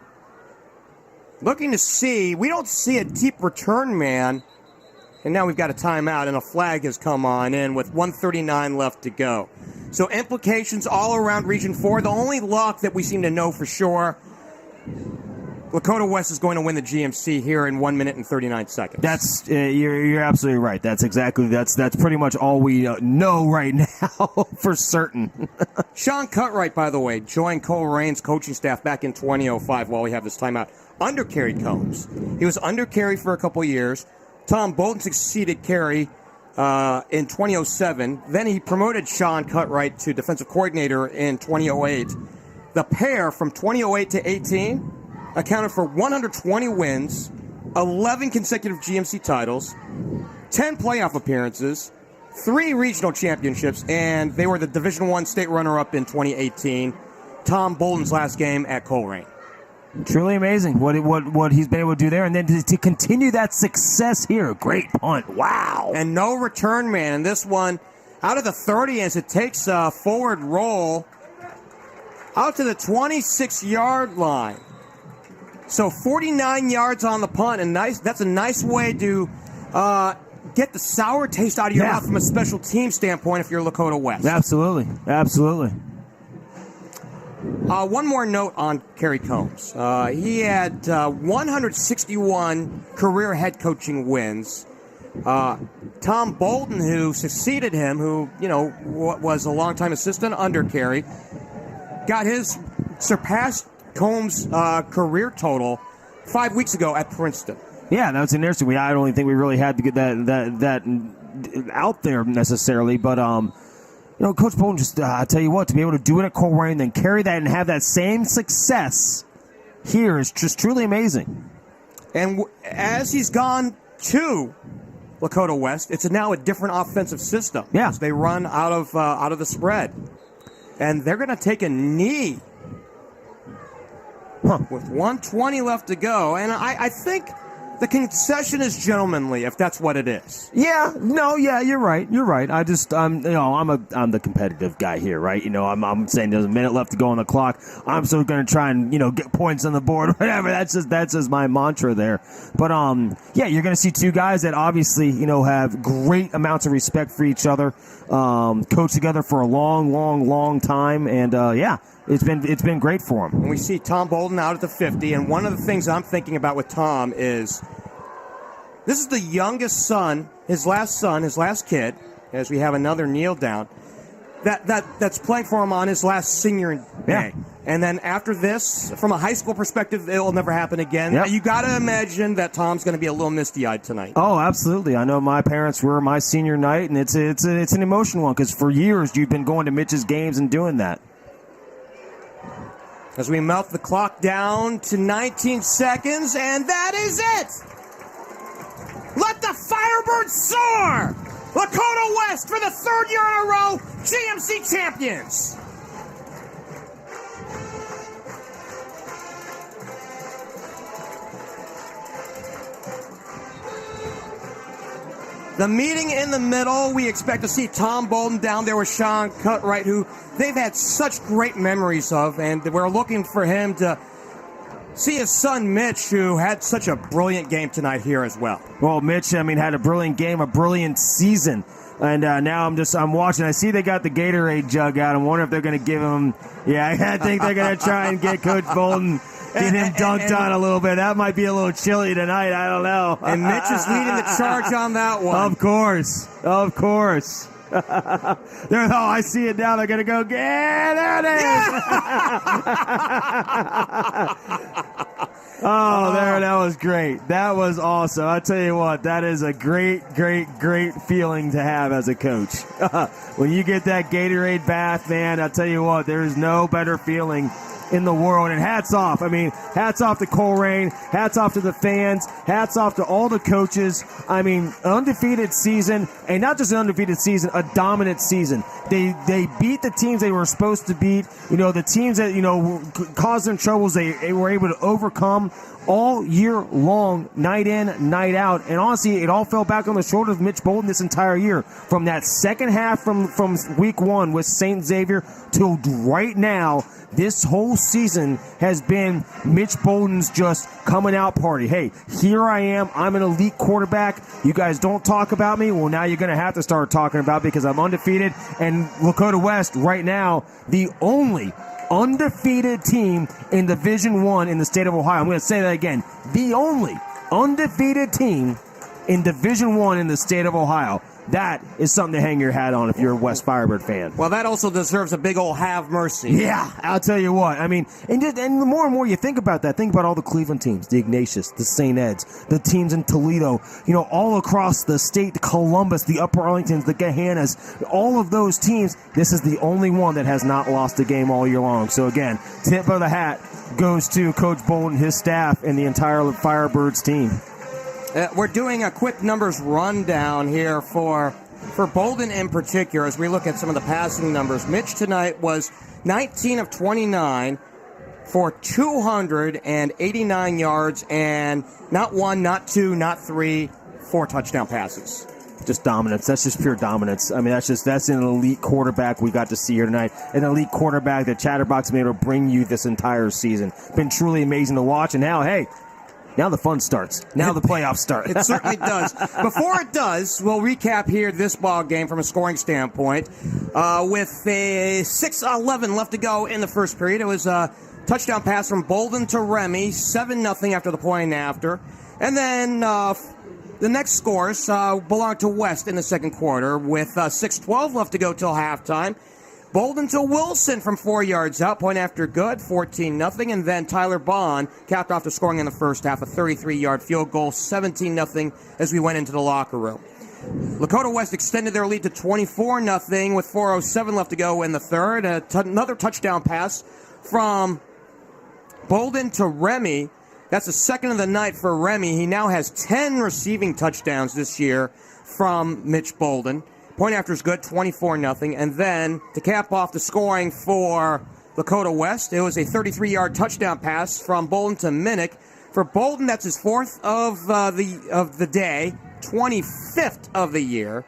Looking to see, we don't see a deep return man. And now we've got a timeout, and a flag has come on in with 1:39 left to go. So implications all around Region 4. The only lock that we seem to know for sure, Lakota West is going to win the GMC here in 1 minute and 39 seconds.
That's you're absolutely right. That's pretty much all we know right now for certain.
Sean Cutright, by the way, joined Colerain's coaching staff back in 2005 while we have this timeout. Undercarried Combs. He was undercarry for a couple years. Tom Bolden succeeded Carey in 2007. Then he promoted Sean Cutright to defensive coordinator in 2008. The pair from 2008 to 18 accounted for 120 wins, 11 consecutive GMC titles, 10 playoff appearances, 3 regional championships, and they were the Division I state runner-up in 2018. Tom Bolden's last game at Colerain.
Truly amazing what he's been able to do there, and then to continue that success here. Great punt. Wow.
And no return man. And this one, out of the 30, as it takes a forward roll out to the 26-yard line. So 49 yards on the punt, and that's a nice way to get the sour taste out of your mouth from a special team standpoint if you're Lakota West.
Absolutely.
One more note on Kerry Combs. He had 161 career head coaching wins. Tom Bolden, who succeeded him, who was a longtime assistant under Kerry, surpassed Combs' career total 5 weeks ago at Princeton.
Yeah, that was interesting. I don't think we really had to get that out there necessarily, but Coach Bolden, just I tell you what, to be able to do it at Colerain, then carry that and have that same success here is just truly amazing.
And as he's gone to Lakota West, it's now a different offensive system.
Yeah,
as they run out of the spread, and they're going to take a knee with 1:20 left to go. And I think the concession is gentlemanly, if that's what it is.
Yeah, you're right. I just, I'm the competitive guy here, right? I'm saying there's a minute left to go on the clock. I'm still going to try and, get points on the board, whatever. That's just my mantra there. But, you're going to see two guys that obviously, have great amounts of respect for each other, coach together for a long time. And, it's been great for him.
And we see Tom Bolden out at the 50, and one of the things I'm thinking about with Tom is this is the youngest son, his last kid, as we have another kneel down, that's playing for him on his last senior day.
Yeah.
And then after this, from a high school perspective, it will never happen again.
Yep.
You got to imagine that Tom's going to be a little misty-eyed tonight.
Oh, absolutely. I know my parents were my senior night, and it's an emotional one because for years you've been going to Mitch's games and doing that.
As we melt the clock down to 19 seconds, and that is it! Let the Firebirds soar! Lakota West, for the third year in a row, GMC champions! The meeting in the middle, we expect to see Tom Bolden down there with Sean Cutright, who they've had such great memories of, and we're looking for him to see his son Mitch, who had such a brilliant game tonight here as well.
Well, Mitch, had a brilliant game, a brilliant season. And now I'm watching. I see they got the Gatorade jug out. I'm wondering if they're going to give him. Yeah, I think they're going to try and get Coach Bolden, get him dunked on a little bit. That might be a little chilly tonight. I don't know.
And Mitch is leading the charge on that one.
Of course. I see it now. They're going to go, there it is. That was great. That was awesome. I tell you what, that is a great feeling to have as a coach. When you get that Gatorade bath, man, I tell you what, there is no better feeling in the world. And hats off. Hats off to Colerain. Hats off to the fans. Hats off to all the coaches. Undefeated season, and not just an undefeated season, a dominant season. They beat the teams they were supposed to beat. The teams that, caused them troubles, they were able to overcome all year long, night in, night out. And honestly, it all fell back on the shoulders of Mitch Bolden this entire year. From that second half from week one with St. Xavier till right now, this whole season has been Mitch Bolden's just coming out party. Hey, here I am. I'm an elite quarterback. You guys don't talk about me. Well, now you're going to have to start talking about me because I'm undefeated. And Lakota West right now, the only undefeated team in Division I in the state of Ohio. I'm going to say that again. The only undefeated team in Division I in the state of Ohio. That is something to hang your hat on if you're a West Firebird fan.
Well, that also deserves a big old have mercy.
Yeah, I'll tell you what. I mean, and the more and more you think about that, think about all the Cleveland teams, the Ignatius, the St. Ed's, the teams in Toledo, all across the state, the Columbus, the Upper Arlingtons, the Gahannas, all of those teams, this is the only one that has not lost a game all year long. So again, tip of the hat goes to Coach Bolden, his staff, and the entire Firebirds team.
We're doing a quick numbers rundown here for Bolden in particular as we look at some of the passing numbers. Mitch tonight was 19 of 29 for 289 yards and not one, not two, not three, 4 touchdown passes.
Just dominance. That's just pure dominance. I mean, that's an elite quarterback we got to see here tonight. An elite quarterback that Chatterbox has been able to bring you this entire season. Been truly amazing to watch. And now, hey, now the fun starts. Now the playoffs start.
It certainly does. Before it does, we'll recap here this ball game from a scoring standpoint. With a 6:11 left to go in the first period, it was a touchdown pass from Bolden to Remy, 7-0 after the point and after. And then the next scores belong to West in the second quarter with 6:12 left to go till halftime. Bolden to Wilson from 4 yards out, point after good, 14-0. And then Tyler Bond capped off the scoring in the first half, a 33-yard field goal, 17-0 as we went into the locker room. Lakota West extended their lead to 24-0 with 4:07 left to go in the third. Another touchdown pass from Bolden to Remy. That's the second of the night for Remy. He now has 10 receiving touchdowns this year from Mitch Bolden. Point after is good, 24-0. And then to cap off the scoring for Lakota West, it was a 33-yard touchdown pass from Bolden to Minnick. For Bolden, that's his 4th of the day, 25th of the year.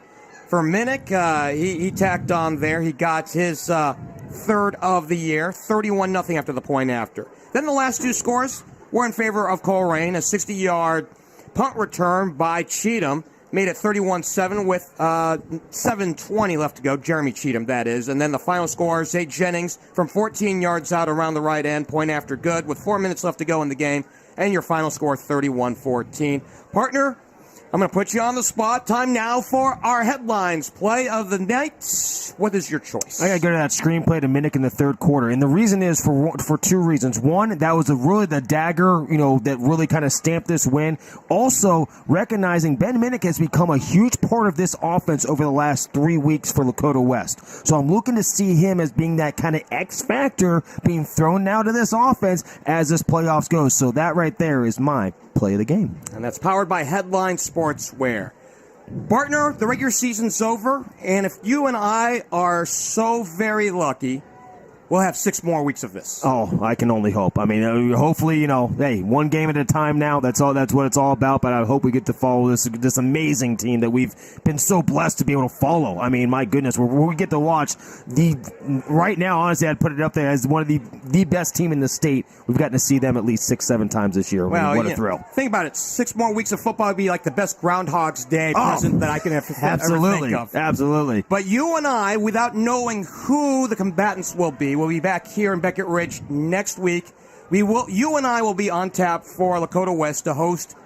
For Minnick, he tacked on there. He got his 3rd of the year, 31-0 after the point after. Then the last 2 scores were in favor of Colerain, a 60-yard punt return by Cheatham. Made it 31-7 with 7:20 left to go. Jeremy Cheatham, that is. And then the final score, Zay Jennings from 14 yards out around the right end, point after good, with 4 minutes left to go in the game. And your final score, 31-14. Partner, I'm going to put you on the spot. Time now for our headlines. Play of the night. What is your choice?
I got to go to that screenplay to Minnick in the third quarter. And the reason is for 2 reasons. One, that was really the dagger, that really kind of stamped this win. Also, recognizing Ben Minnick has become a huge part of this offense over the last 3 weeks for Lakota West. So I'm looking to see him as being that kind of X factor being thrown now to this offense as this playoffs goes. So that right there is my play of the game.
And that's powered by Headline Sportswear. Partner, the regular season's over, and if you and I are so very lucky, we'll have 6 more weeks of this.
Oh, I can only hope. I mean, hopefully, hey, 1 game at a time now. That's what it's all about. But I hope we get to follow this amazing team that we've been so blessed to be able to follow. I mean, my goodness, we get to watch right now. Honestly, I'd put it up there as one of the best team in the state. We've gotten to see them at least 6-7 times this year.
Well,
what a thrill!
Think about it. 6 more weeks of football would be like the best Groundhog's Day present that I can ever think of.
Absolutely.
But you and I, without knowing who the combatants will be back here in Beckett Ridge next week. You and I will be on tap for Lakota West to host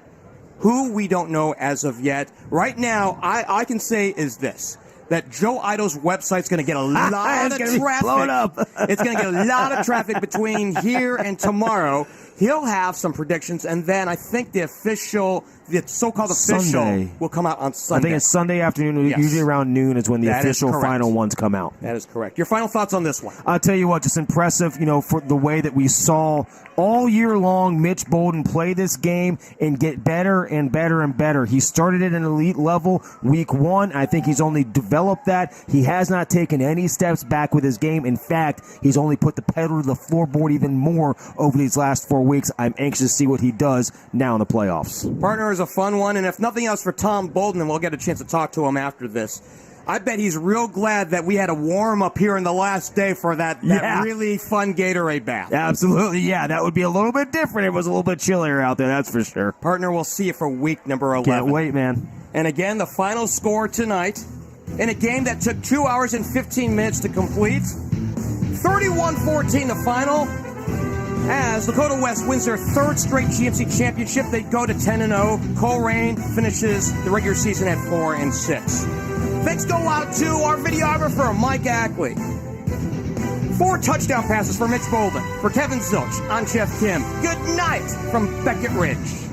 who we don't know as of yet. Right now, I can say is this, that Joe Ido's website's going to get a lot of traffic. It's going to get a lot of traffic between here and tomorrow. He'll have some predictions, and then I think the so-called official
Sunday
will come out on Sunday.
I think it's Sunday afternoon. Yes. Usually around noon is when the official final ones come out.
That is correct. Your final thoughts on this one?
I'll tell you what, just impressive, for the way that we saw all year long Mitch Bolden play this game and get better and better and better. He started at an elite level week 1. I think he's only developed that. He has not taken any steps back with his game. In fact, he's only put the pedal to the floorboard even more over these last 4 weeks. I'm anxious to see what he does now in the playoffs.
Partner is a fun one, and if nothing else for Tom Bolden, and we'll get a chance to talk to him after this. I bet he's real glad that we had a warm up here in the last day for that really fun Gatorade bath.
Absolutely, yeah. That would be a little bit different. It was a little bit chillier out there, that's for sure.
Partner, we'll see you for week number 11.
Can't wait, man.
And again, the final score tonight, in a game that took 2 hours and 15 minutes to complete, 31-14 the final, as Lakota West wins their third straight GMC championship. They go to 10-0. Colerain finishes the regular season at 4-6. Thanks go out to our videographer, Mike Ackley. 4 touchdown passes for Mitch Bolden. For Kevin Zilch, I'm Geoff Kim. Good night from Beckett Ridge.